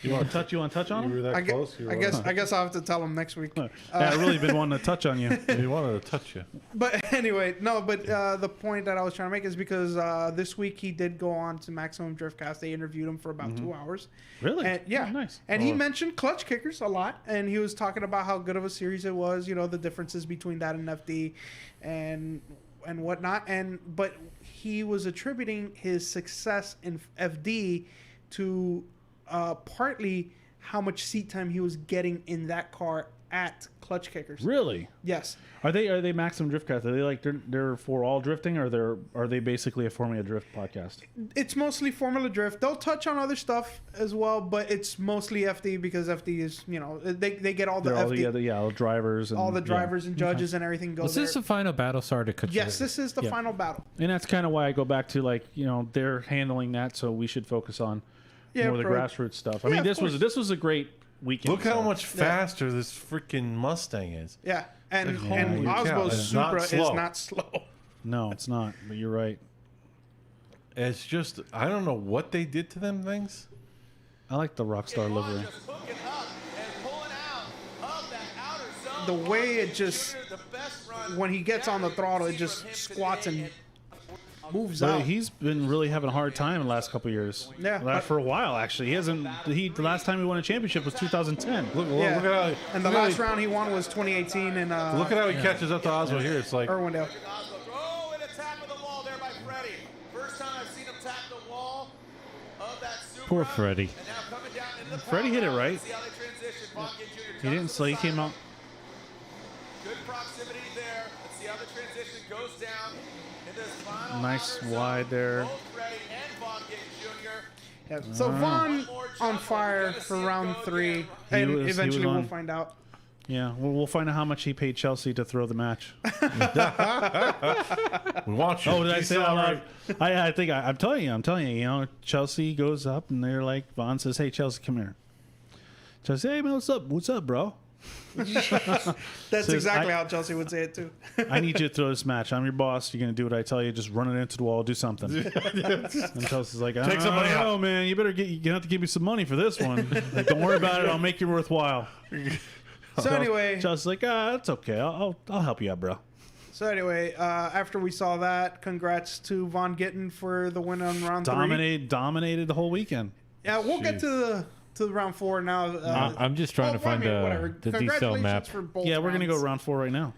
You want to touch on You were him? that close. You I guess I'll have to tell him next week. Yeah, I really been wanting to touch on you. He wanted to touch you. But anyway, no. But the point that I was trying to make is because this week he did go on to Maximum Driftcast. They interviewed him for about 2 hours. Really? And, yeah, Oh, nice. And he mentioned Klutch Kickers a lot, and he was talking about how good of a series it was. You know, the differences between that and FD, and whatnot. But he was attributing his success in FD to partly how much seat time he was getting in that car at Klutch Kickers. Really? Yes. Are they Maximum Driftcast? Are they like they're for all drifting, or are they basically a Formula Drift podcast? It's mostly Formula Drift. They'll touch on other stuff as well, but it's mostly FD because FD is, they get all the They're all FD, all the drivers and all the drivers and judges and everything goes Was this there. the final battle? Sorry to cut you. Yes, this is the final battle. And that's kind of why I go back to they're handling that, so we should focus on more of the grassroots stuff. I Yeah, mean, of this was a great weekend. Look how so. much faster this freaking Mustang is. Yeah, and holy cow, Osbo's it's not Supra slow. is not slow. No, it's not. But you're right. It's just, I don't know what they did to them things. I like the Rockstar livery. Just hooking up and pulling out of that outer zone. The way it just, The best run when he gets on the throttle, it just squats and moves out. But he's been really having a hard time in the last couple of years. Yeah. For a while actually. He hasn't. The last time he won a championship was 2010. Look, Yeah. look at how, And the look at last how round he won was 2018 in look at how he catches up to Oswald here. It's like, Irwindale. Oslo. Oh, and a tap of the wall there by Freddie. First time I've seen him tap the wall of that Supra. Poor Freddie. And now coming down into the Freddie hit it power. right. See how they transition. Bonkin Jr. He didn't. So he came out. Good proximity there. Let's see how the transition goes down in this final Nice outer zone. wide there. Both Freddie and Bonkin Jr. Yeah. So Vaughn on fire for round 3, and eventually we'll find out. Yeah, we'll find out how much he paid Chelsea to throw the match. We want you. Oh, did I say that out loud? I think I'm telling you, you know, Chelsea goes up and they're like, Vaughn says, "Hey, Chelsea, come here." Chelsea, "Hey, man, what's up, bro?" That's exactly how Chelsea would say it too. I need you to throw this match. I'm your boss. You're gonna do what I tell you. Just run it into the wall. Do something. And Chelsea's like, Take some money out. "Oh man, you have to give me some money for this one. Like, don't worry about it. I'll make it worthwhile." So anyway, Chelsea's like, "That's okay. I'll help you out, bro." So anyway, after we saw that, congrats to Von Gittin for the win on round 3. Dominated the whole weekend. Yeah, we'll get to the round 4 now. I'm just trying to find the decel map. For both Yeah, we're gonna go rounds. round 4 right now.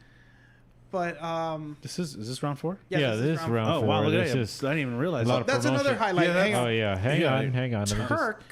But Is this round 4? Yeah, this is round 4. Oh wow, look at This that. I is didn't even realize. a lot that. of that's another promotion. highlight. Yeah, Hang Oh on. yeah, hang on. Let me just- Turk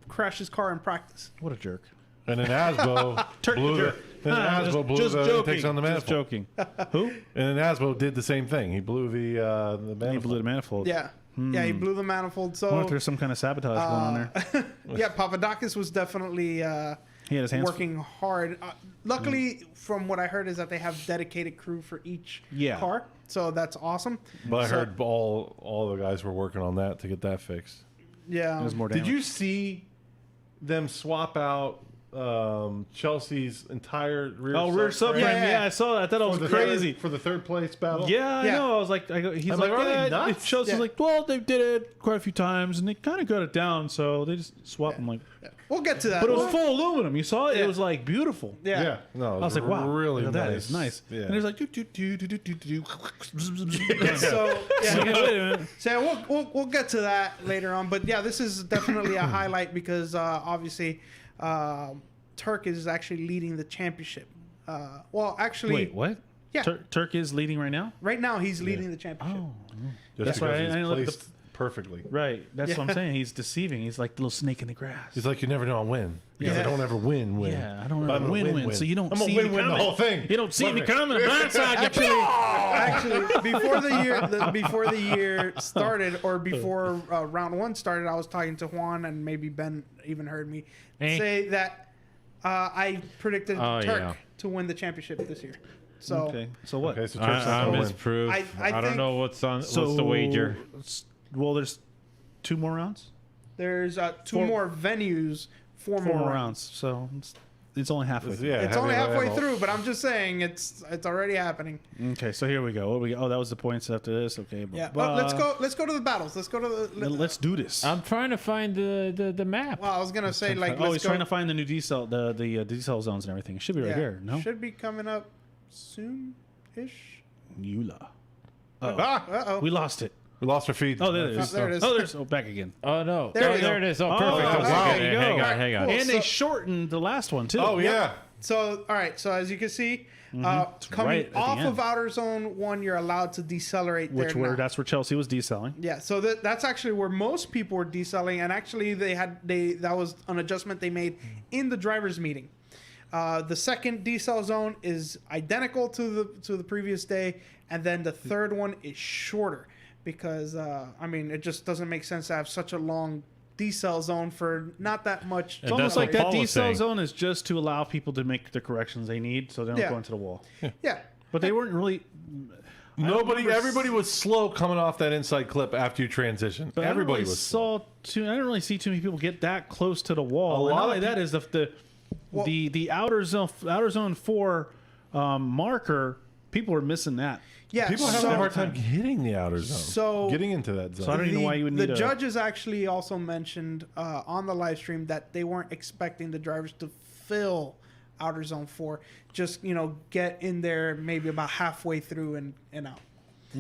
crashed his car in practice. What a jerk. And then Asbo blew the. Then Asbo blew the takes on the Just manifold. joking. Who? And then Asbo did the same thing. He blew the manifold. He blew the manifold. Yeah. Yeah, he blew the manifold. I wonder if So there's some kind of sabotage going on there. yeah, Papadakis was definitely He had his hands working hard. Luckily, from what I heard, is that they have dedicated crew for each Yeah. car. So that's awesome. But I So- heard all the guys were working on that to get that fixed. Yeah. There's more Did damage. you see them swap out Chelsea's entire rear? rear subframe. Yeah. Yeah, I saw that. I thought it was crazy. For the third place battle. Yeah, I Yeah. know. I was like, he's I'm like, like, are they yeah. nuts? Chelsea's Yeah. like, well, they did it quite a few times, and they kind of got it down, so they just swapped them. Like, We'll get to that. but it was full aluminum. You saw it. Yeah. It was like beautiful. Yeah. Yeah. No, I was like, wow, really look at that. nice. It's nice. Yeah. And it's like, do. So yeah. Wait a minute. So yeah, we'll get to that later on. But yeah, this is definitely a highlight because obviously Turk is actually leading the championship. Well, actually, Wait, what? Yeah. Turk is leading right now? right now he's leading the championship. Oh, Just That's because why I he's didn't look at placed perfectly. right. That's what Yeah. I'm saying. He's deceiving. He's like the little snake in the grass. He's like, you never know I'll win. Because Yeah. I don't ever win. Yeah, I don't But I'm know. gonna Win. So you don't I'm see gonna me win the coming. whole thing. You don't see me Love it. coming. Blindside you. Actually, before the year started, or before round 1 started, I was talking to Juan, and maybe Ben even heard me say that I predicted Oh, Turk yeah. to win the championship this year. So Okay. So what? Okay, so Turk's not I gonna win. misproved. I I don't think- know what's the wager. Well, there's 2 more rounds. there's 2 more venues, 4 4 more more rounds. rounds. So it's only halfway. Yeah, It's only halfway level. through, but I'm just saying it's already happening. Okay, so here we go. What do we got? Oh, that was the points after this. Okay. Yeah. Well, let's go to the battles. Let's go to the. Let's do this. I'm trying to find the map. Well, I was gonna say like. Oh, let's he's go, trying to find the new decel, the decel zones and everything. It should be right yeah, here. No. should be coming up soon-ish. Eula. Uh-oh. We lost it. We lost our feed. Oh, there it is. there it is. Oh, there's. Oh, back again. Oh no! There we There go. it is. Oh, Oh, perfect. wow. Okay, There you hang go. on, hang on. Cool. And they So- shortened the last one too. Oh, yeah. So, all right. So as you can see, right coming at the off end. of outer zone 1, you're allowed to decelerate Which there were now. that's where Chelsea was decelling. Yeah, so that's actually where most people were decelerating, and actually that was an adjustment they made in the drivers' meeting. The second decel zone is identical to the previous day, and then the third one is shorter because it just doesn't make sense to have such a long decel zone for not that much. It's almost like what that Paul was decel saying. zone is just to allow people to make the corrections they need, so they don't Yeah. go into the wall. Yeah, But they weren't really. Everybody was slow coming off that inside clip after you transition. But Everybody I really was slow. I didn't really see too many people get that close to the wall. A And lot not of only that is the outer zone 4 marker. People are missing that. yeah. People are having a hard time hitting the outer zone. So- getting into that zone. So I don't even know why you would need the a- judges actually also mentioned on the live stream that they weren't expecting the drivers to fill outer zone 4. Just get in there maybe about halfway through and out.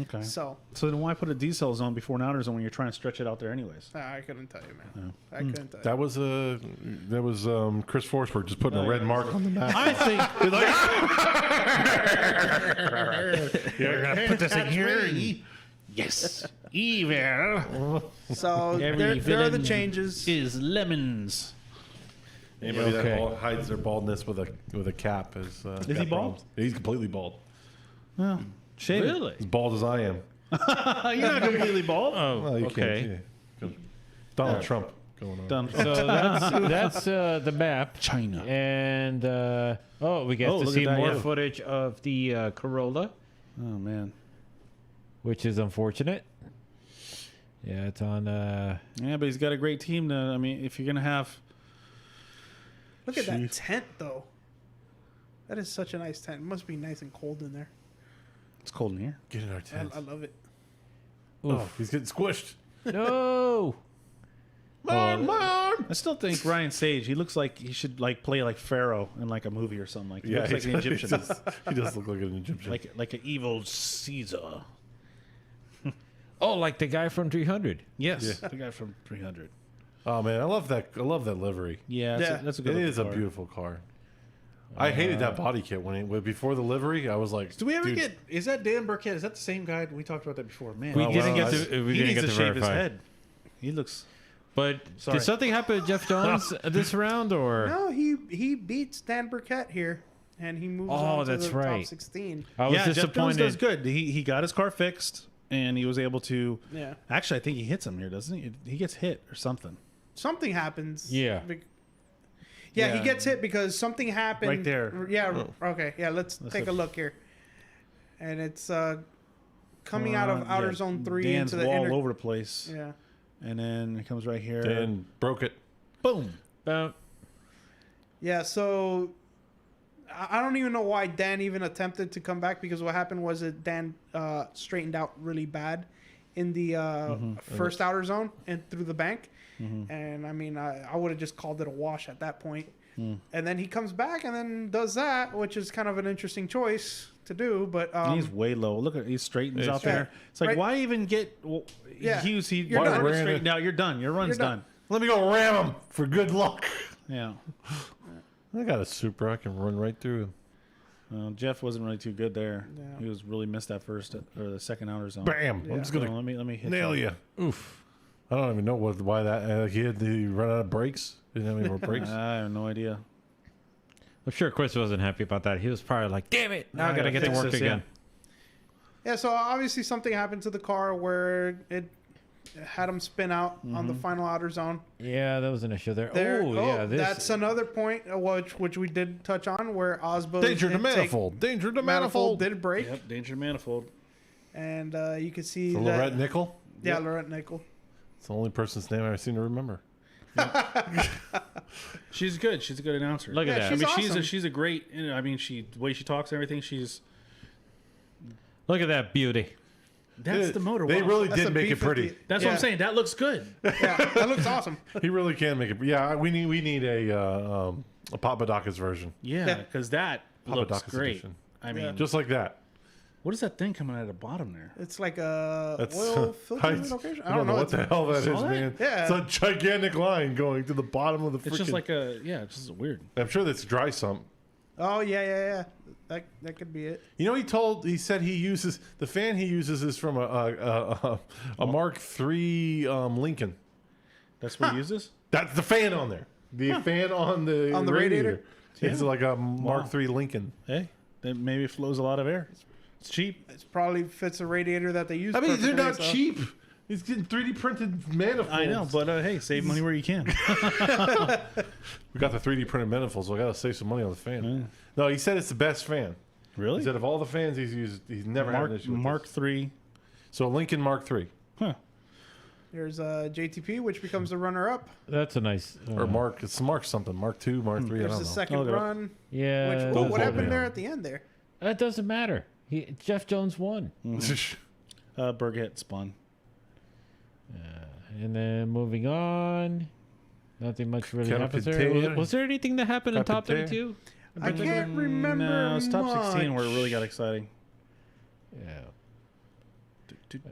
Okay. So then why put a decel zone before an outer zone when you're trying to stretch it out there anyways? I couldn't tell you, man. I couldn't tell you. That was Chris Forsberg just putting a red mark on the map. I think. You're gonna put this in here. Yes, evil. So there are the villain changes. Is lemons. Anybody Okay. that hides their baldness with a cap is got he bald? problems. He's completely bald. Well, shave Really? As bald as I am. it. You're not completely bald. Oh, Well, you okay. can't. Yeah. Donald Trump going on. Done. So that's the map. China. And we get to look see at that, more yeah. footage of the Corolla, Oh man. which is unfortunate. Yeah, it's on. Yeah, but he's got a great team. I mean, if you're gonna have, Look at that tent, though. That is such a nice tent. It must be nice and cold in there. it's cold in here. Get in our tent. I love it. Oh, he's getting squished. No. Mom. I still think Ryan Sage. He looks like he should like play like Pharaoh in like a movie or something. Like he looks like an Egyptian, He does look like an Egyptian. like an evil Caesar. Oh, like the guy from 300. Yes, the guy from 300. Oh man, I love that livery. Yeah, that's a It good. is a car. beautiful car. I hated that body kit before the livery. I was like, Do we ever dude, get? Is that Dan Burkett? Is that the same guy? We talked about that before. Man, We Oh, didn't well, get to. We he didn't needs get to to shave his verify. head. He looks. But Sorry. did something happen to Jeff Jones this round, or? No, he beats Dan Burkett here, and he moves Oh, on to that's the right. top 16. I was Jeff Jones disappointed. does good. He got his car fixed, and he was able to. Yeah. Actually, I think he hits him here, doesn't he? He gets hit or something. Something happens. Yeah. Yeah, Yeah. he gets hit because something happened. Right there. Yeah, okay. Yeah, let's take a look here. And it's coming out of outer zone 3 Dan's into the all inner. over the place. Yeah. And then it comes right here. Dan broke it. Boom. Yeah, so I don't even know why Dan even attempted to come back, because what happened was that Dan straightened out really bad in the first outer zone and through the bank. And I mean, I would have just called it a wash at that point. And then he comes back and then does that, which is kind of an interesting choice to do. But He's way low. Look at he straightens out Yeah. there. It's like Right. why even get? Well, Yeah. You're done. already straightened out. You're done. Your run's You're done. done. Let me go ram him for good luck. Yeah. I got a Supra. I can run right through him. Jeff wasn't really too good there. Yeah. He was really missed that first or the second outer zone. Bam! Yeah. I'm just So gonna let me hit nail you. Oof. I don't even know why that. Did he run out of brakes? Didn't have any more brakes. I have no idea. I'm sure Chris wasn't happy about that. He was probably like, "Damn it! Now I gotta get to fix work this, again." yeah, so obviously something happened to the car where it had him spin out on the final outer zone. Yeah, that was an issue there. There, Oh, yeah, this. that's another point which we did touch on, where Osbo's Danger to intake manifold. Danger to manifold manifold. did break, Yep. Danger manifold. and you can see The that. Lorette Nickel. Yeah, Lorette Nickel. It's the only person's name I seem to remember. She's good. She's a good announcer. Look at Yeah, that. I mean, awesome. she's a great. I mean, the way she talks and everything. Look at that beauty. That's the motor. They Wow. really That's did a make it B50. pretty. That's Yeah. what I'm saying. That looks good. Yeah, that looks awesome. He really can make it. Yeah, we need a Papadakis version, Yeah, Yeah. because that looks Papadakis great. edition. I mean, just like that. what is that thing coming out of the bottom there? It's like a That's oil filter I location. I don't know what the hell that is, Saw that? man. Yeah. It's a gigantic line going to the bottom of the. It's just frickin- like it's just weird. I'm sure that's dry sump. Oh yeah. That could be it. You know, he said he uses the fan he uses is from a Mark III Lincoln. That's what he uses. That's the fan on there. The fan on the radiator? It's like a Mark III Lincoln. Hey, that maybe flows a lot of air. It's cheap. It probably fits a radiator that they use. I mean, they're perfectly, not so- cheap. He's getting 3D printed manifolds. I know, but hey, save money where you can. We got the 3D printed manifolds, so I got to save some money on the fan. No, he said it's the best fan. Really? He said of all the fans he's used, he's never had an issue with Mark this. III. So Lincoln Mark III. Huh. There's JTP, which becomes the runner-up. That's a nice. Or Mark, it's Mark something. Mark II, Mark III, I There's don't the know. second Oh, there- run. Yeah. Which, Don't what quote me happened there on at the end there? That doesn't matter. Jeff Jones won. Burgett spun. And then moving on. Nothing much really happens there. Capitaine. Was there anything that happened in top Capitaine. 32? I can't remember. No, it's top 16 much. where it really got exciting. Yeah.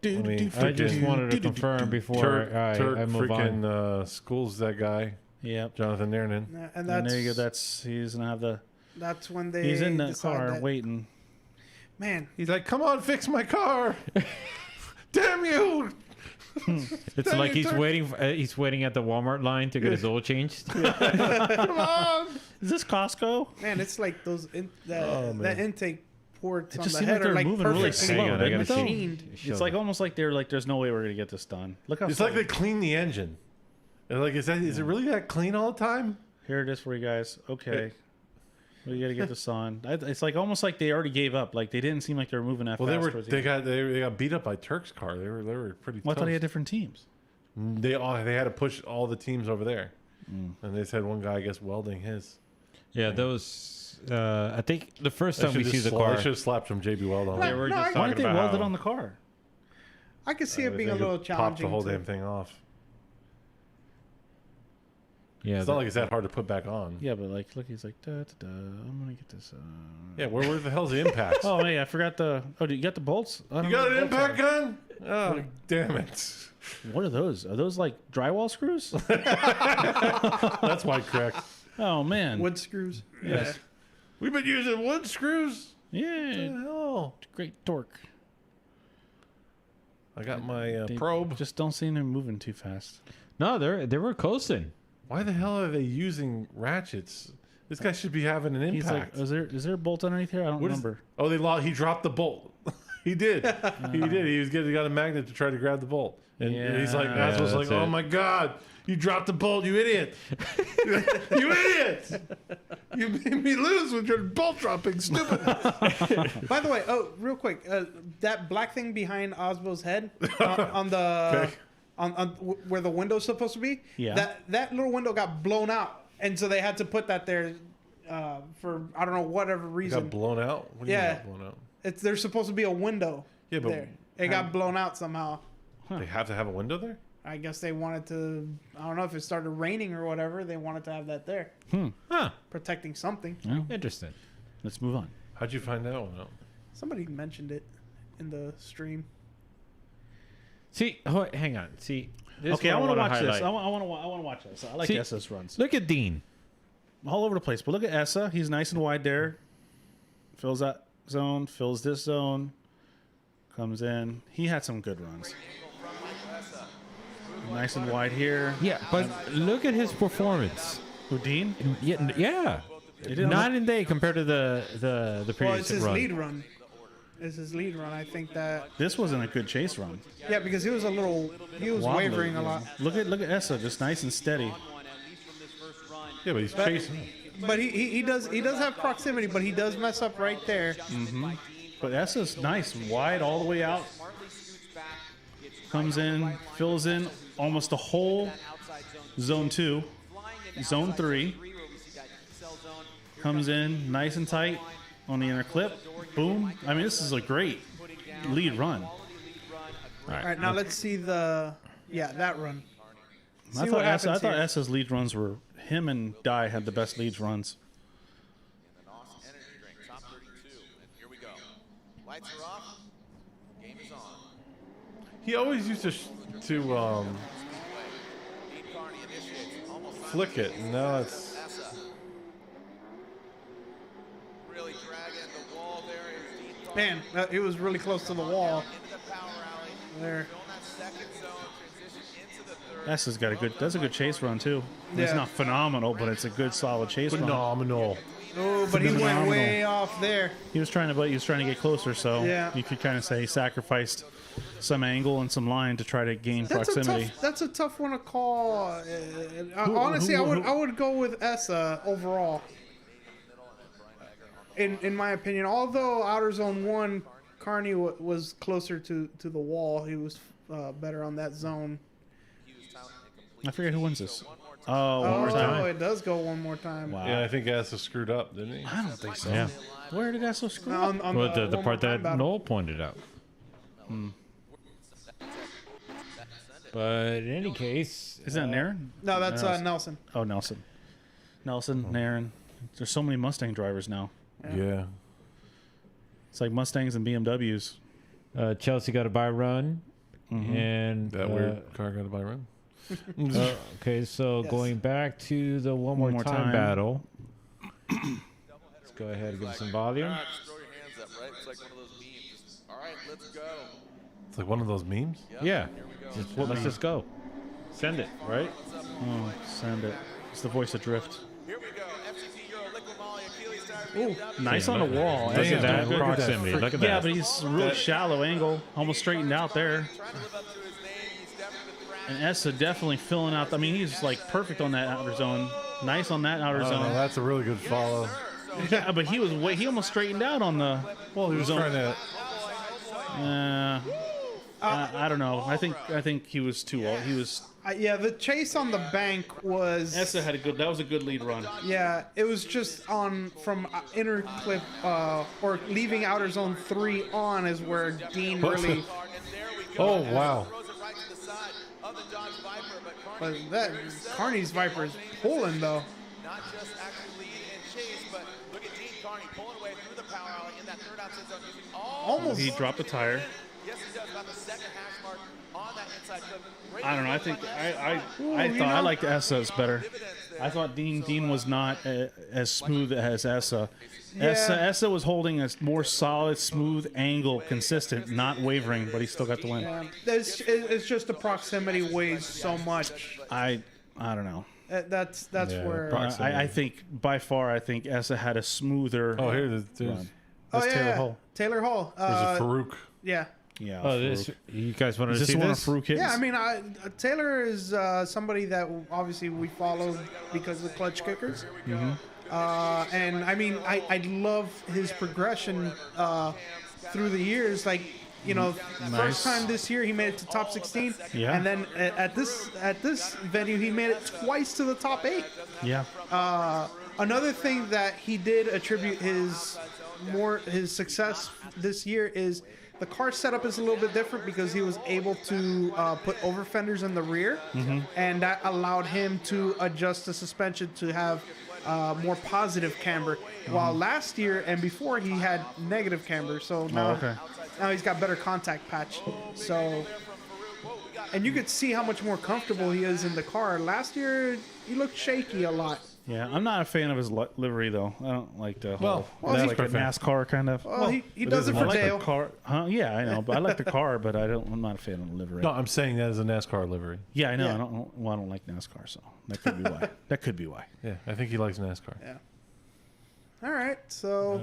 mean, I just Freaking- wanted to confirm before Turk I move on. freaking schools that guy, Yep. Jonathan Nernan. Yeah, and And that's there you go. He's gonna have the. that's when they. He's in the decide car that- waiting. Man, He's like, "Come on, fix my car! Damn you!" It's Dang like it, he's Turk. waiting. He's waiting at the Walmart line to get his oil changed. Come on! Is this Costco? man, it's like those man. that intake ports on just the seemed head like they're are like moving really perfectly slow. Hang on, I gotta Didn't show, they? machined. show It's like them. almost like they're like, there's no way we're gonna get this done. Look how It's slow. like they clean the engine. And like, is it really that clean all the time? Here it is for you guys. Okay. We got to get this on. It's like almost like they already gave up. Like they didn't seem like they were moving that Well, fast. they got beat up by Turk's car. They were pretty. Well, I thought toast. they had different teams. They had to push all the teams over there, and they just had one guy, I guess, welding his. Yeah, those. I think the first time we see the They car, should have slapped some JB Weld on they there. were No, just I- Why talking didn't they about weld it how- on the car? I could see it being a They little could challenging. pop the whole to- damn thing off. Yeah, It's not like it's that hard to put back on. Yeah, but like, look, he's like, da, da, da, I'm gonna get this. Yeah, where the hell's the impact? Oh, hey, I forgot the. Oh, you got the bolts? I don't You know got what an the bolts impact gun? Oh, damn it. are. What are those? Are those like drywall screws? That's why correct. Oh man. Wood screws. Yes. We've been using wood screws. Yeah. What the hell? Great torque. I got my They probe. Just don't seem them moving too fast. No, they were coasting. Why the hell are they using ratchets? This guy should be having an He's like, impact. is there a bolt underneath here? I don't What is- remember. Oh, he dropped the bolt. He did. He did. He got a magnet to try to grab the bolt. And he's like, Yeah, Aswell's like, that's oh it. my God, you dropped the bolt, you idiot. You idiot. You made me lose with your bolt dropping, stupid. By the way, real quick, that black thing behind Osbo's head on the Okay. on where the window's supposed to be. Yeah. That little window got blown out, and so they had to put that there for I don't know whatever Got reason. blown out? What do you Yeah. mean got blown out? There's supposed to be a window. Yeah, but there. It got blown out somehow. they have to have a window there? I guess they wanted to. I don't know if it started raining or whatever. They wanted to have that there, Huh. protecting something. Yeah. Interesting. Let's move on. How'd you find that one out? Somebody mentioned it in the stream. See, hang on. See, this Okay, is I what want to watch this. highlight. I want to watch this. I like See, Essa's runs. Look at Dean. All over the place. But look at Essa. He's nice and wide there. Fills that zone. Fills this zone. Comes in. He had some good runs. Nice and wide here. Yeah, but look at his performance. Houdin. Yeah. He didn't Night and day compared to the Well, previous it's his run. lead run. It's his lead run. I think that. This wasn't a good chase run. Yeah, because he was Wobbly. wavering a lot. Look at Essa, just nice and steady. Yeah, but he's chasing. But he does have proximity, but he does mess up right there. But Essa's nice, wide all the way out. Comes in, fills in almost the whole zone 2, zone 3. Comes in nice and tight on the inner clip. Boom. I mean, this is a great lead run. All right, now let's see that run. I See thought what happens here. Essa's lead runs were him and Dye had the best lead runs. Energy drink, top 32. And here we go. Lights are off. Game is on. He always used to Dean Carney initiates. Almost flick it. Now it's Essa. Really dragging the wall there is Dean Carney. Man, it was really close to the wall Into the power rally. there. Still in that second zone. Transition into the third. Essa's got that's a good chase run too. It's Yeah. not phenomenal, but it's a good solid chase run. phenomenal. Oh, but he went Phenomenal. way off there. He was trying to get closer, so Yeah. you could kind of say he sacrificed some angle and some line to try to gain proximity. That's a tough one to call. Honestly, I would go with Essa overall. In my opinion, although outer zone 1, Carney was closer to the wall. He was better on that zone. I forget who wins this. Oh, one more Oh, time. it does go one more time. Wow. Yeah, I think Asa screwed up, didn't he? I don't think so. Yeah. Where did Essa screw up? On Well, the one more part time that battle. Noel pointed out. But in any case, Is that Naren? No, that's No, Nelson. Oh, Nelson. Nelson, Naren. There's so many Mustang drivers now. Yeah. It's like Mustangs and BMWs. Chelsea got a bye run, and That weird car got a by run. okay, so Yes. going back to the one more more time time. battle. Let's go ahead and give it some volume. All right, just throw your hands up, right? It's like one of those memes. Just, all right, let's go. It's like one of those memes. Yep, Yeah, Here we go. let's just go. Send it, right? Oh, send it. It's the voice of Drift. Here we go. FCT Euro Liquid Moly Achilles tires. BMW. Nice on the wall. Look That's at that good. proximity. Look at Yeah, that. but he's really shallow angle, almost straightened out there. Trying to live up to his name. He's definitely the And Essa definitely filling out. I mean, he's like perfect on that outer zone. Nice on that outer Oh, zone. no, that's a really good follow. Yeah, but he was he almost straightened out on the. Well, he was trying to. I don't know. I think he was too old. He was. Yeah, the chase on the bank was. Essa had a good. That was a good lead run. Yeah, it was just on from inner clip or leaving outer zone 3 on is where Dean really. Oh, wow. But that Carney's Viper is pulling though. Not just actually lead and chase, but look at Dean Carney pulling away through the power alley in that third outside zone using all. Almost. He dropped a tire. Yes, he does. About the second hash mark on that inside clip. Great I don't know. I think I thought I liked Essa's better. I thought Dean was not as smooth as Essa. Essa was holding a more solid, smooth angle, consistent, not wavering, but he still got the win. Yeah, it's just the proximity weighs so much. I don't know. That's Yeah, where. I think by far, I think Essa had a smoother. Oh, here, there's Taylor Hall. Taylor Hall. a Farouk. Yeah. Yeah. Oh, this you guys wanted Is to this see one this? of Farouk hits? Yeah, I mean, Taylor is somebody that obviously we follow because of Klutch Kickers. And I mean, I love his progression through the years. Like, you know, first time this year he made it to top 16. Yeah. And then at this venue he made it twice to the top 8. Yeah. Another thing that he did attribute his success this year is the car setup is a little bit different because he was able to put over fenders in the rear, and that allowed him to adjust the suspension to have more positive camber. While last year and before he had negative camber, so now now he's got better contact patch. So, and you could see how much more comfortable he is in the car. Last year he looked shaky a lot. Yeah, I'm not a fan of his livery though. I don't like the whole well, that's he's like a NASCAR kind of. Well, he does it is for a Dale. Car, huh? Yeah, I know, but I like the car, but I'm not a fan of the livery. No, I'm saying that as a NASCAR livery. Yeah, I know. Yeah. I don't like NASCAR, so that could be why. That could be why. Yeah, I think he likes NASCAR. Yeah. All right, so.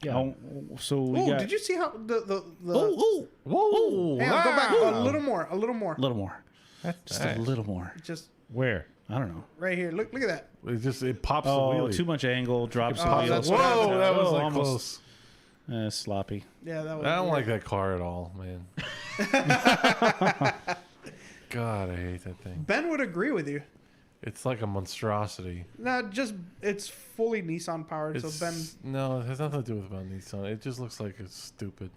Yeah. Oh, so we Oh, got did you see how the Whoa! Hang on, go back a little more. a little more, just a little more. Just Where? I don't know. right here. Look at that. It pops Oh, the wheelie. too much angle, drops the Oh, wheel. that's Whoa, what happened. that was Oh, like almost. close. Sloppy. Yeah, that was. I don't weird. like that car at all, man. God, I hate that thing. Ben would agree with you. It's like a monstrosity. No, just it's fully Nissan powered. It's, So Ben, no, it has nothing to do with about Nissan. It just looks like it's stupid.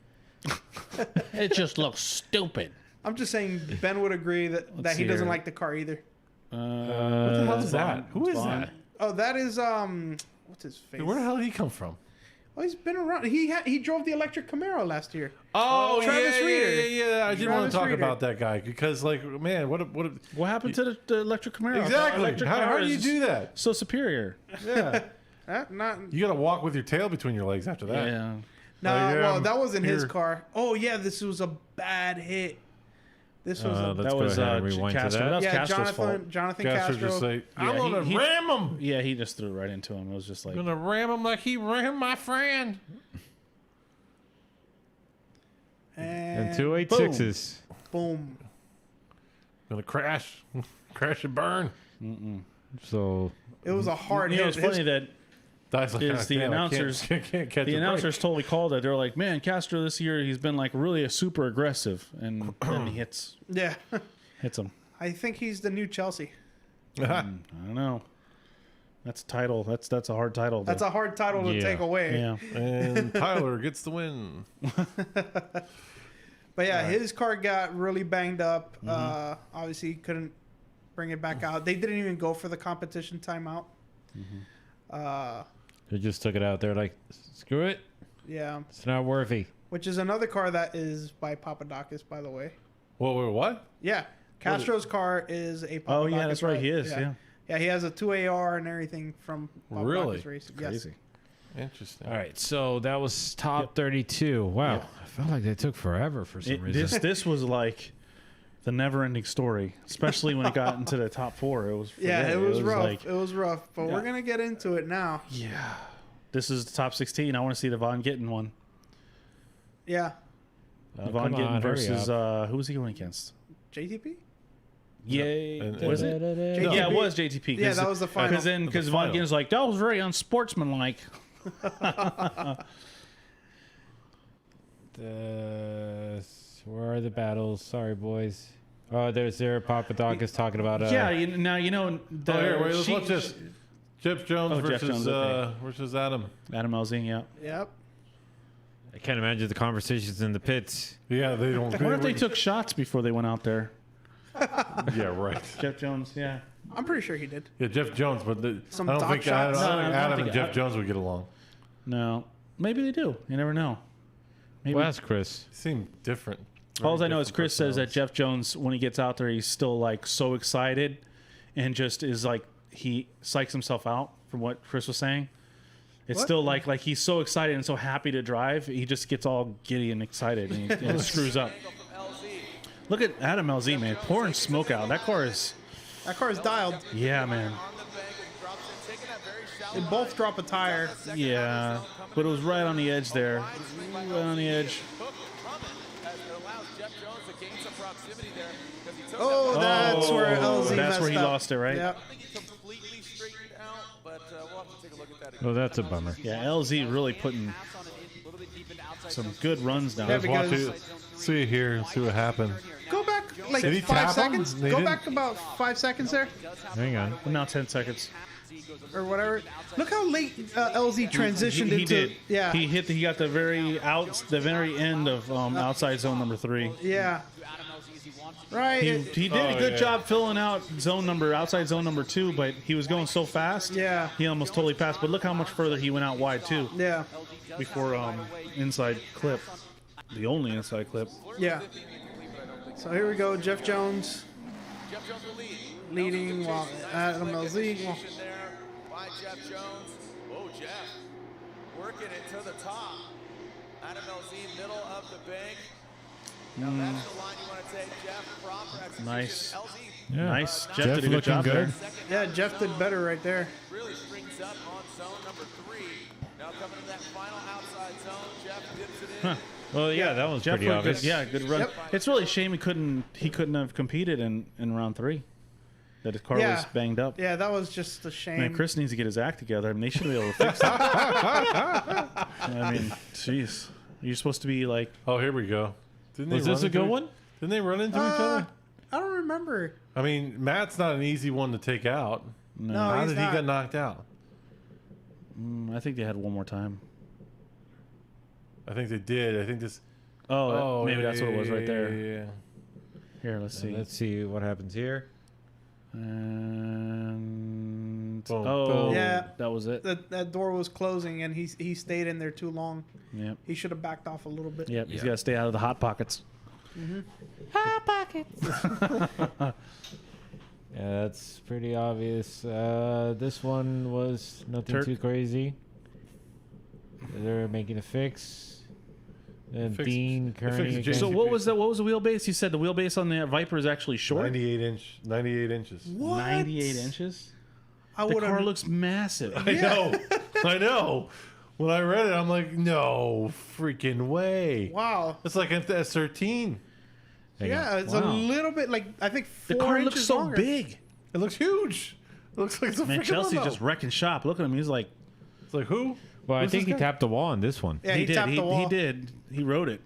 It just looks stupid. I'm just saying Ben would agree that he see doesn't here. like the car either. What the hell is that? Who is Vaughn. that? Oh, that is what's his face? Dude, where the hell did he come from? Oh, he's been around. He drove the electric Camaro last year. Oh, Travis Reeder. yeah. I did want Travis to talk Reeder. about that guy because, like, man, what? What happened to the electric Camaro? Exactly. Electric How car do you is do that? So superior. Yeah, Not you got to walk with your tail between your legs after that. Yeah. no. yeah, Well, that wasn't his here. car. Oh yeah, this was a bad hit. This was a Let's That go was ahead and rewind to Castro. that. That was yeah. Castro's fault. Jonathan Castro Castro. just say, I'm Yeah, gonna he- ram him. Yeah, he just threw it right into him. It was just like I'm gonna ram him like he rammed my friend. And 286s. Boom. Gonna crash, crash and burn. So It was a hard you know, hit. it's funny that That's like, Is God the damn, announcers- I can't catch the a announcers totally called it. They're like, man, Castro this year he's been like really a super aggressive, and then he hits Yeah. him. I think he's the new Chelsea. break. I don't know. That's a title. That's a hard title. That's a hard title to Yeah. take away. yeah. And Tyler gets the win. But yeah, his car got really banged up. Obviously, he couldn't bring it back out. They didn't even go for the competition timeout. they just took it out. They're like, screw it. Yeah, It's not worthy. which is another car that is by Papadakis, by the way. What? Yeah, Castro's car is a Papadakis. Oh yeah, that's right. ride. He is. Yeah. Yeah, he has a 2AR and everything from Papadakis Really? Racing. Crazy. Yes. Interesting. All right, so that was top 32. Wow, I felt like they took forever for some reason. This was like the never-ending story, especially when it got into the top 4. It was Yeah, it was rough. Like, It was rough, but we're gonna get into it now. yeah, this is the top 16. I want to see the Von Gittin one. Yeah, Oh, Von come Gittin on, hurry versus up. who was he going against? JTP. Yeah, And- was it? Yeah, it was JTP. Yeah, that was the final. Because Von Ginn's like, that was very unsportsmanlike. Where are the battles? Sorry, boys. Oh, there's there. Papa Doc is talking about. Yeah, now you know. Oh, here, wait, let's watch this. Jeff Jones Jeff versus Jones, okay. versus Adam. Adam Elzing, yeah. Yep. I can't imagine the conversations in the pits. Yeah, they don't. I wonder if they took shots before they went out there. Yeah, right. Jeff Jones, yeah. I'm pretty sure he did. Yeah, Jeff Jones, but Some I don't dock think shots? Adam, No, I don't Adam think and Jeff Jones would get along. No, maybe they do. You never know. Maybe. Well, that's Chris. They seem different. All Very I know is different Chris says that personalities. Jeff Jones, when he gets out there, he's still like so excited, and just is like he psychs himself out from what Chris was saying. It's What? still like he's so excited and so happy to drive, he just gets all giddy and excited and screws up. Look at Adam LZ, man, pouring smoke out. That car is, That car is dialed. yeah, man, They both drop a tire. yeah, but it was right on the edge there, right on the edge. Oh, that's where LZ that's messed where he up. lost it, right? Yep. completely straightened out, but we'll have to take a look at that again. Well, that's a bummer. Yeah, LZ really putting some good runs down. Yeah, Let's watch because- it. See here and see what happened. Go back like Did he 5 tap him? seconds. They Go didn't- back about 5 seconds there, Hang on. Now 10 seconds. or whatever. Look how late LZ transitioned He into. did. Yeah. He got the very end of outside zone number 3. Yeah. Right. He did a good job filling out outside zone number 2, but he was going so fast. Yeah. He almost totally passed. But look how much further he went out wide too Yeah. before inside clip, the only inside clip. Yeah. So here we go. Jeff Jones Jeff Jones will lead. leading while Adam LZ. There by Jeff Jones. Oh, Jeff working it to the top. Adam LZ, middle of the bank. Now that's the line you want to take, Jeff. Proper execution. Nice. LZ Yeah. Nice. Jeff Jeff did a good looking job good. there. Yeah, Jeff did better right there. really strings up on zone number 3. Now coming to that final outside zone, Jeff dips it in. Well, yeah, that was Jeff pretty looked obvious. good. Yeah, good run. Yep. It's really a shame he couldn't have competed in round 3. That his car Yeah. was banged up. Yeah, that was just a shame. Man, Chris needs to get his act together. I mean, they should be able to fix that. I mean, jeez. You're supposed to be like, Oh, here we go. Didn't they Was run this a into good each- one? Didn't they run into each other? I don't remember. I mean, Matt's not an easy one to take out. No, How he's did not. he get knocked out? I think they had one more time. I think they did. I think this. Oh, maybe that's what it was right there. Yeah. Here, let's see. Let's see what happens here. And Boom. oh, Yeah. that was it. That door was closing, and he stayed in there too long. Yep. He should have backed off a little bit. Yep. He's Yeah. got to stay out of the hot pockets. Yeah, that's pretty obvious. This one was nothing Turk. too crazy. They're making a fix. And Fix- Dean fix Kearney. the again. So what was the wheelbase? You said the wheelbase on the Viper is actually short. 98 inches. What? 98 inches. I The would car have. looks massive. I know. I know. When I read it, I'm like, no freaking way. Wow. It's like an S13. Hang Yeah, on. it's Wow. a little bit like I think The 4 car inches looks so longer. big. It looks huge. It looks like it's a Man, freaking Chelsea's limo. just wrecking shop. Look at him. He's like, It's like who? Well, I Who's think this he guy? tapped the wall on this one. Yeah, he, did. tapped the wall. He did. He rode it.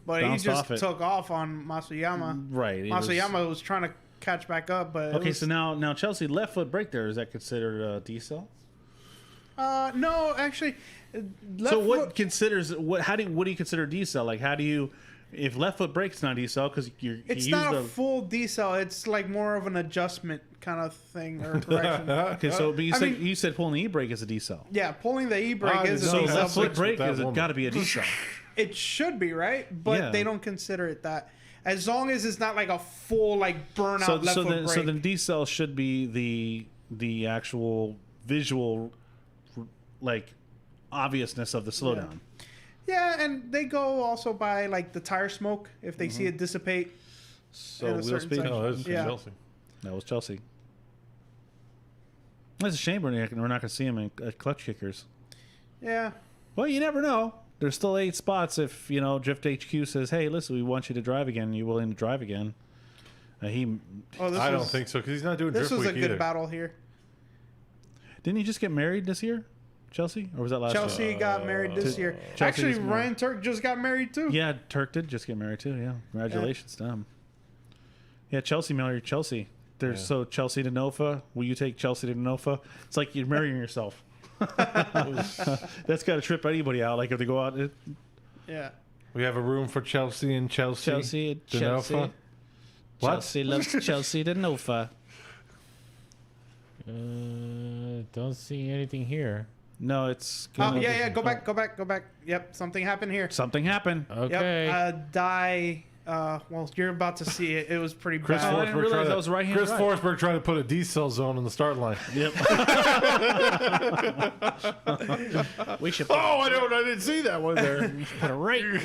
But he bounced just off it. took off on Masuyama. Right. it was- Masuyama was trying to catch back up, but it Okay, was- so now Chelsea left foot brake there. Is that considered a decel? no, actually, left So what foot- considers what? What do you consider decel? Like, how do you? If left foot brake's not decel because you It's use not the a full decel. It's like more of an adjustment kind of thing or correction. okay. So but you I said mean- you said pulling the e-brake is a decel. Yeah, pulling the e-brake is a So Decel. left decel. foot With brake that is woman. got to be a decel. It should be right, but Yeah. they don't consider it that. As long as it's not like a full like burnout So left foot then brake. the decel should be the actual visual like obviousness of the slowdown. Yeah, and they go also by like the tire smoke if they Mm-hmm. see it dissipate. So In a wheel certain speed. section. No, that's Yeah. Chelsea. That was Chelsea. That's a shame we're not going to see him at Clutch Kickers. Yeah, Well, you never know. There's still 8 spots if, Drift HQ says, hey, listen, we want you to drive again. Are you willing to drive again? Oh, I don't think so because he's not doing This drift was a week good either. battle here. Didn't he just get married this year, Chelsea, or was that last year? Chelsea got married this year. Chelsea Actually, is married. Ryan Turk just got married too. Yeah, Turk did just get married too. Yeah, congratulations to him. Yeah, Chelsea married Chelsea. So Chelsea to Nofa. Will you take Chelsea to Nofa? It's like you're marrying yourself. That's got to trip anybody out. Like if they go out, Yeah. We have a room for Chelsea and Chelsea. Denofa. What? Chelsea loves Chelsea to Nofa. Don't see anything here. No, it's. Oh yeah. Go back. Yep, something happened here. Something happened. Okay. Yep. Well, you're about to see it. It was pretty Chris bad. I didn't realize that was right-hand Chris drive. Forsberg trying to put a D-cell zone on the start line. Yep. We should. I didn't see that one there. Put it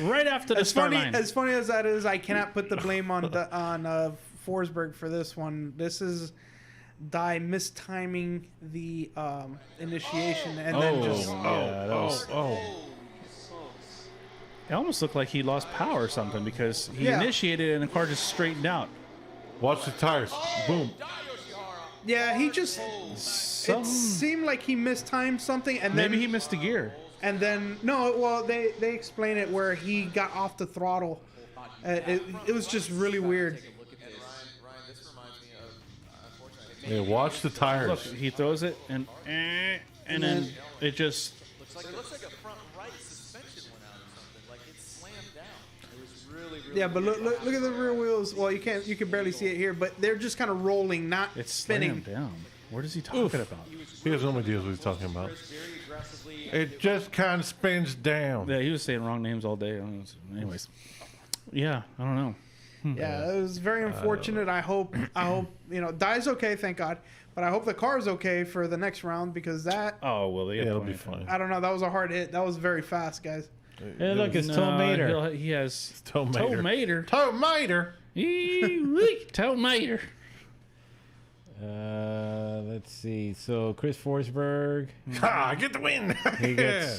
right after the start line. As funny as that is, I cannot put the blame on Forsberg for this one. This is Dye mistiming the initiation and then just. It almost looked like he lost power or something because he initiated and the car just straightened out. Watch the tires. Boom. Yeah, he just. It seemed like he mistimed something, and then Maybe he missed a gear. And then they explain it where he got off the throttle. It was just really weird. Ryan, this reminds me of, unfortunately, Yeah, watch the tires. Look, he throws it and then it just. it looks like a front right suspension went out or something. Like it slammed down. It was really Yeah, but look at the rear wheels. Well, you can barely see it here, but they're just kind of rolling, not It's spinning. slammed down. What is he talking about? He has no idea what he's talking about. It just kind of spins down. Yeah, he was saying wrong names all day. Anyways, yeah, I don't know. Yeah, it was very unfortunate. I hope Dye's okay, thank God. But I hope the car's okay for the next round because that Oh well, they It'll be fine. I don't know. That was a hard hit. That was very fast, guys. Hey, look, it's Tom Mater. He has Toe Mater. Toe Toe Mater. Mater. Let's see. So Chris Forsberg, Ha! Get the win.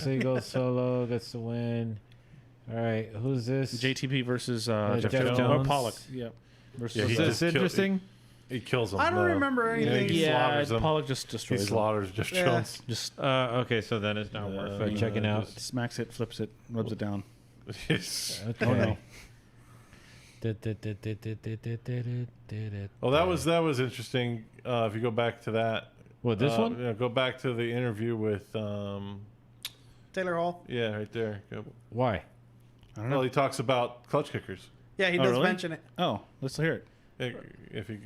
he goes solo, gets the win. All right, who's this? JTP versus Jeff Jones. Jones. Or Pollock. Yeah. Yeah, he Is just this killed- interesting? He kills him. I don't remember anything. He Yeah, slaughters him. Pollock just He destroys him. slaughters Jeff Yeah. Jones. Just Okay, so then it's not worth checking out. smacks it, flips it, rubs it down. Yes. Okay. Oh no. Well, that was interesting. If you go back to that, What, this one? Yeah, go back to the interview with, Taylor Hall. yeah, right there. Go. Why? I don't know. Well, he talks about clutch kickers. Yeah, he Oh, does really? mention it. Oh, let's hear it. If you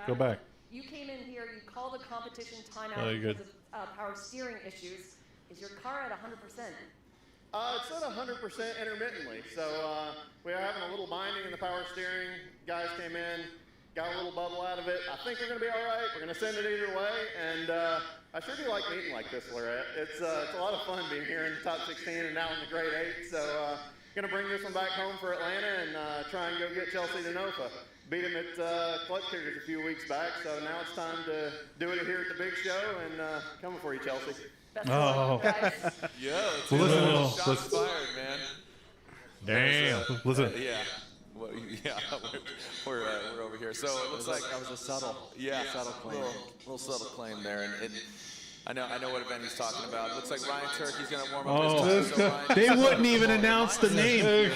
go back. You came in here, you called the competition timeout Oh, you're because of power steering issues. Is your car at 100%? It's at 100% intermittently. So we are having a little binding in the power steering. Guys came in, got a little bubble out of it. I think we're going to be all right. We're going to send it either way. And I sure do like meeting like this, Lorette. It's a lot of fun being here in the top 16 and now in the grade 8. So going to bring this one back home for Atlanta and try and go get Chelsea to Nofa. Beat him at Klutch Kickers a few weeks back. So now it's time to do it here at the big show and coming for you, Chelsea. Best of luck, guys. Yeah, Well, shots listen. fired, man. Damn. Listen. Yeah. Well, yeah, we're over here. So it looks like That was a subtle, subtle claim. little subtle claim there, and I know what event he's talking about. It looks like Ryan Turkey's gonna warm up his tires. So Ryan, They wouldn't even announce the name.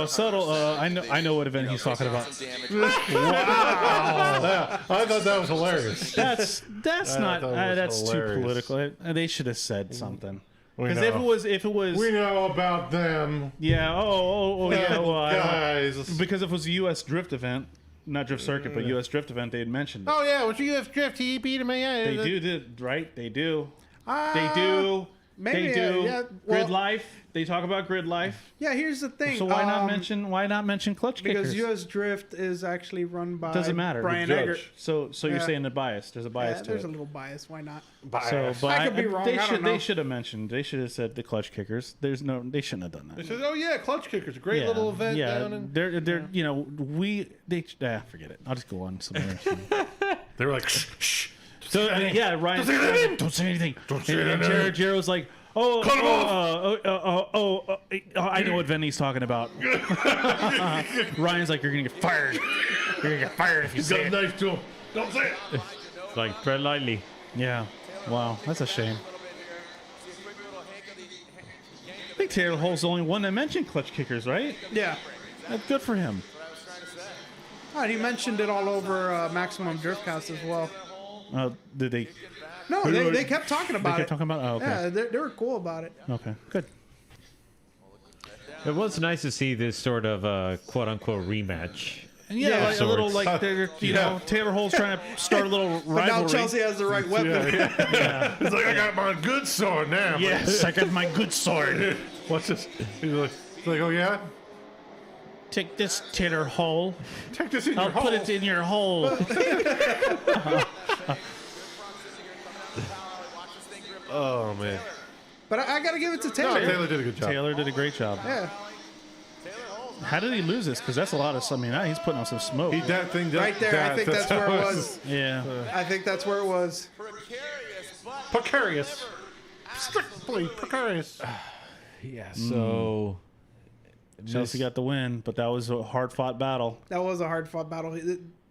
Subtle. I know what event he's talking about. some damage. Yeah, I thought that was hilarious. That's not. thought it was That's too hilarious. political. They should have said something. We Because know. if it was, We know about them. yeah. Yeah. Well, Guys. because if it was a U.S. drift event, not drift circuit, but U.S. drift event, they'd mentioned it. Oh yeah, when you have drift, he beat him. They do, right? They do. Uh, They do. maybe, They do. yeah, Grid well- life. They talk about grid life. Yeah, here's the thing. So why not mention Klutch Because Kickers? U.S. Drift is actually run by Doesn't matter. Brian The Eggert. judge. So you're Yeah. saying the bias? There's a bias Yeah, to there's it. a little bias. Why not? So, but I could be wrong, They I should. don't know. They should have mentioned. They should have said the Klutch Kickers. They shouldn't have done They that. said, "Oh yeah, Clutch Kickers, a great little event down in." they're forget it. I'll just go on somewhere. They were like, "Shh, shh." So Ryan, don't say anything. Don't say anything. And Jared's like, I know what Vinny's talking about. Ryan's like, you're gonna get fired. You're gonna get fired if you say it. Knife to him. Don't say it. Like tread lightly. Yeah. Wow, that's a shame. I think Taylor Hall's the only one that mentioned Klutch Kickers, right? Yeah. That's good for him. Oh, and he mentioned it all over Maximum Driftcast as well. Did they? No, they kept talking about They kept it. talking about it? Oh, okay. Yeah, they were cool about it. Okay, good. It was nice to see this sort of quote unquote rematch. And yeah, like a little like they're, you know, Taylor Hall's trying to start a little But now rivalry. Chelsea has the right weapon. It's like, I got my good sword now. Yes, I got my good sword. What's this? He's like, oh yeah? Take this, Taylor Hall. Take this in I'll your hole. put it in your hole. Oh, man. But I got to give it to No, Taylor. Taylor did a good job. Taylor did a great job. Yeah. How did he lose this? Because that's a lot of. I mean, he's putting on some smoke. That thing Right there. I think that's where it was. Yeah. I think that's where it was. Precarious. Strictly precarious. Yeah. So Chelsea got the win, but that was a hard-fought battle. That was a hard-fought battle.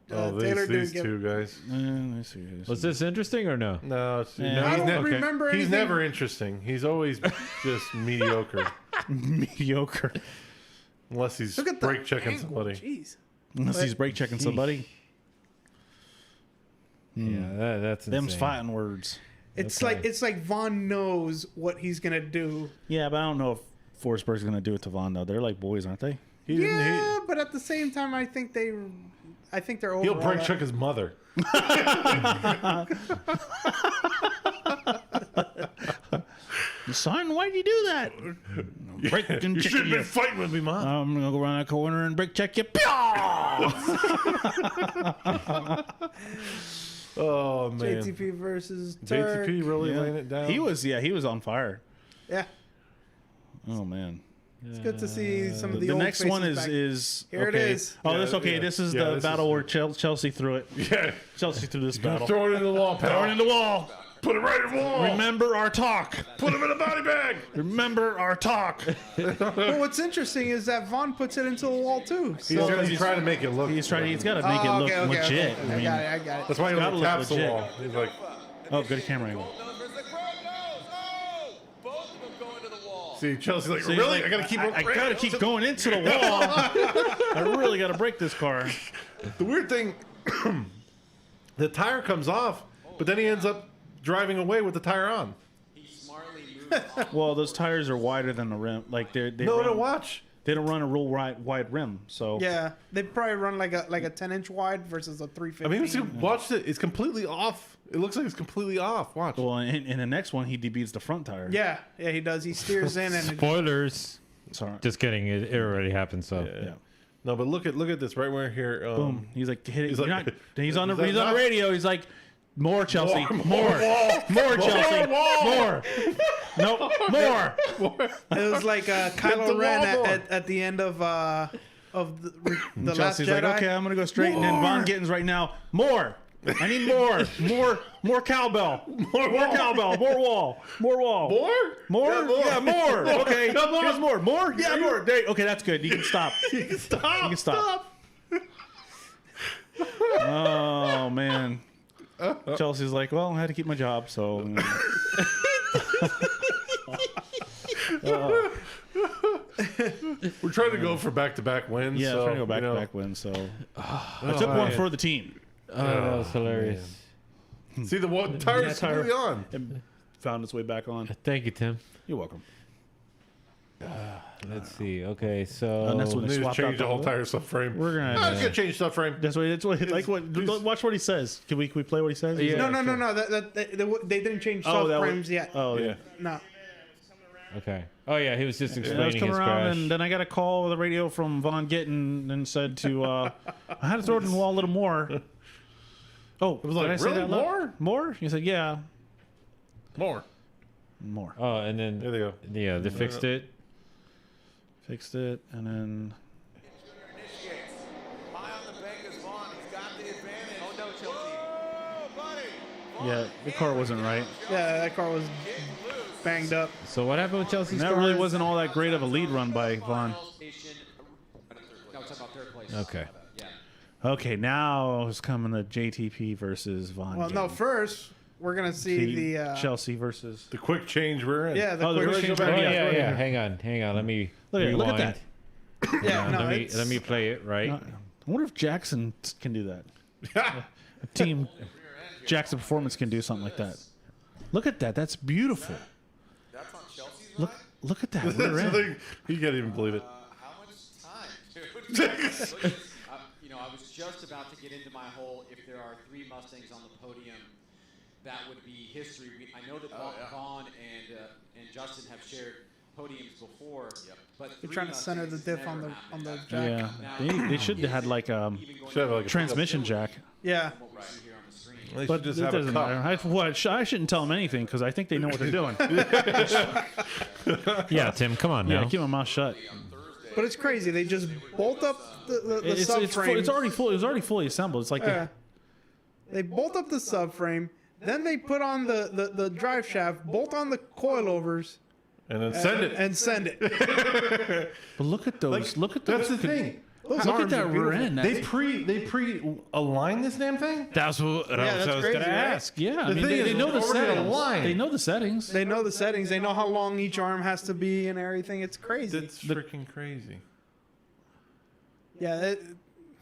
Taylor these two guys. Let's see. was this interesting or no? No, I don't remember anything. He's never interesting. He's always just mediocre. Mediocre. Unless he's Look at the brake checking angle. somebody. Jeez. Unless he's brake checking somebody. Yeah, that's Them's insane. fighting words. It's Okay. like Vaughn knows what he's gonna do. Yeah, but I don't know if Forsberg's going to do it to Vaughn, though. They're like boys, aren't they? Yeah, but at the same time, I think they're over. He'll all brake that. check his mother. Son, why'd you do that? Brake and You check should have you. been fighting with me, Mom. I'm going to go around that corner and brake check you. Oh, man. JTP versus Turk. JTP really laying it down. He was on fire. Yeah, Oh, man. it's good to see some of the The old next one faces back. is Here it okay. is. Oh, Yeah, this okay. yeah. This is Yeah, the this battle is- where Chelsea threw it. Yeah. Chelsea threw this battle. Throw it in the wall, pal. Throw it in the wall. Put it right in the wall. Remember our talk. Put him in a body bag. Remember our talk. But what's interesting is that Vaughn puts it into the wall too. So. He's trying to make it look. He's got to make it look legit. Okay. I mean, I got it. That's why he gotta only look taps the legit. wall. He's like, oh, good camera angle. Both of them going to the wall. see, Chelsea's like, See, really? like, I gotta keep. I gotta keep going into the wall. I really gotta break this car. The weird thing, the tire comes off, but then he ends up driving away with the tire on. Well, those tires are wider than the rim. Like they No, watch. They don't run a real wide rim. So Yeah, they probably run like a 10-inch wide versus a 350. I mean, watch it. It's completely off. It looks like it's completely off. Watch. Well, in the next one, he debeats the front tire. Yeah, he does. He steers in and Spoilers. Sorry. Just kidding. It already happened. So Yeah. No, but look at this right where here. Boom. He's like, hit it. he's He's, like- he's on the Is that he's on not- the radio. He's like, more Chelsea, more wall. Chelsea, wall. more. No, more. it was like the Kylo Ren wall door. at the end of the Last Chelsea's Jedi. like, okay, I'm gonna go straight. And then Von Gittins right now, more. I need more cowbell, more cowbell, more wall, more. Yeah, more. Okay, here's more. Yeah, more. There, okay, that's good. You can stop. You can stop. Oh man. Chelsea's like, well, I had to keep my job, so. We're trying to go for back-to-back wins. Yeah, so, trying to go back you know. to back win. So I took one for the team. that was hilarious. See the tire is tire. completely on. And found its way back on. Thank you, Tim. You're welcome. Let's see. Okay, so And that's when They they just swapped change out the whole tire subframe. We're gonna. I'm gonna change subframe. That's what. Like what? Watch what he says. Can we play what he says? Yeah. No. They didn't change Oh, that subframes was, yet. Oh yeah. No. okay. Oh yeah, he was just And I was explaining coming his around, crash. and then I got a call with the radio from Von Gittin and said to, I had to throw it in the wall a little more. Oh, it was like, really? More? More? He said, yeah, More. more. Oh, and then There they go. yeah, they fixed it. Fixed it, and then High on the bank is Vaughn. He's got the advantage. Oh no, Chelsea. Oh, buddy. yeah, the car wasn't right. Yeah, that car was banged up. So what happened with Chelsea's That car? really wasn't all that great of a lead run by Vaughn. No, it's about third place. Okay. Yeah. Okay, now is coming the JTP versus Vaughn. Well, no, game. first we're gonna see the Chelsea versus. The quick change we're in. yeah, the Oh, the quick quick change change Oh, back. yeah, right yeah. here. Hang on. Let me Look at rewind. that. Yeah, no, Let me play it right. I wonder if Jackson can do that. Team Jackson Performance can do something like that. Look at that. That's beautiful. That's on Chelsea's Look at that. That's We're the in. thing. You can't even believe it. How much time, dude? I was just about to get into my whole. If there are 3 Mustangs on the podium, that would be history. I know that Vaughn and Justin have shared podiums before, but They're trying to center the diff on the jack. Yeah, they should have had like Should have like a transmission jack. Yeah. what we see here on the screen. They But should just it have a doesn't cup. matter. I shouldn't tell them anything because I think they know what they're doing. Yeah, Tim, come on now. Yeah, keep my mouth shut. But it's crazy. They just bolt up the It's subframe. already full. It was already fully assembled. It's like They bolt up the subframe. Then they put on the drive shaft, bolt on the coilovers, And then send it. and send it. but look at those. Look at those. That's the thing. Those Look at arms are that rear beautiful. end. They pre align this damn thing. That's what that's I was crazy, gonna right? ask. Yeah, I The mean, thing they is, know the it's already settings. aligned. They know the settings. They know the settings. They know how long each arm has to be and everything. It's crazy. That's freaking crazy. Yeah.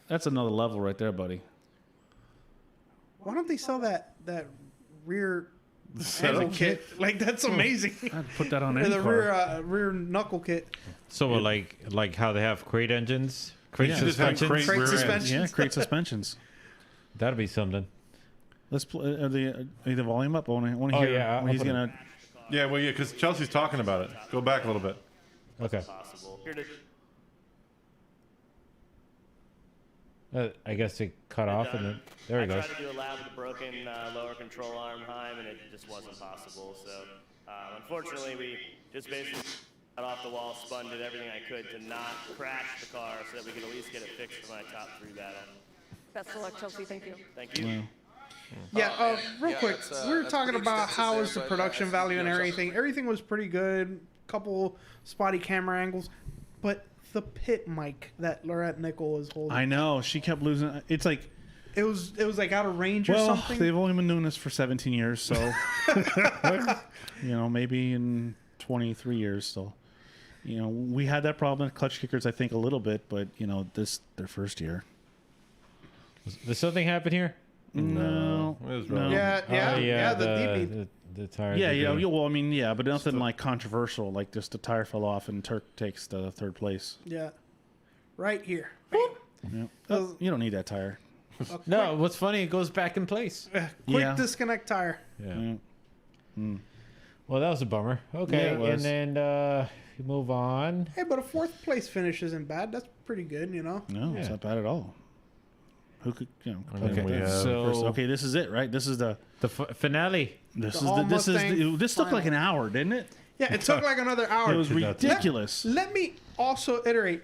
That's another level right there, buddy. Why don't they sell that rear setup angle kit? Like that's amazing. I'd put that on Or any the car. rear knuckle kit. So like how they have crate engines, crate Yeah. Just have suspensions. Crate rear ends. suspensions. Yeah, create suspensions. That'd be something. Let's play the volume up. I want to Oh, hear yeah, when I'll he's put it- gonna. Yeah, well, yeah, because Chelsea's talking about it. Go back a little bit. Okay. Possible. Here to I guess it cut off and then there I it goes. tried to do a lap with a broken lower control arm Heim, and it just wasn't possible. So, unfortunately, we just basically got off the wall, spun, did everything I could to not crash the car so that we could at least get it fixed for my top 3 battle. Best of luck, Chelsea. Thank you. Thank you. Yeah, real yeah, quick. that's, We were that's talking big about expenses how there, is the but, production value and you know, everything. Everything was pretty good. Couple spotty camera angles, but the pit mic that Laurette Nickel was holding, I know she kept losing. It's like, it was like out of range or well, something. they've only been doing this for 17 years, so maybe in 23 years. So, we had that problem at Klutch Kickers, I think, a little bit, but this their first year. Does something happen here? No, It was no. wrong. Yeah, the DP. the tires. Yeah, are yeah. doing- Well, I mean, yeah, but nothing like controversial. Like just the tire fell off and Turk takes the 3rd place. Yeah, right here. Yeah. Oh, you don't need that tire. No, what's funny? It goes back in place. Quick Yeah. disconnect tire. Yeah. Yeah. Well, that was a bummer. Okay, Yeah, it was. and then we move on. Hey, but a 4th place finish isn't bad. That's pretty good, No, it's Yeah. not bad at all. Who could, complain Okay, about that? so First- okay, this is it, right? This is the the finale. this The is the this is all-Mustang the, this took like an hour, didn't it? Yeah, it took like another hour. It was ridiculous. Let me also iterate.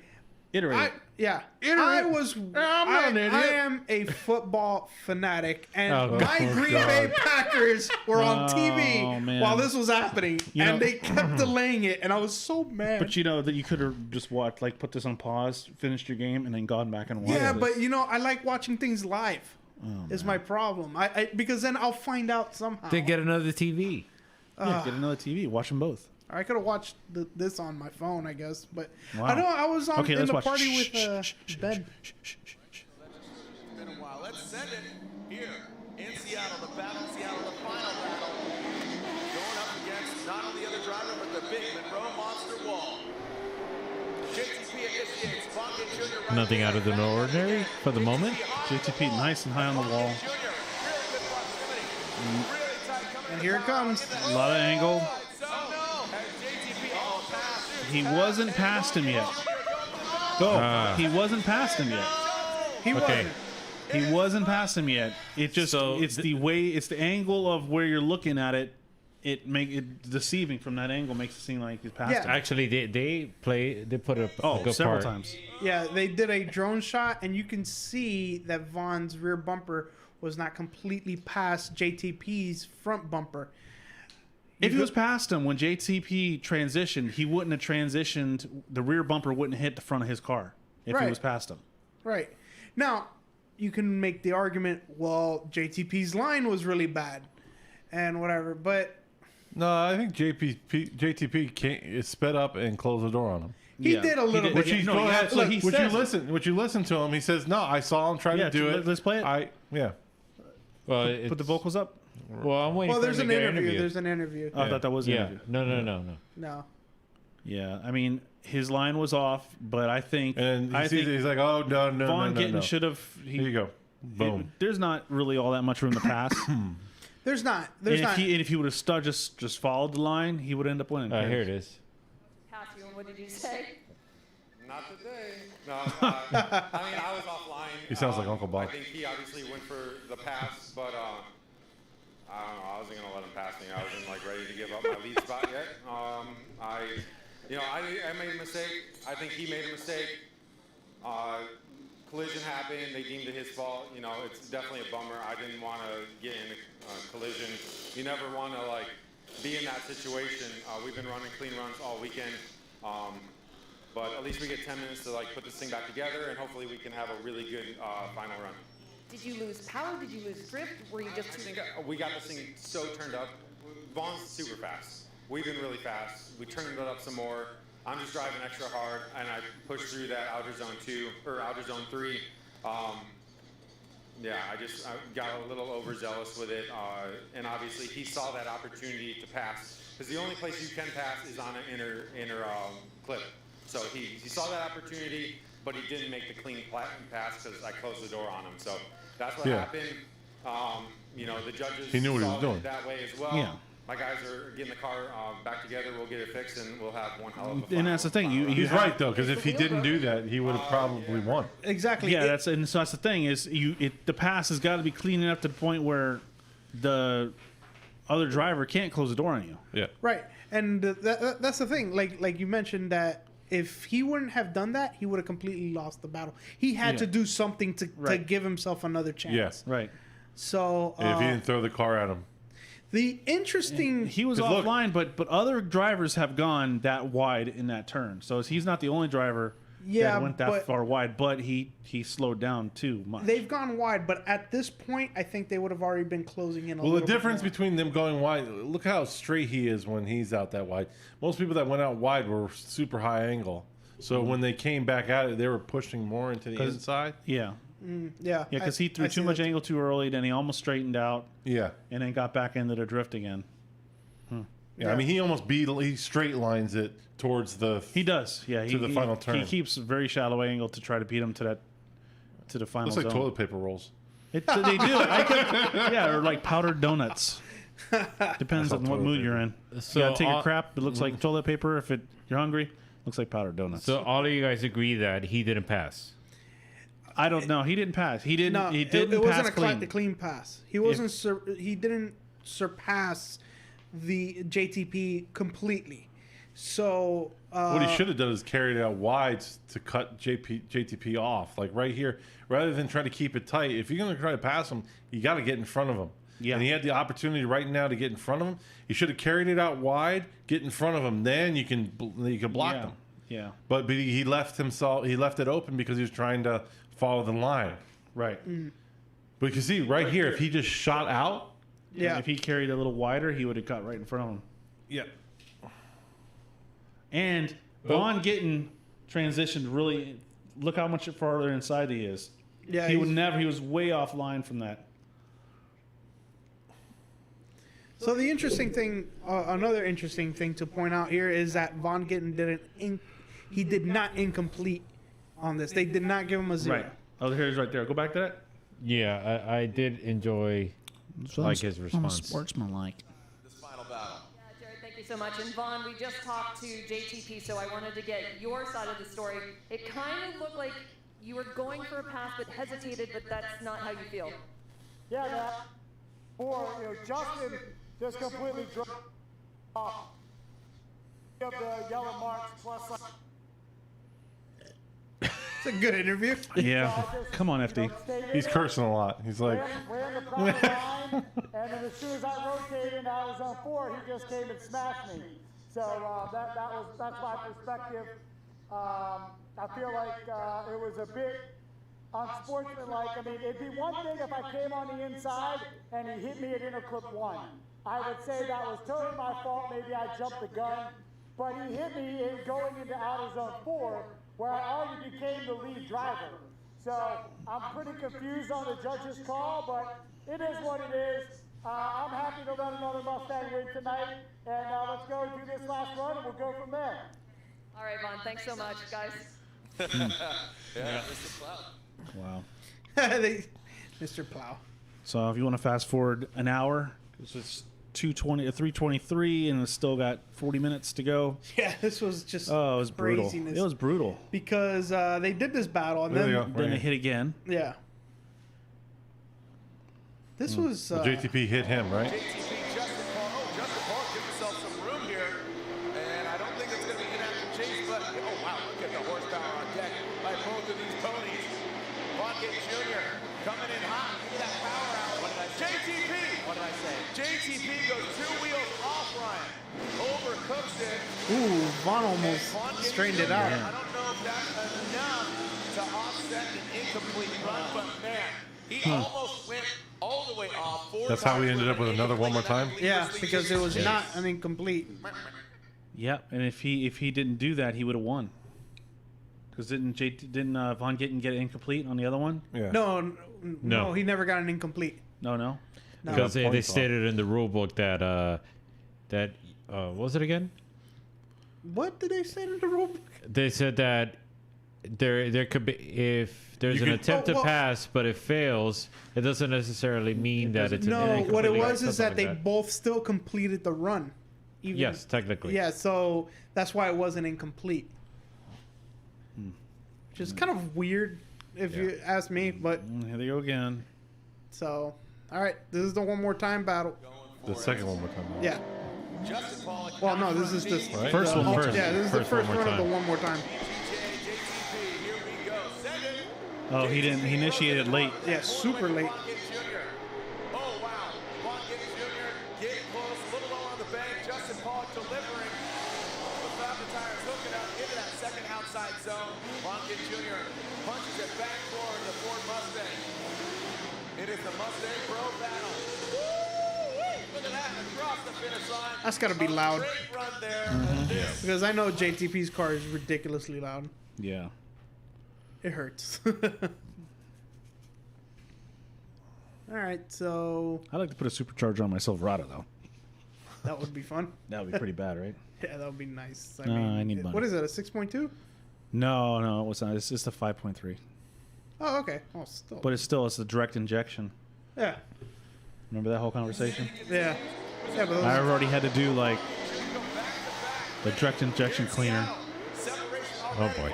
Iterate. I was. I am a football fanatic, and my Green Bay Packers were on TV man. while this was happening, You and know- they kept delaying it, and I was so mad. But you know that you could have just watched, like, put this on pause, finished your game, and then gone back and watched. yeah, it. but I like watching things live. Is my problem. I because then I'll find out somehow. They get another TV. yeah, get another TV, watch them both. I could have watched this on my phone, I guess, but Wow. I know I was on Okay, in let's the watch. party Shh, with Ben. It's been a while. Let's send it here in Seattle. The battle in Seattle, the final battle. Going up against not only the other driver, but the big Monroe Monster Wall. JTP initiates. Bonke Jr. right Nothing there. out of the ordinary for the moment. JTP nice and high on the wall. Jr. Really good proximity. Really tight coming And here it comes. A lot of angle. So no. Has JTP passed? He wasn't past him yet. Go. He wasn't past him yet. He Okay. wasn't. He wasn't past him yet. It just it's the way, it's the angle of where you're looking at it. It deceiving from that angle makes it seem like he's past Yeah. him. Actually, they put a good several part. times. Yeah, they did a drone shot, and you can see that Vaughn's rear bumper was not completely past JTP's front bumper. If he was past him when JTP transitioned, he wouldn't have transitioned. The rear bumper wouldn't hit the front of his car if he was past him. Right. Now, you can make the argument, well, JTP's line was really bad and whatever, but... No, I think JTP can't sped up and closed the door on him. He did a little bit. Would you listen to him? He says, "No, I saw him try to do it. Let's play it. Well, put the vocals up. Well, I'm waiting. Well, for there's him an to get interview. There's an interview. I thought that was an interview. No. Yeah, I mean, his line was off, but I think he's like, "Oh no, Vaughn Gittin should have." Here you go. Boom. There's not really all that much room to pass. There's not. And if he would have just followed the line, he would end up winning. Here it is. Pass you, and what did you say? Not today. No, I mean, I was offline. He sounds like Uncle Bob. I think he obviously went for the pass, but I don't know. I wasn't gonna let him pass me. I wasn't like ready to give up my lead spot yet. I made a mistake. I think he made a mistake. Collision happened. They deemed it his fault. You know, it's definitely a bummer. I didn't want to get in a collision. You never want to like be in that situation. We've been running clean runs all weekend. But at least we get 10 minutes to like put this thing back together, and hopefully we can have a really good final run. Did you lose power? Did you lose grip? Were you just too... We got this thing so turned up. Vaughn's super fast. We've been really fast. We turned it up some more. I'm just driving extra hard, and I pushed through that outer zone 2 or outer zone 3. I got a little overzealous with it, and obviously he saw that opportunity to pass, because the only place you can pass is on an inner clip. So he saw that opportunity, but he didn't make the clean pass because I closed the door on him. So that's what happened. The judges saw it that way as well. Yeah. My guys are getting the car back together. We'll get it fixed, and we'll have one hell of a final. And that's the thing. He's right though, because if he didn't do that, he would have probably won. Exactly. Yeah, that's the thing is the pass has got to be clean enough to the point where the other driver can't close the door on you. Yeah. Right, and that's the thing. Like you mentioned that if he wouldn't have done that, he would have completely lost the battle. He had to do something to give himself another chance. Yes. Right. So if he didn't throw the car at him. The interesting... He was offline, but other drivers have gone that wide in that turn. So he's not the only driver that went that far wide, but he slowed down too much. They've gone wide, but at this point, I think they would have already been closing in a little bit. Well, the difference between them going wide, look how straight he is when he's out that wide. Most people that went out wide were super high angle. So when they came back at it, they were pushing more into the inside. Yeah. Yeah, because he threw too much angle too early, then he almost straightened out. Yeah, and then got back into the drift again. Yeah, I mean, he straight lines it towards the. He does, yeah. To the final turn. He keeps a very shallow angle to try to beat him to the final. Looks like zone. toilet paper rolls. They do. Or like powdered donuts. Depends on what mood you're in. So you gotta take a crap. It looks like toilet paper. If you're hungry, looks like powdered donuts. So all of you guys agree that he didn't pass. I don't know. He didn't pass. He didn't. No, he didn't it wasn't pass a clean pass. He wasn't. He didn't surpass the JTP completely. So what he should have done is carried it out wide to cut JTP off, like right here, rather than try to keep it tight. If you're going to try to pass him, you got to get in front of him. Yeah. And he had the opportunity right now to get in front of him. He should have carried it out wide, get in front of him. Then you can block him. Yeah. But he left it open because he was trying to follow the line. Right. But you can see right here, if he just shot out. Yeah. If he carried a little wider, he would have got right in front of him. Yeah. And Vaughn Gittin transitioned really. Look how much farther inside he is. Yeah. He would never. He was way offline from that. So the interesting thing, another interesting thing to point out here is that Vaughn Gittin did not incomplete on this. They did not give him a 0. Right. Oh, here's right there. Go back to that. Yeah, I did enjoy his response. Sportsmanlike. This final battle. Yeah, Jared, thank you so much. And Vaughn, we just talked to JTP, so I wanted to get your side of the story. It kind of looked like you were going for a pass but hesitated, but that's not how you feel. Yeah, that. Or, Justin just completely dropped off. The yellow marks plus. It's a good interview. Yeah. Come on, FD. He's cursing a lot. He's like, ran the proper line, and then as soon as I rotated and I was on 4, he just came and smashed me. So that's my perspective. I feel like it was a bit unsportsmanlike. I mean, it'd be one thing if I came on the inside and he hit me at interclip 1. I would say that was totally my fault. Maybe I jumped the gun. But he hit me going into outer zone 4, where I already became the lead driver. So I'm pretty confused on the judge's call, but it is what it is. I'm happy to let another Mustang win tonight, and let's go do this last run, and we'll go from there. All right, Vaughn, thanks so much, guys. Mr. Plow. Wow. Mr. Plow. So if you want to fast forward an hour, because it's 3:23, and it's still got 40 minutes to go. Yeah, this was just it was brutal. craziness. It was brutal. Because they did this battle, and then Then they hit again. yeah. This was JTP hit him, right? JTP, Justin Paul give himself some room here. And I don't think it's going to be an active chase, but oh wow, look at the horsepower on deck by both of these ponies. Von Gittin Jr. coming in hot. Look at that power out. What did I say? JTP! What did I say? JTP goes 2 wheels off Ryan. Overcooks it. ooh, Vaughn almost Von Gittin strained it Jr., out. I don't know if that's enough to offset an incomplete run, but man, he almost went all the way off. That's how we ended up with another one more time? Yeah, because it was not an incomplete. Yep. And if he didn't do that, he would have won. Because didn't Von Gittin get it incomplete on the other one? Yeah. No, he never got an incomplete. No. Because they stated in the rule book that what was it again? What did they say in the rule book? They said that there could be, if there's an attempt to pass, but it fails, it doesn't necessarily mean that it's an No, incomplete what it or was is something that they like both still completed the run. Even, Yes, technically. Yeah, so that's why it wasn't incomplete. Which is kind of weird, if you ask me. But Here they go again. so, all right, this is the one more time battle. The second one more time. Yeah. Justin Paul. Well, no, this is just Right? First one first. Yeah, this is the First first one more run of the time. one more time. JTP, here we go. Send it. Oh, he didn't. He initiated late. Yeah, super late. Von Gittin Jr. Oh, wow. Von Gittin Jr. getting close, a little low on the bank. Justin Paul delivering. Without the tires hooking up into that second outside zone. Von Gittin Jr. punches it back forward the Ford Mustang. It is the Mustang Pro battle. Woo-wee! Look at that, across the finish line. That's got to be loud. Great run there. Because I know JTP's car is ridiculously loud. Yeah. It hurts. All right, so I'd like to put a supercharger on my Silverado, though. that would be fun. That would be pretty bad, right? Yeah, that would be nice. No, I need money. What is it, a 6.2? No, it's not. It's just a 5.3. Oh, okay. Oh, still. But it's a direct injection. Yeah. Remember that whole conversation? Yeah. Yeah, but I those, already had to do like the direct injection cleaner. Oh boy.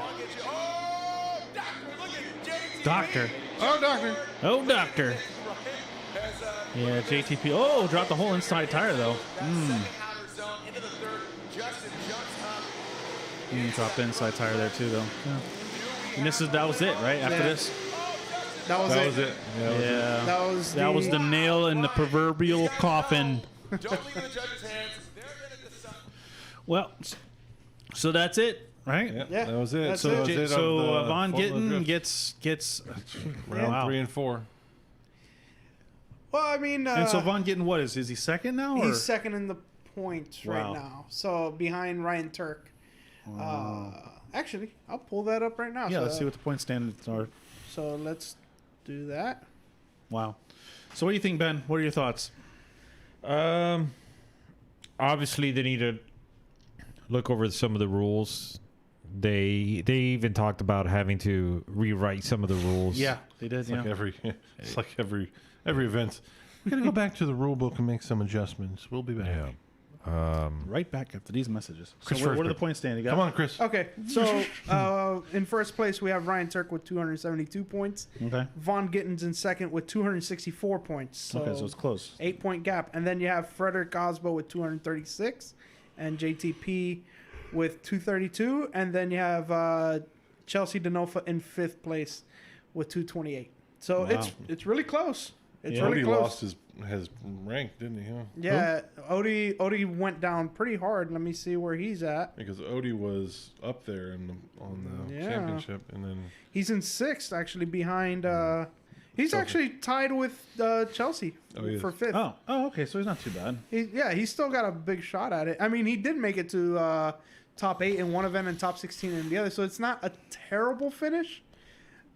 Doctor. oh, doctor. Oh, doctor. Yeah, JTP. Oh, dropped the whole inside tire though. Dropped the inside tire there too though. Yeah. And that was it, right? After this. That was it. Yeah. That was the nail in the proverbial coffin. Don't leave in the judge's hands. They're going to decide. Well, so that's it, right? Yeah, That was it. that's So it. that was it of So the Von Formula Gittin Drift. gets round wow. 3 and 4. Well, I mean, And so Von Gittin, what is he second now? Or? he's second in the points Wow. right now. So behind Ryan Turk. Actually, I'll pull that up right now. Yeah, so, let's see what the point standards are. So let's do that. Wow. So what do you think, Ben? What are your thoughts? Obviously, they need to look over some of the rules. They even talked about having to rewrite some of the rules. Yeah, they did. It's like every event. We're gonna go back to the rule book and make some adjustments. We'll be back. Yeah. Right back after these messages. Chris So what are Forsberg. the points standing? You got Come on, Chris. Okay, so in first place we have Ryan Turk with 272 points. Okay. Von Gittin's in second with 264 points. So Okay, so it's close. 8-point gap. And then you have Frederick Osbo with 236 and JTP with 232. And then you have Chelsea Denofa in 5th place with 228. So Wow. it's really close. It's Yeah. really Odie close. lost his rank, didn't he? Huh? Yeah, Odie went down pretty hard. Let me see where he's at. Because Odie was up there on the Yeah. championship, and then He's in 6th, actually, behind. He's actually tied with Chelsea he is. for 5th. Oh, okay. So he's not too bad. He's still got a big shot at it. I mean, he did make it to top 8 in one event and top 16 in the other, so it's not a terrible finish.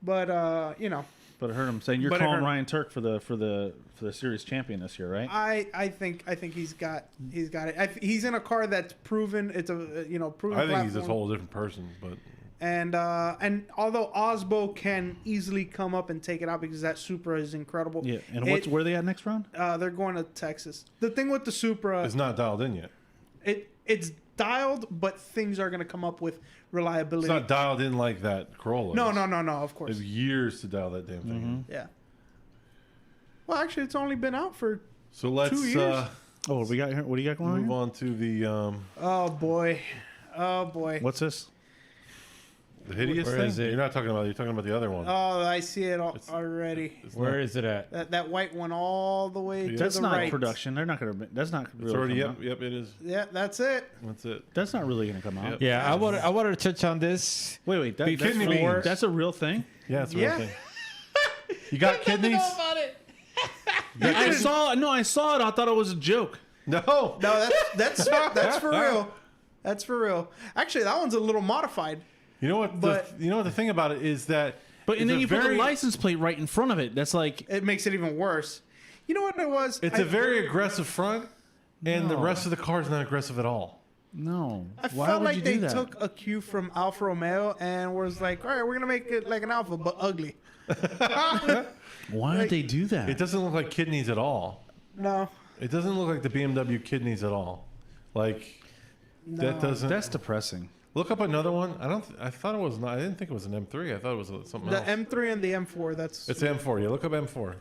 But But I heard him saying you're But it calling hurt. Ryan Turk for the series champion this year, right? I think he's got it. He's in a car that's proven. It's a proven. I think he's a platform. whole different person. But And although Osbo can easily come up and take it out because that Supra is incredible. Yeah. And where are they at next round? They're going to Texas. The thing with the Supra, it's not dialed in yet. it's dialed, but things are going to come up with It's reliability. not dialed in like that Corolla. No. is. Of course. It's years to dial that damn thing. in. Yeah. Well, actually, it's only been out for. So let's 2 years. Oh, what we got here? What do you got going on? move Here? on to the Oh boy. What's this? the hideous Where thing. is it? You're talking about the other one. Oh, I see it already. Where is it at? That white one all the way to That's the not right. production. They're not gonna. That's not. It's Really already coming out. Yep, it is. Yeah, that's it. That's it. That's not really gonna come out. Yep. Yeah, I wanted to touch on this. Wait. That's Kidney for, beans. that's a real thing. Yeah, it's a Yeah. real thing. You got kidneys? I saw. No, I saw it. I thought it was a joke. No. No, that's for real. That's for real. Actually, that one's a little modified. You know what? But- The thing about it is that. But and it's then a you put the very- license plate right in front of it. That's like It makes it even worse. You know what it was? It's a very aggressive front, and the No. rest of the car is not aggressive at all. no. I Why felt would like you they do that? took a cue from Alfa Romeo and was like, all right, we're gonna make it like an Alfa but ugly. Why did they do that? It doesn't look like kidneys at all. No, It doesn't look like the BMW kidneys at all. Like that doesn't. That's depressing. Look up another one. I thought it was not. I didn't think it was an M3. I thought it was something the else. M3 and the M4. That's It's M4. Yeah, look up M4.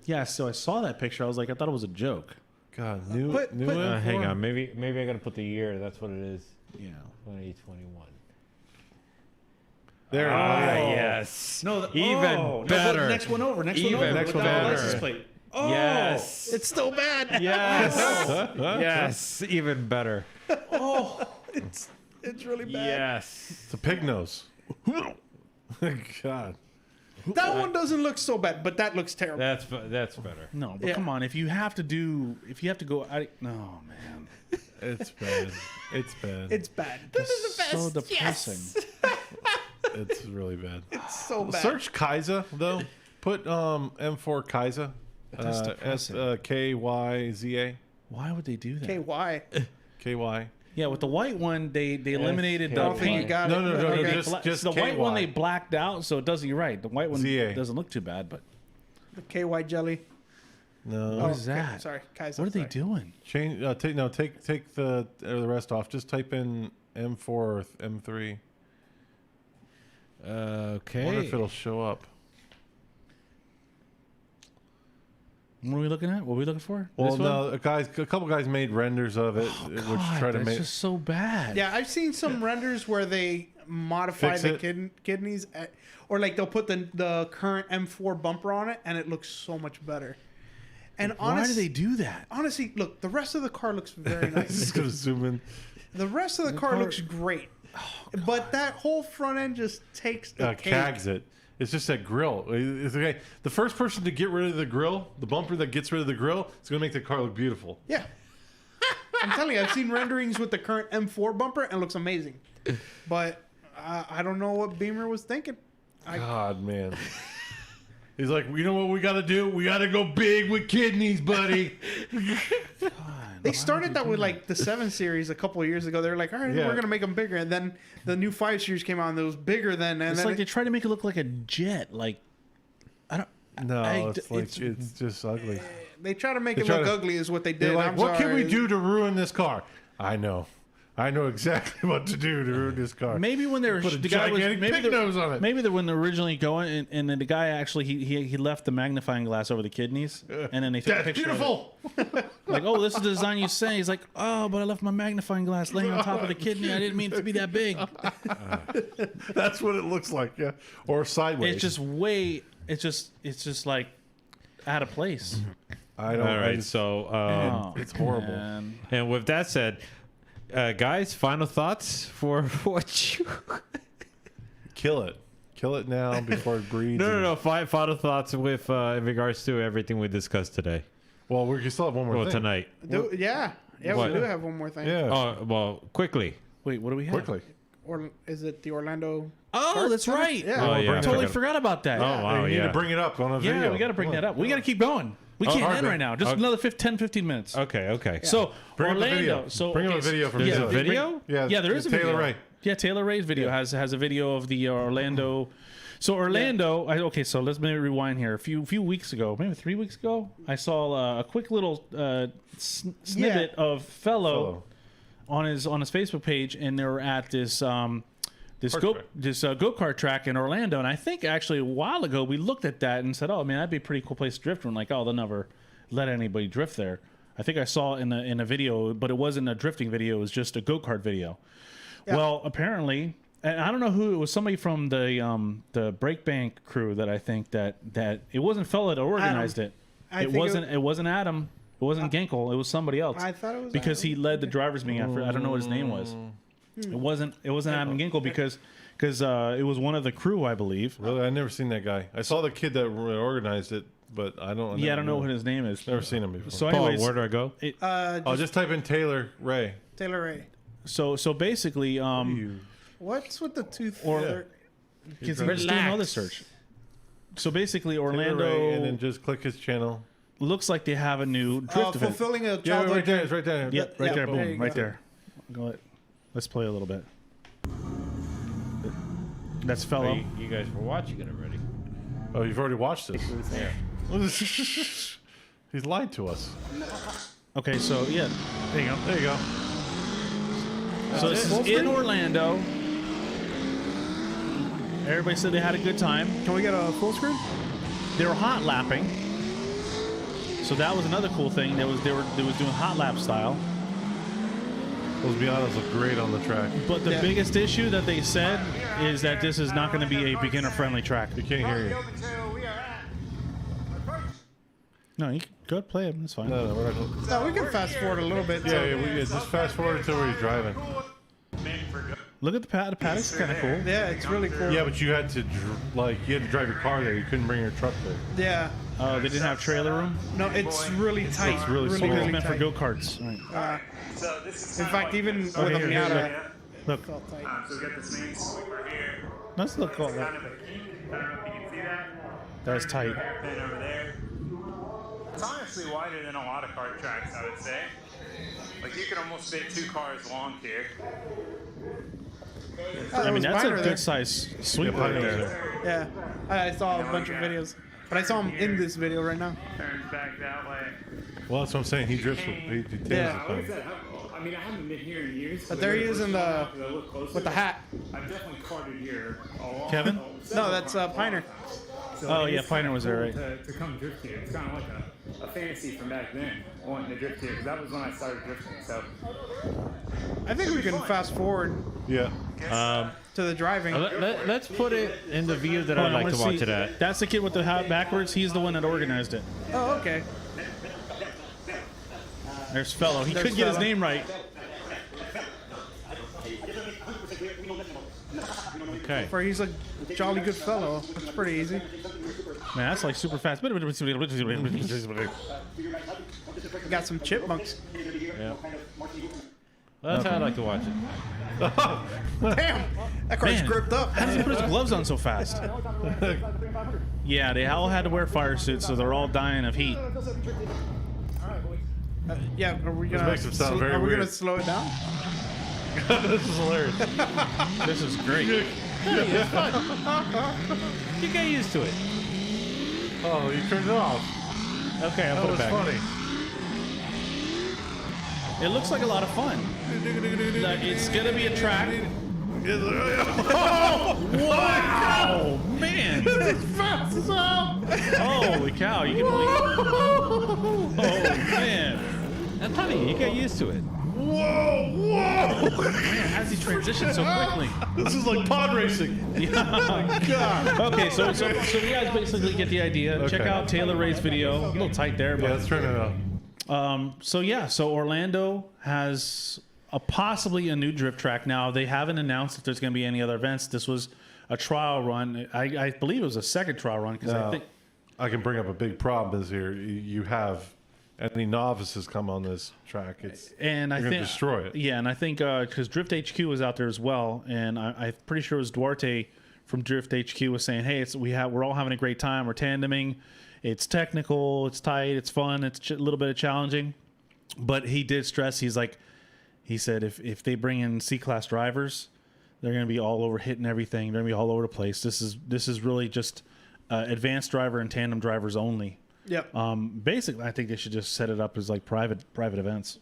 Yeah. So I saw that picture. I was like, I thought it was a joke. God, new But- M4. Hang on, maybe I gotta put the year. That's what it is. Yeah. 2021. There. Ah, oh, yes. No. Even better. Next one over. Next Even one over. next Without one the better. license plate. Oh, Yes. it's still bad. Yes. Yes. Even better. It's really bad. Yes. It's a pig nose. God. That one doesn't look so bad, but that looks terrible. That's better. No, but Yeah. come on. If you have to go, no, man. It's bad. It's bad. It's bad. So depressing. It's really bad. It's so bad. Search Kaiza though. Put M4 Kaiza. That's depressing. KYZA. Why would they do that? KY. KY. Yeah, with the white one, they eliminated I the don't think you paint. got No, it. no, no, Okay. just the white one KY. they blacked out, so it doesn't. You're right. The white one ZA. doesn't look too bad, but The KY jelly. No. what is okay, that? Sorry, Kaiser. What are they sorry. doing? Change. Take the rest off. Just type in M4 or M3. I wonder Okay. if it'll show up. What are we looking at? What are we looking for? Well, This one? no, a couple guys made renders of it, which God, try to that's make. just so bad. Yeah, I've seen some renders where they modify Fix the it. kidneys, or like they'll put the current M4 bumper on it, and it looks so much better. And Why do they do that? honestly, look, the rest of the car looks very nice. Just gonna zoom in. The rest of the car looks great, but that whole front end just takes the cake. Cags it. It's just that grill. It's okay. The first person to get rid of the grill, the bumper that gets rid of the grill, it's gonna make the car look beautiful. Yeah. I'm telling you, I've seen renderings with the current M4 bumper and it looks amazing. But I don't know what Beamer was thinking. God, man. He's like, you know what we gotta do? We gotta go big with kidneys, buddy. They started that with like the 7 Series a couple of years ago. They were like, all right, Yeah. we're going to make them bigger. And then the new 5 Series came out and it was bigger than. And It's then like they try to make it look like a jet. Like, I don't. No, I- it's just ugly. they try to make They it try look to- ugly is what they did. They're like, I'm what can we sorry. do to ruin this car? I know I know exactly what to do to ruin this car. Maybe when they were Put a the guy was gigantic maybe pig nose on it. Maybe when they're originally going, and then the guy actually he left the magnifying glass over the kidneys, and then they took a That's picture. beautiful. Of it. Like, oh, this is the design you say. He's like, oh, but I left my magnifying glass laying on top of the kidney. I didn't mean it to be that big. That's what it looks like, yeah. Or sideways. It's just way. It's just like out of place. I don't. All right, so it's horrible. Man. and with that said, guys, final thoughts for what you? Kill it now before it breeds. No. Final thoughts with in regards to everything we discussed today. Well, we can still have one more thing Tonight. Yeah, What? we do have one more thing. Yeah. Oh well, quickly. Wait, what do we have? Quickly. Or is it the Orlando? Oh, that's right. Yeah. Oh, yeah. Totally forgot about that. Oh wow, you need yeah. to bring it up on a video. Yeah, we got to bring that up. We got to keep going. We Oh, can't okay. end right now. Just Okay. another 10, 15 minutes. Okay. So Bring up the Orlando. video. So Bring up a okay, video from There's Taylor. a video? Yeah, there is a Taylor video. Ray. Yeah, Taylor Ray's video has a video of the Orlando. So Orlando. Okay, so let's maybe rewind here. A few weeks ago, maybe 3 weeks ago, I saw a quick little snippet of Fellow on his Facebook page, and they were at this go-kart track in Orlando. And I think actually a while ago we looked at that and said, "Oh man, that'd be a pretty cool place to drift." And like, "Oh, they'll never let anybody drift there." I think I saw in a video, but it wasn't a drifting video; it was just a go-kart video. Yeah. Well, apparently, and I don't know who it was. Somebody from the Breakbank crew that I think that it wasn't Fellow that organized it. It wasn't Adam. It wasn't Genkel. It was somebody else. I thought it was because Adam. he led the drivers meeting. I don't know what his name was. It wasn't Adam Genkel because it was one of the crew, I believe. Really, I never seen that guy. I saw the kid that organized it, but I don't. I don't know what his name is. Never seen him before. So, Paul, anyways, where do I go? Just type in Taylor Ray. Taylor Ray. So basically, What's with the tooth? because let's do another search. So basically, Taylor Orlando, Ray, and then just click his channel. looks like they have a new drift event. Fulfilling a Yeah, childhood right there. It's right there. Yeah, right there. there you Boom, go. right there. Let's play a little bit. That's Fellow. You guys were watching it already. Oh, you've already watched this. Yeah. He's lied to us. Okay, so yeah, There you go. There you go. so this is in Orlando. Everybody said they had a good time. Can we get a full screen? They were hot lapping. So that was another cool thing. They was doing hot lap style. Those Miatas look great on the track. But the biggest issue that they said is that this is not going to be a beginner-friendly track. You can't hear you. No, you can go play it. That's fine. No, we're not going. No, we can fast forward a little bit. Yeah, just fast forward until where he's driving. Look at the paddock's kind of cool. Yeah, it's really cool. Yeah, but you had to drive your car there. You couldn't bring your truck there. Yeah. Oh, they didn't have trailer room? No, it's really tight. It's really small. It's meant for go-karts. Right. In fact, even with a Miata, Look, So we got this main sweeper here. let's look at Kind that. of a key. I don't know if you can see that. That's tight. And over there. It's honestly wider than a lot of kart tracks, I would say. Like you could almost fit 2 cars long here. I mean, that's a good size sweep right there. Yeah, I saw a bunch of videos, but I saw him in this video right now. Turns back that way. Well, that's what I'm saying. He drifts with he tails Yeah. the thing. I mean, I haven't been here in years. But there he is in the with the hat. I've definitely carted here a long Kevin? No, that's Piner. Oh, yeah, Piner was there, right? To come drift here. It's kind of like a fantasy from back then, wanting to drift here, because that was when I started drifting. So I think we can fast forward Yeah. to the driving. Let's put it in the view that I Hold on, like to let's watch see. it at. That's the kid with the hat backwards. He's the one that organized it. Oh, okay. There's Fellow. He There's couldn't get his Fellow. name right. Okay. For he's a jolly good fellow. It's pretty easy. Man, that's like super fast. Got some chipmunks. Yeah. That's how I like to watch it. Damn, that car's Man, gripped up. how does he put his gloves on so fast? Yeah, they all had to wear fire suits, so they're all dying of heat. Yeah, are we gonna? makes him sound very are we gonna weird. slow it down? This is hilarious. This is great. You get used to it. Oh, you turned it off. Okay, I'll That put was it back. funny. It looks like a lot of fun. Like, it's gonna be a track. Oh, wow, man! It's fast as hell. Holy cow! You can believe. Oh man! And honey, you get used to it. Whoa! Whoa! Man, how does he transition so quickly? This is like pod racing. Oh, God. Okay, so you guys basically get the idea. Check out Taylor Ray's video. A little tight there, but Yeah, let's turn it up. So Orlando has possibly a new drift track. Now, they haven't announced if there's going to be any other events. This was a trial run. I believe it was a second trial run because I think I can bring up a big problem is here. You have any novices come on this track, you're gonna destroy it. Yeah, and I think because Drift HQ was out there as well, and I'm pretty sure it was Duarte from Drift HQ was saying, "Hey, we're all having a great time. We're tandeming. It's technical. It's tight. It's fun. It's a little bit of challenging." But he did stress. He said if they bring in C-class drivers, they're going to be all over hitting everything. They're going to be all over the place. This is really just advanced driver and tandem drivers only. Yep. Basically, I think they should just set it up as like private events.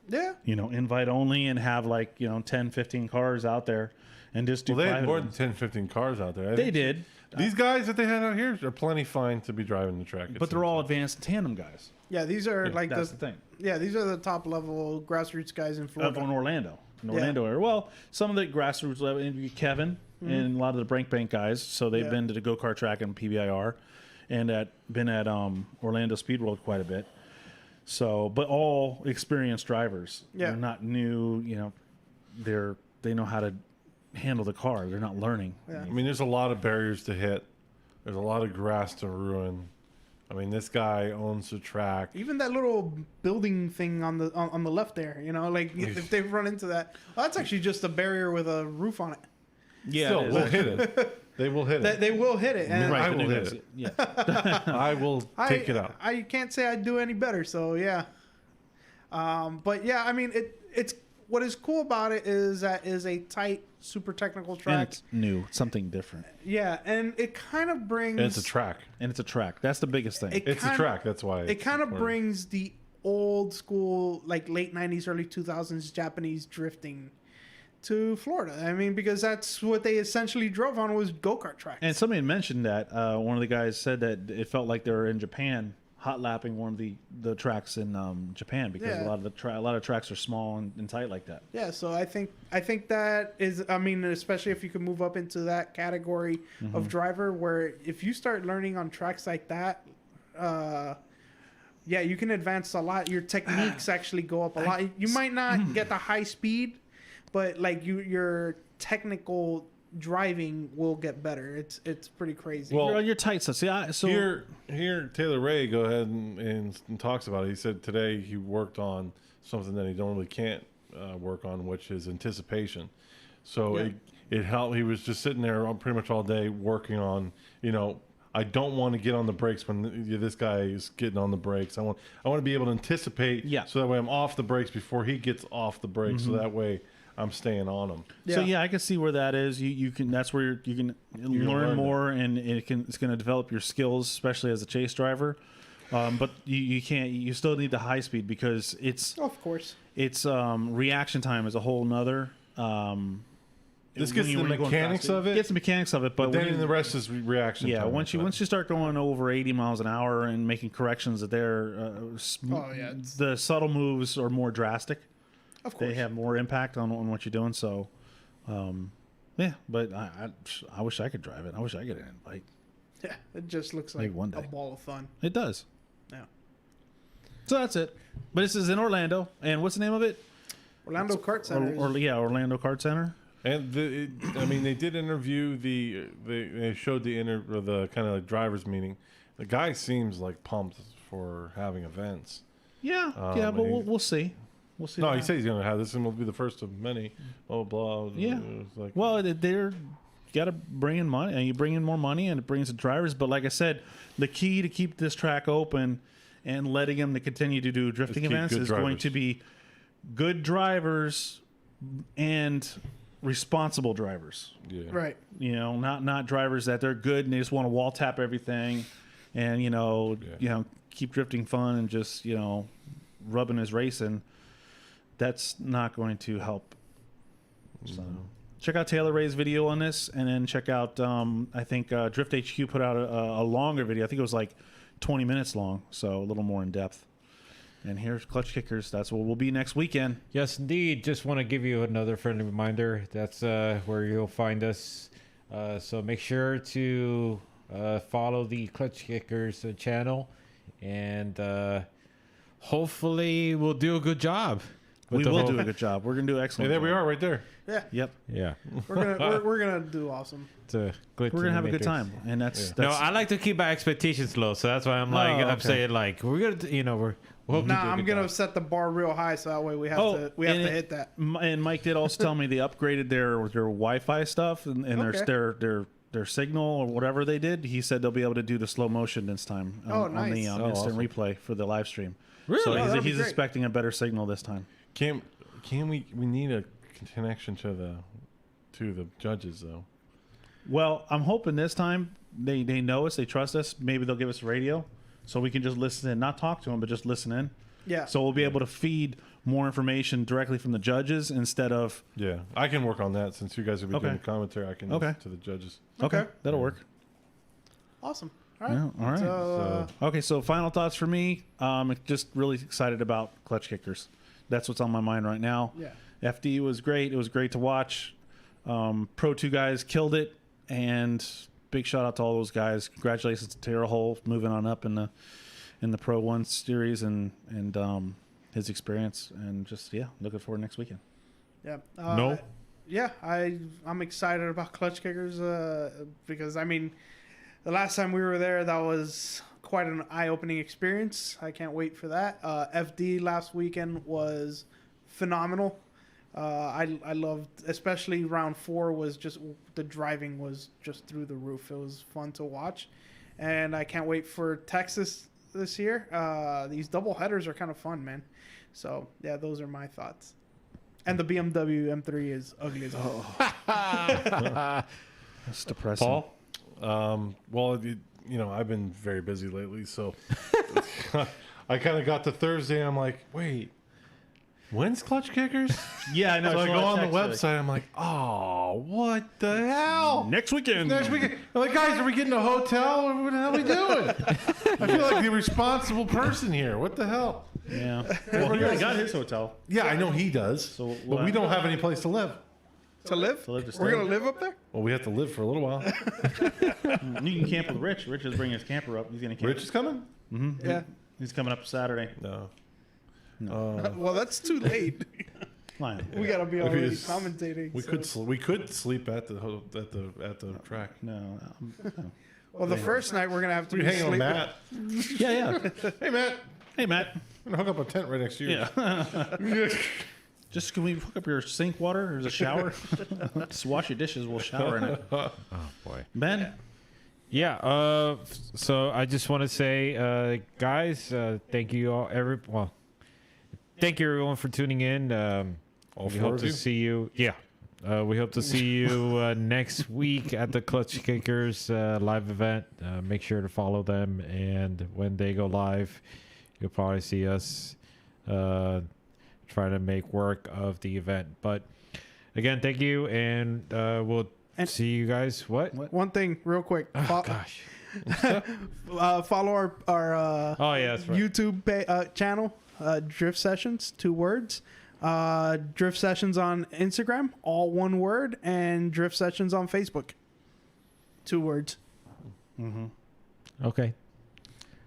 Yeah. Invite only and have 10, 15 cars out there and just do. Well, they had private more events. than 10, 15 cars out there. They did. These guys that they had out here are plenty fine to be driving the track. But they're all advanced tandem guys. Yeah, these are that's the thing. Yeah, these are the top level grassroots guys in Florida. In Orlando. Area. Well, some of the grassroots level, Kevin and a lot of the Brink Bank guys. So they've been to the go-kart track and PBIR and been at Orlando Speed World quite a bit. So, but all experienced drivers. Yeah. They're not new, they know how to handle the car. They're not learning. Yeah. I mean, there's a lot of barriers to hit. There's a lot of grass to ruin. I mean, this guy owns the track. Even that little building thing on the left there, if they run into that, that's actually just a barrier with a roof on it. Yeah, Still, we'll hit it. They will hit it. They will hit it. And I will hit it. Yeah. I will take it out. I can't say I'd do any better. So yeah. But yeah, I mean, it's what is cool about it is that is a tight, super technical track. And it's new, something different. Yeah, and it kind of brings. And it's a track. That's the biggest thing. It's a track. That's why. It kind of brings the old school, like late '90s, early 2000s Japanese drifting to Florida. I mean, because that's what they essentially drove on was go-kart tracks. And somebody had mentioned that one of the guys said that it felt like they were in Japan, hot lapping one of the tracks in Japan because a lot of tracks are small and tight like that. Yeah, so I think that is, I mean, especially if you can move up into that category of driver, where if you start learning on tracks like that, yeah, you can advance a lot. Your techniques actually go up a lot. You might not get the high speed, but like your technical driving will get better. It's pretty crazy. Well, you're tight. So here Taylor Ray go ahead and talks about it. He said today he worked on something that he normally can't work on, which is anticipation. So it helped. He was just sitting there pretty much all day working on, I don't want to get on the brakes when this guy is getting on the brakes. I want to be able to anticipate, so that way I'm off the brakes before he gets off the brakes. So that way I'm staying on him. Yeah. So I can see where that is. You can. That's where you can learn more, and it's going to develop your skills, especially as a chase driver. But you can't. You still need the high speed because it's of course it's reaction time is a whole nother. This gets the mechanics of it. Gets the mechanics of it, but then the rest is reaction. Yeah, time once you start going over 80 miles an hour and making corrections that the subtle moves are more drastic. Of course, they have more impact on what you're doing. So, yeah. But I wish I could drive it. I wish I could get an invite. Yeah, it just looks like one day. a ball of fun. It does. Yeah. So that's it. But this is in Orlando, and what's the name of it? Orlando Kart Center. Orlando Kart Center. And they did interview they showed the kind of like driver's meeting. The guy seems like pumped for having events. Yeah, but we'll see. We'll see. No, he said he's going to have this, and will be the first of many. Blah blah. Yeah. They're got to bring in money, and you bring in more money, and it brings the drivers. But like I said, the key to keep this track open and letting them to continue to do drifting events is going to be good drivers and responsible drivers. Yeah. Right. Not drivers that they're good and they just want to wall tap everything and keep drifting fun and just rubbing his racing. that's not going to help. So check out Taylor Ray's video on this, and then check out I think Drift HQ put out a longer video. I think it was like 20 minutes long, so a little more in depth. And here's Klutch Kickers. That's what we'll be next weekend. Yes, indeed. Just want to give you another friendly reminder. That's where you'll find us. So make sure to follow the Klutch Kickers channel, and hopefully we'll do a good job. We will do a good job. We're gonna do excellent. Hey, there we job. are, right there. Yeah. Yep. Yeah. We're gonna do awesome. We're gonna have a good time, and that's no. I like to keep my expectations low, so that's why I'm like I'm saying like we're gonna we're. I'm gonna set the bar real high, so that way we have to hit that. And Mike did also tell me they upgraded their Wi-Fi stuff and their signal or whatever they did. He said they'll be able to do the slow motion this time on the instant replay for the live stream. Really? So he's expecting a better signal this time. Can we need a connection to the judges though? Well, I'm hoping this time they know us, they trust us. Maybe they'll give us radio, so we can just listen in, not talk to them, but just listen in. Yeah. So we'll be able to feed more information directly from the judges instead of. Yeah, I can work on that since you guys will be doing the commentary. I can listen to the judges. Okay, that'll work. Awesome. All right. Yeah, all right. Okay, so final thoughts for me. Just really excited about Klutch Kickers. That's what's on my mind right now. Yeah. FD was great. It was great to watch. Pro 2 guys killed it, and big shout out to all those guys. Congratulations to Tara Hole moving on up in the Pro 1 series and his experience, and just looking forward to next weekend. Yeah. Yeah, I'm excited about Klutch Kickers because I mean, the last time we were there, that was quite an eye-opening experience. I can't wait for that. FD last weekend was phenomenal. I loved, especially round 4 was just, the driving was just through the roof. It was fun to watch, and I can't wait for Texas this year. These double headers are kind of fun, man. So yeah, those are my thoughts. And the BMW M3 is ugly as hell. That's depressing. Paul? Well, I've been very busy lately, so I kind of got to Thursday. I'm like, wait, when's Klutch Kickers? Yeah, I know. So I go on the website. I'm like, oh, what the hell? Next weekend. I'm like, guys, are we getting a hotel? Or what the hell are we doing? I feel like the responsible person here. What the hell? Yeah. Well, he already got his hotel. Yeah, I know he does. So, but we don't have any place to live. To live? To We're going to live up there? Well, we have to live for a little while. You can camp with Rich. Rich is bringing his camper up. He's going to camp. Rich is coming? Mm-hmm. Yeah. He's coming up Saturday. No. Well, that's too late. We got to be already commentating. We could sleep at the track. No. Well, the first night we're going to have to be hanging on Matt. Yeah. Hey, Matt. Hey, Matt. I'm going to hook up a tent right next to you. Yeah. Just can we hook up your sink water? There's a shower. Just wash your dishes. We'll shower in it. Oh boy, Ben. Yeah. So I just want to say, guys, thank you all. Thank you everyone for tuning in. We hope to see you. Yeah. We hope to see you next week at the Klutch Kickers live event. Make sure to follow them, and when they go live, you'll probably see us trying to make work of the event. But again, thank you, and we'll see you guys. What? One thing, real quick. Oh, gosh. Follow our that's right. YouTube channel, Drift Sessions, 2 words. Drift Sessions on Instagram, all 1 word, and Drift Sessions on Facebook, 2 words. Mm-hmm. Okay.